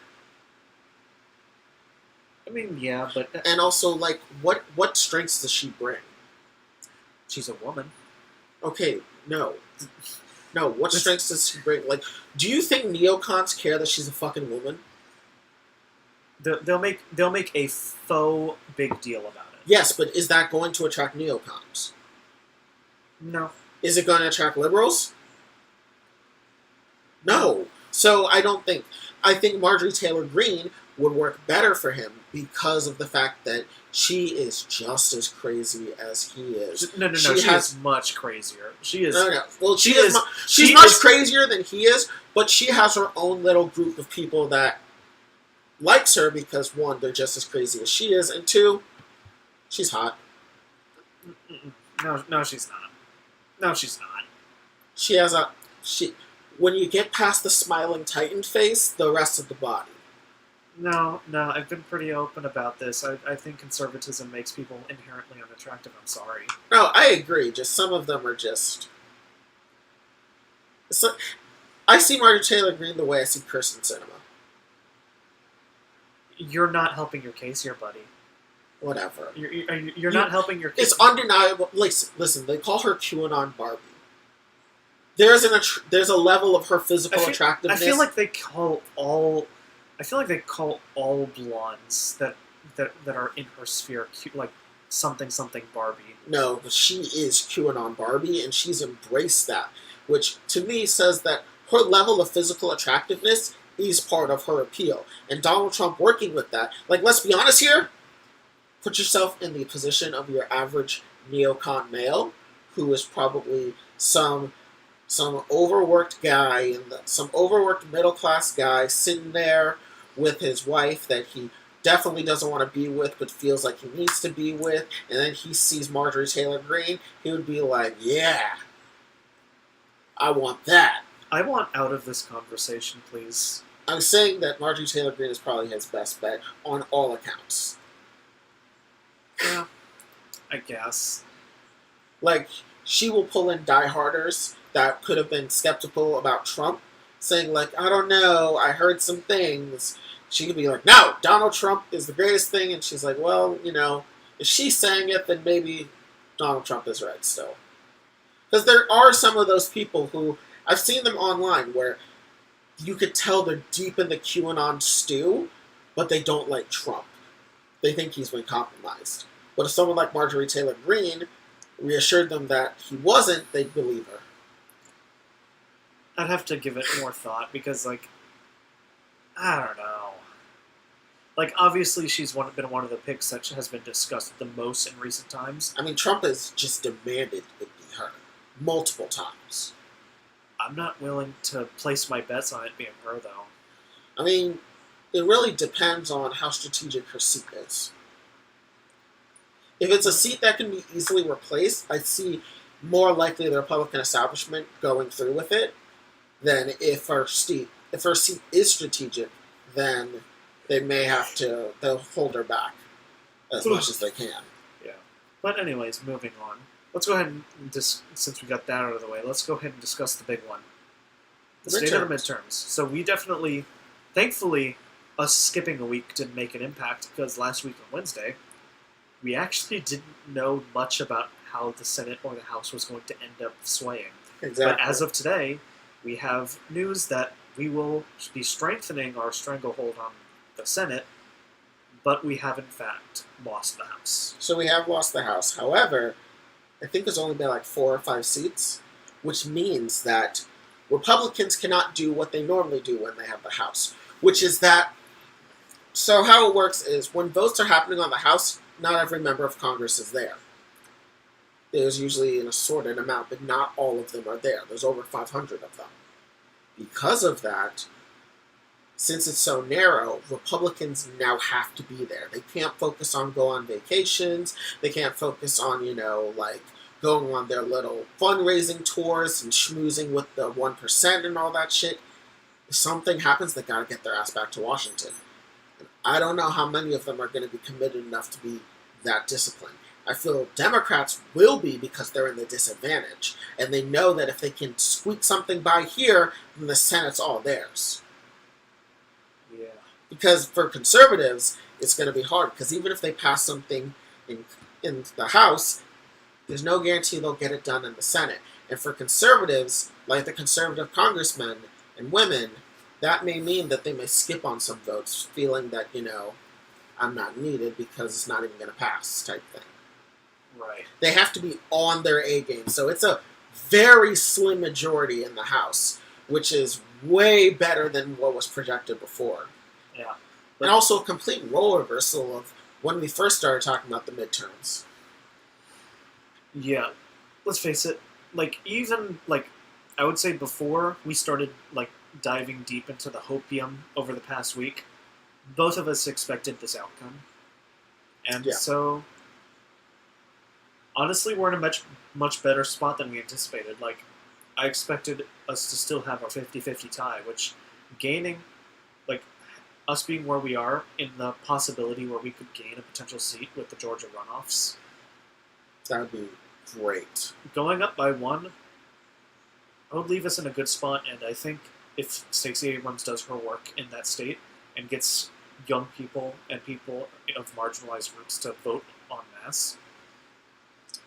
I mean, yeah, but... And also, like, what strengths does she bring? She's a woman. Okay, no. No, what strengths does she bring? Like, do you think neocons care that she's a fucking woman? They'll make a faux big deal about it. Yes, but is that going to attract neocons? No. Is it going to attract liberals? No. So I think Marjorie Taylor Greene would work better for him because of the fact that she is just as crazy as he is. No. She is much crazier. She is. No. Well, she's much crazier than he is, but she has her own little group of people that likes her because, one, they're just as crazy as she is, and two, she's hot. No, she's not. No, she's not. When you get past the smiling Titan face, the rest of the body. No, I've been pretty open about this. I think conservatism makes people inherently unattractive. I'm sorry. No, I agree. Just some of them are just... I see Marjorie Taylor Greene the way I see Kirsten Sinema. You're not helping your case here, buddy. Whatever. You're not helping your case. It's undeniable. Listen, they call her QAnon Barbie. There's a level of her physical attractiveness. I feel like they call all blondes that are in her sphere like something Barbie. No, but she is QAnon Barbie, and she's embraced that, which to me says that her level of physical attractiveness is part of her appeal. And Donald Trump working with that, like, let's be honest here, put yourself in the position of your average neocon male who is probably some overworked guy some overworked middle class guy sitting there with his wife that he definitely doesn't want to be with but feels like he needs to be with, and then he sees Marjorie Taylor Greene, he would be like, yeah, I want that. I want out of this conversation, please. I'm saying that Marjorie Taylor Greene is probably his best bet on all accounts. Yeah, I guess. Like, she will pull in dieharders that could have been skeptical about Trump, saying, like, I don't know, I heard some things. She could be like, no, Donald Trump is the greatest thing. And she's like, well, if she's saying it, then maybe Donald Trump is right still. Because there are some of those people who, I've seen them online, where you could tell they're deep in the QAnon stew, but they don't like Trump. They think he's been compromised. But if someone like Marjorie Taylor Greene reassured them that he wasn't, they'd believe her. I'd have to give it more thought because, I don't know. Obviously, she's been one of the picks that has been discussed the most in recent times. I mean, Trump has just demanded it be her multiple times. I'm not willing to place my bets on it being her, though. I mean, it really depends on how strategic her seat is. If it's a seat that can be easily replaced, I see more likely the Republican establishment going through with it than if her seat is strategic, then they may have to, they'll hold her back as much as they can. Yeah. But anyways, moving on. Let's go ahead and, since we got that out of the way, let's go ahead and discuss the big one. The state of the midterms. So we definitely, thankfully, us skipping a week didn't make an impact because last week on Wednesday, we actually didn't know much about how the Senate or the House was going to end up swaying. Exactly. But as of today, we have news that we will be strengthening our stranglehold on the Senate, but we have in fact lost the House. So we have lost the House. However, I think there's only been 4 or 5 seats, which means that Republicans cannot do what they normally do when they have the House, which is that, so how it works is when votes are happening on the House, not every member of Congress is there. There's usually an assorted amount, but not all of them are there. There's over 500 of them. Because of that, since it's so narrow, Republicans now have to be there. They can't focus on go on vacations. They can't focus on, going on their little fundraising tours and schmoozing with the 1% and all that shit. If something happens, they gotta get their ass back to Washington. And I don't know how many of them are going to be committed enough to be that disciplined. I feel Democrats will be because they're in the disadvantage. And they know that if they can squeak something by here, then the Senate's all theirs. Yeah. Because for conservatives, it's going to be hard. Because even if they pass something in the House, there's no guarantee they'll get it done in the Senate. And for conservatives, like the conservative congressmen and women, that may mean that they may skip on some votes, feeling that, I'm not needed because it's not even going to pass type thing. Right. They have to be on their A game. So it's a very slim majority in the House, which is way better than what was projected before. Yeah. And also a complete role reversal of when we first started talking about the midterms. Yeah. Let's face it, I would say before we started, diving deep into the hopium over the past week, both of us expected this outcome. And so, honestly, we're in a much better spot than we anticipated. I expected us to still have a 50-50 tie, which gaining, us being where we are in the possibility where we could gain a potential seat with the Georgia runoffs. That would be great. Going up by 1 would leave us in a good spot, and I think if Stacey Abrams does her work in that state and gets young people and people of marginalized groups to vote en masse,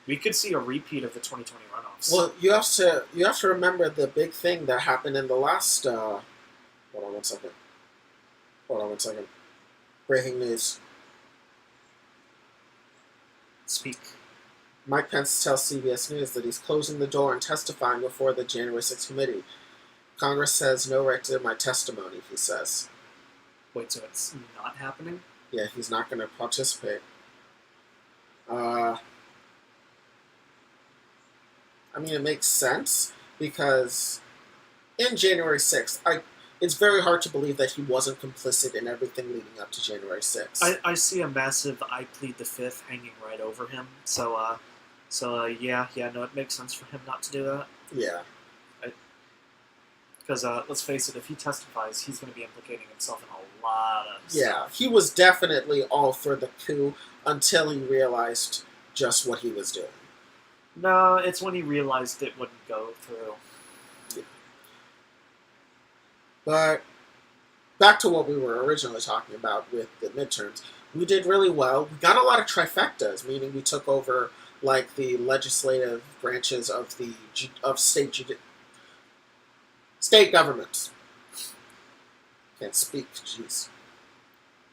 we could see a repeat of the 2020 runoffs. Well, you have to remember the big thing that happened in the last. Hold on one second. Breaking news. Speak. Mike Pence tells CBS News that he's closing the door and testifying before the January 6th committee. Congress has no right to my testimony, he says. Wait, so it's not happening? Yeah, he's not going to participate. I mean, it makes sense because in January 6th, it's very hard to believe that he wasn't complicit in everything leading up to January 6th. I see a massive "I plead the fifth" hanging right over him. So, yeah, no, it makes sense for him not to do that. Yeah. Because let's face it, if he testifies, he's going to be implicating himself in a lot of stuff. Yeah, he was definitely all for the coup until he realized just what he was doing. No, it's when he realized it wouldn't go through. Yeah. But back to what we were originally talking about with the midterms, we did really well. We got a lot of trifectas, meaning we took over like the legislative branches of the state governments. Can't speak, jeez.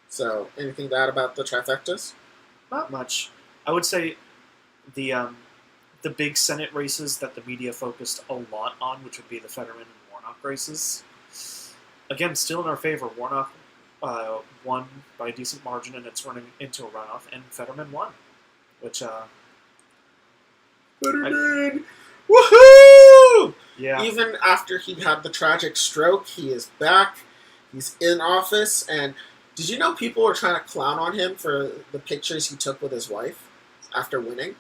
So, anything to add about the trifectas? Not much. I would say the big Senate races that the media focused a lot on, which would be the Fetterman and Warnock races. Again, still in our favor. Warnock won by a decent margin, and it's running into a runoff, and Fetterman won, which Fetterman! Woohoo! Yeah. Even after he had the tragic stroke, he is back. He's in office, and did you know people were trying to clown on him for the pictures he took with his wife after winning?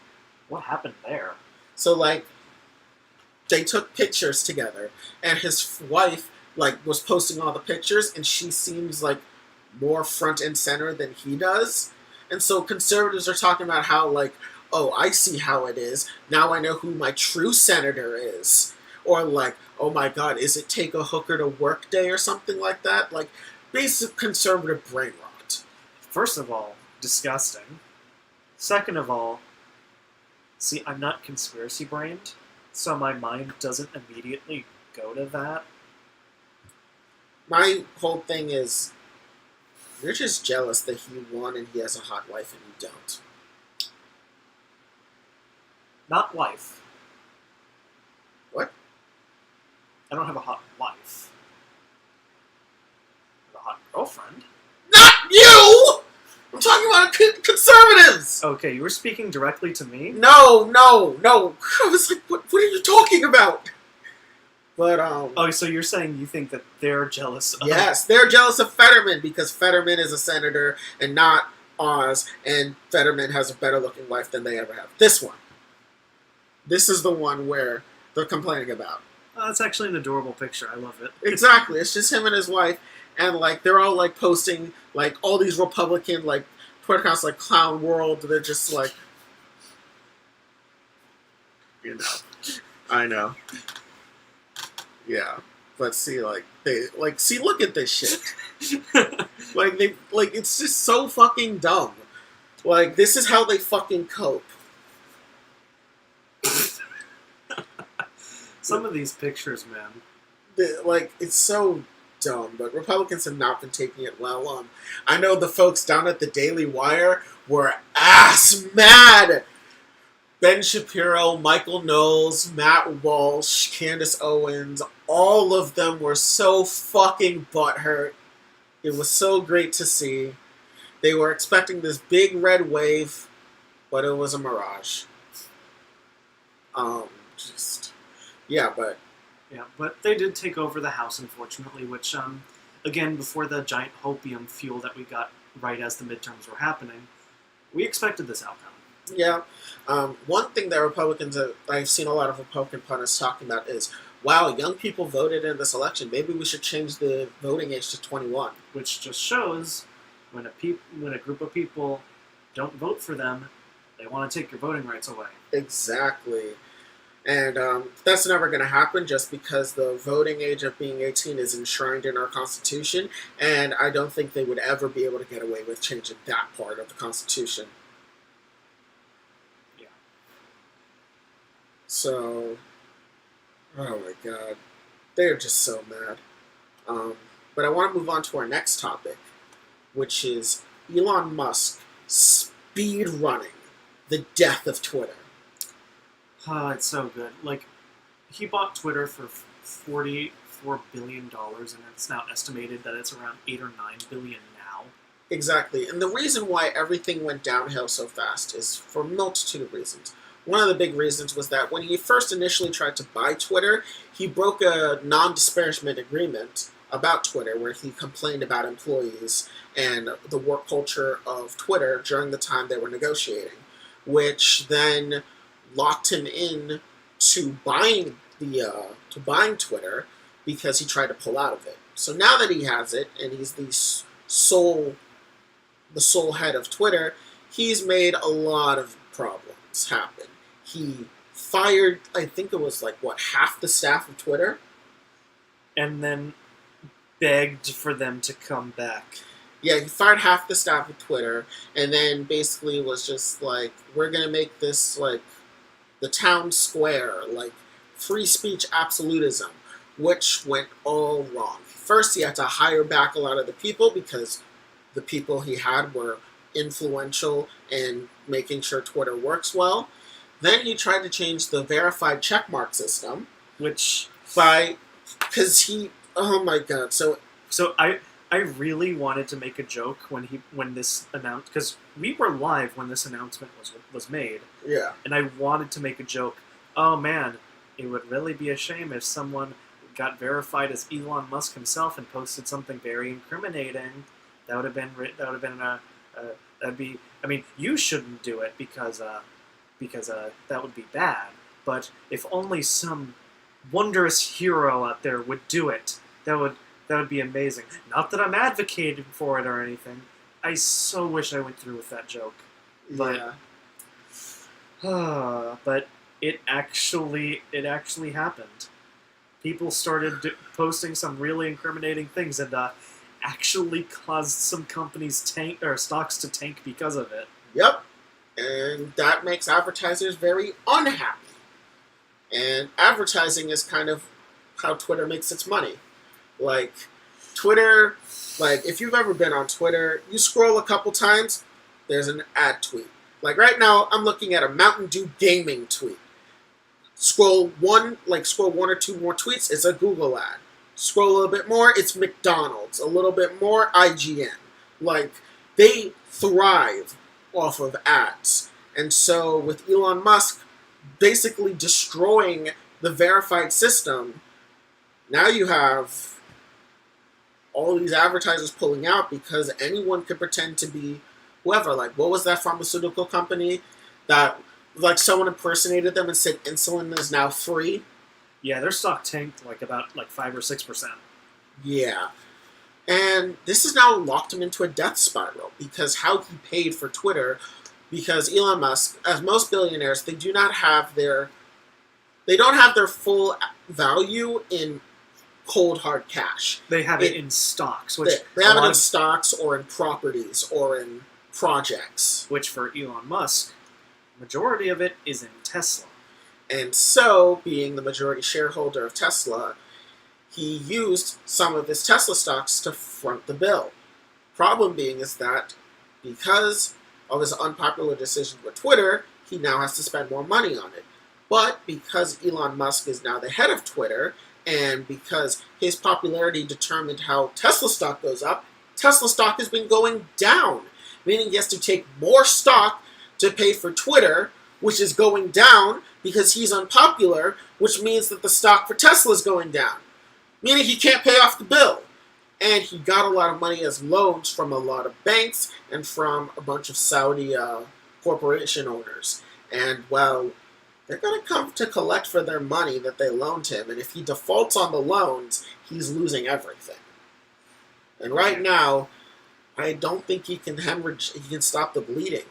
What happened there? So, like, they took pictures together, and his wife, like, was posting all the pictures, and she seems, like, more front and center than he does. And so conservatives are talking about how, like, oh, I see how it is. Now I know who my true senator is. Or, like, oh my god, is it take a hooker to work day or something like that? Like, basic conservative brain rot. First of all, disgusting. Second of all, see, I'm not conspiracy brained, so my mind doesn't immediately go to that. My whole thing is, you're just jealous that he won and he has a hot wife and you don't. Not wife. What? I don't have a hot wife. I have a hot girlfriend. Not you! I'm talking about conservatives! Okay, you were speaking directly to me? No. I was like, what are you talking about? But, Oh, so you're saying you think that they're jealous of... yes, they're jealous of Fetterman because Fetterman is a senator and not Oz, and Fetterman has a better looking wife than they ever have. This one. This is the one where they're complaining about. Oh, that's actually an adorable picture. I love it. Exactly. It's just him and his wife, and, like, they're all, like, posting, like, all these Republican, like, Twitter accounts, like, Clown World. They're just, like... You know. I know. Yeah. But see, like, look at this shit. Like, it's just so fucking dumb. Like, this is how they fucking cope. Some of these pictures, man. It's so dumb, but Republicans have not been taking it well. I know the folks down at the Daily Wire were ass mad. Ben Shapiro, Michael Knowles, Matt Walsh, Candace Owens, all of them were so fucking butthurt. It was so great to see. They were expecting this big red wave, but it was a mirage. Yeah, but they did take over the House, unfortunately, which, again, before the giant hopium fuel that we got right as the midterms were happening, we expected this outcome. Yeah. One thing that I've seen a lot of Republican pundits talking about is, wow, young people voted in this election. Maybe we should change the voting age to 21. Which just shows when a group of people don't vote for them, they want to take your voting rights away. Exactly. And that's never going to happen just because the voting age of being 18 is enshrined in our Constitution, and I don't think they would ever be able to get away with changing that part of the Constitution. Yeah. So, oh my god. They're just so mad. But I want to move on to our next topic, which is Elon Musk speed running the death of Twitter. Oh, it's so good. Like, he bought Twitter for $4 billion, and it's now estimated that it's around 8 or 9 billion now. Exactly. And the reason why everything went downhill so fast is for a multitude of reasons. One of the big reasons was that when he first initially tried to buy Twitter, he broke a non-disparagement agreement about Twitter where he complained about employees and the work culture of Twitter during the time they were negotiating, which then locked him in to buying Twitter because he tried to pull out of it. So now that he has it and he's the sole head of Twitter, he's made a lot of problems happen. He fired, I think it was half the staff of Twitter. And then begged for them to come back. Yeah, he fired half the staff of Twitter, and then basically was just like, we're going to make this, the town square, free speech absolutism, which went all wrong. First, he had to hire back a lot of the people because the people he had were influential in making sure Twitter works well. Then he tried to change the verified checkmark system, because he, oh my god, so I really wanted to make a joke when this announced, because we were live when this announcement was made. Yeah. And I wanted to make a joke. Oh man, it would really be a shame if someone got verified as Elon Musk himself and posted something very incriminating. That would have been that'd be. I mean, you shouldn't do it because that would be bad. But if only some wondrous hero out there would do it, that would be amazing. Not that I'm advocating for it or anything. I so wish I went through with that joke. But, yeah. But it actually happened. People started posting some really incriminating things, and actually caused some companies stocks to tank because of it. Yep. And that makes advertisers very unhappy. And advertising is kind of how Twitter makes its money. Twitter, if you've ever been on Twitter, you scroll a couple times, there's an ad tweet. Right now, I'm looking at a Mountain Dew gaming tweet. Scroll one or two more tweets, it's a Google ad. Scroll a little bit more, it's McDonald's. A little bit more, IGN. They thrive off of ads. And so with Elon Musk basically destroying the verified system, now you have all these advertisers pulling out because anyone could pretend to be whoever. What was that pharmaceutical company that someone impersonated them and said insulin is now free? Yeah, their stock tanked about 5 or 6%. Yeah. And this has now locked him into a death spiral because how he paid for Twitter, because Elon Musk, as most billionaires, they don't have their full value in cold hard cash. They have it in stocks, which they have it in stocks or in properties or in projects. Which for Elon Musk, majority of it is in Tesla. And so, being the majority shareholder of Tesla, he used some of his Tesla stocks to front the bill. Problem being is that because of his unpopular decision with Twitter, he now has to spend more money on it. But because Elon Musk is now the head of Twitter, and because his popularity determined how Tesla stock goes up, Tesla stock has been going down, meaning he has to take more stock to pay for Twitter, which is going down because he's unpopular, which means that the stock for Tesla is going down, meaning he can't pay off the bill. And he got a lot of money as loans from a lot of banks and from a bunch of Saudi corporation owners. And, well, they're going to come to collect for their money that they loaned him. And if he defaults on the loans, he's losing everything. And right now, I don't think he can stop the bleeding.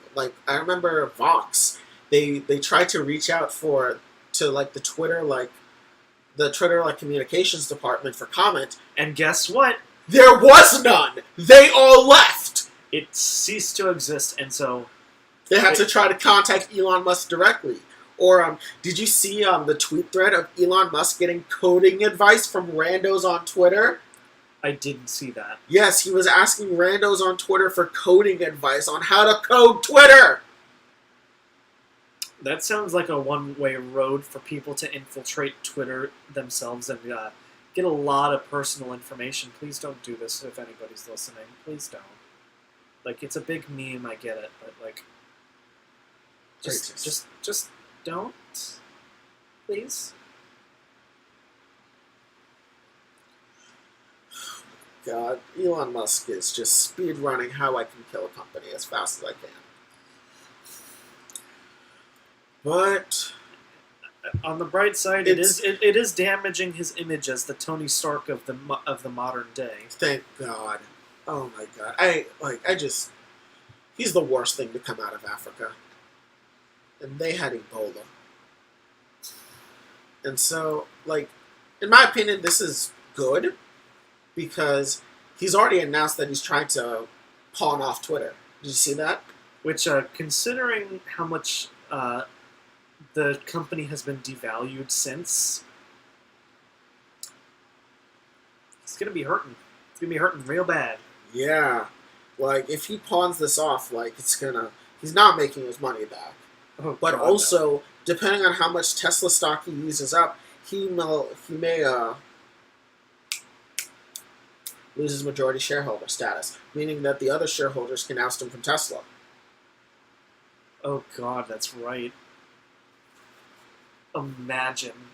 I remember Vox, they tried to reach out to the Twitter communications department for comment. And guess what? There was none. They all left. It ceased to exist, and so they had to try to contact Elon Musk directly. Or did you see the tweet thread of Elon Musk getting coding advice from randos on Twitter? I didn't see that. Yes, he was asking randos on Twitter for coding advice on how to code Twitter. That sounds like a one-way road for people to infiltrate Twitter themselves and get a lot of personal information. Please don't do this if anybody's listening. Please don't. Like, it's a big meme, I get it, but, like, just don't. Please. God, Elon Musk is just speed running how I can kill a company as fast as I can. But on the bright side, it is damaging his image as the Tony Stark of the modern day. Thank God. Oh my God. He's the worst thing to come out of Africa. And they had Ebola. And so, like, in my opinion, this is good because he's already announced that he's trying to pawn off Twitter. Did you see that? Which, considering how much the company has been devalued since, it's going to be hurting. It's going to be hurting real bad. Yeah. Like, if he pawns this off, like, he's not making his money back. Oh, but God, also, no. Depending on how much Tesla stock he uses up, he may lose his majority shareholder status, meaning that the other shareholders can oust him from Tesla. Oh God, that's right. Imagine.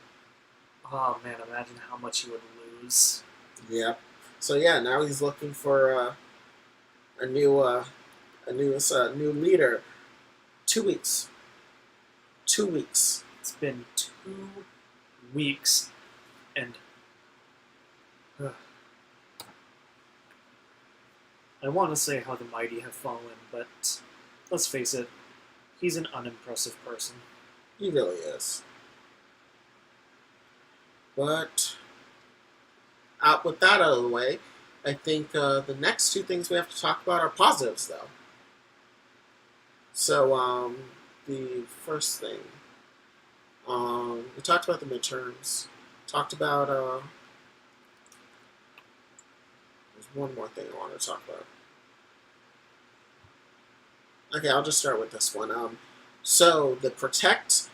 Oh man, imagine how much he would lose. Yeah. So yeah, now he's looking for a new leader. 2 weeks. 2 weeks. It's been 2 weeks, and I want to say how the mighty have fallen, but let's face it, he's an unimpressive person. He really is. But with that out of the way, I think the next 2 things we have to talk about are positives, though. So, the first thing, we talked about the midterms. Talked about, there's one more thing I wanted to talk about. Okay, I'll just start with this one. So, the Protect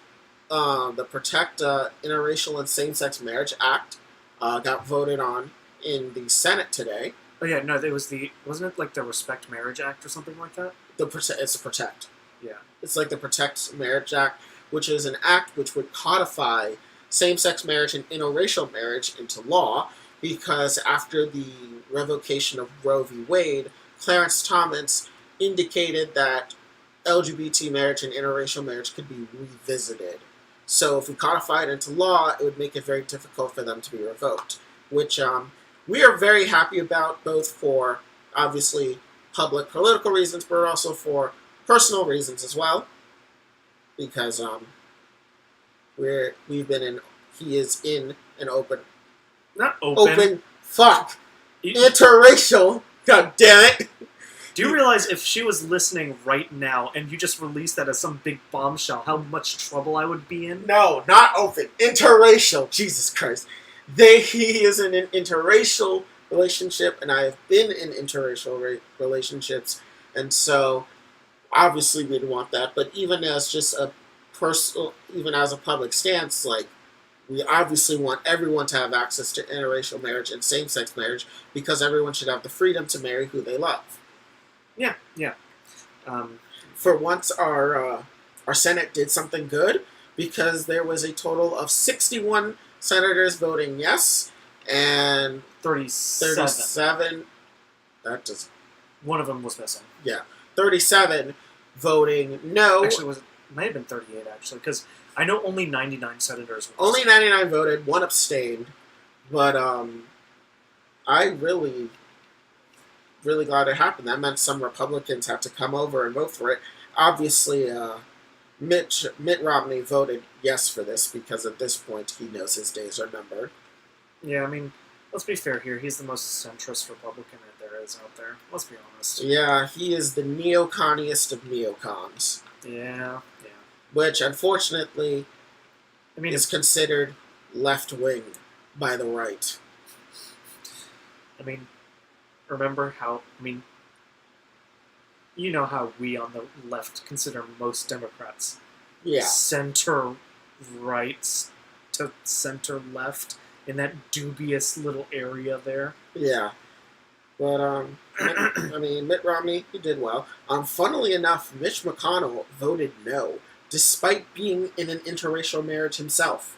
Interracial and Same-Sex Marriage Act got voted on in the Senate today. Oh yeah, no, wasn't it like the Respect Marriage Act or something like that? It's the Protect. Yeah. It's like the Protect Marriage Act, which is an act which would codify same-sex marriage and interracial marriage into law, because after the revocation of Roe v. Wade, Clarence Thomas indicated that LGBT marriage and interracial marriage could be revisited. So if we codify it into law, it would make it very difficult for them to be revoked, which we are very happy about, both for, obviously, public political reasons, but also for personal reasons as well, because he is in an interracial. God damn it! Do you realize if she was listening right now and you just released that as some big bombshell, how much trouble I would be in? No, not open. Interracial. Jesus Christ. He is in an interracial relationship, and I have been in interracial relationships, and so obviously we'd want that. But even as just a personal, even as a public stance, like, we obviously want everyone to have access to interracial marriage and same-sex marriage, because everyone should have the freedom to marry who they love. Yeah, yeah. For once, our Senate did something good, because there was a total of 61 senators voting yes, and 37. That does. One of them was missing. Yeah, 37 voting no. Actually, it might have been 38 actually, because I know only 99 senators. Only 99 voted. 1 abstained, but I really glad it happened. That meant some Republicans had to come over and vote for it. Obviously, Mitt Romney voted yes for this, because at this point he knows his days are numbered. Yeah, I mean, let's be fair here. He's the most centrist Republican that there is out there. Let's be honest. Yeah, he is the neoconiest of neocons. Yeah. Which, unfortunately, is considered left-wing by the right. I mean, remember how, you know how we on the left consider most Democrats. Yeah. Center right to center left. in that dubious little area there. Yeah. But, Mitt Romney, he did well. Funnily enough, Mitch McConnell voted no, despite being in an interracial marriage himself.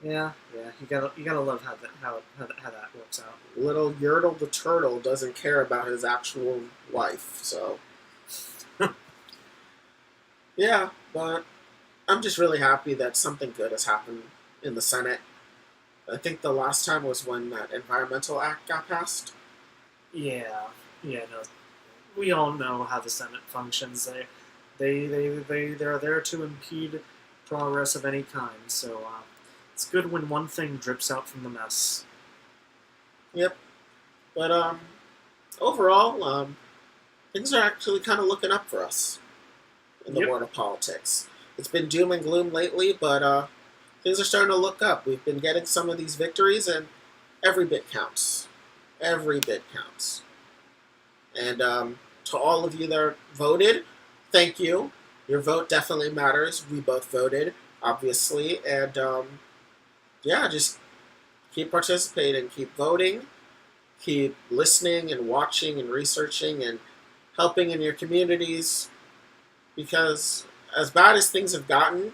Yeah, you gotta love how that works out. Little Yertle the turtle doesn't care about his actual wife, so yeah. But I'm just really happy that something good has happened in the Senate. I think the last time was when that Environmental Act got passed. Yeah, no, we all know how the Senate functions. They're there to impede progress of any kind. So it's good when one thing drips out from the mess. Yep. But overall, things are actually kind of looking up for us in the Yep. world of politics. It's been doom and gloom lately, but things are starting to look up. We've been getting some of these victories, and every bit counts. Every bit counts. And to all of you that voted, thank you. Your vote definitely matters. We both voted, obviously. And yeah, just keep participating, keep voting, keep listening and watching and researching and helping in your communities. Because as bad as things have gotten,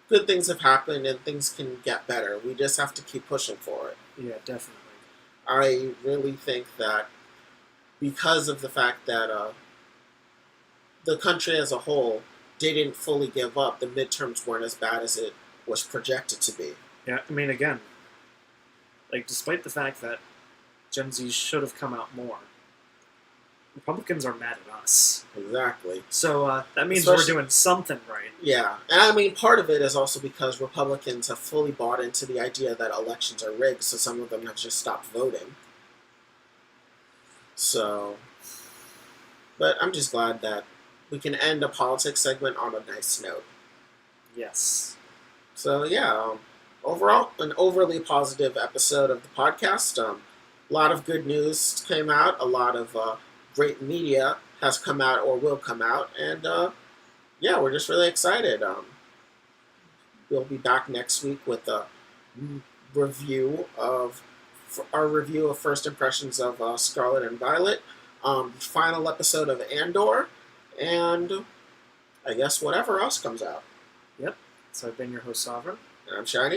good things have happened and things can get better. We just have to keep pushing for it. Yeah, definitely. I really think that because of the fact that the country as a whole didn't fully give up, the midterms weren't as bad as it was projected to be. Yeah, I mean, again, like despite the fact that Gen Z should have come out more, Republicans are mad at us. Exactly. So that means Especially- we're doing something right. Yeah, and I mean, part of it is also because Republicans have fully bought into the idea that elections are rigged, so some of them have just stopped voting. So, but I'm just glad that we can end a politics segment on a nice note. Yes. So yeah, overall, an overly positive episode of the podcast. A lot of good news came out. A lot of great media has come out or will come out, and yeah, we're just really excited. We'll be back next week with a our review of first impressions of Scarlet and Violet, final episode of Andor, and I guess whatever else comes out. Yep. So I've been your host, Sovereign. I'm Shiny.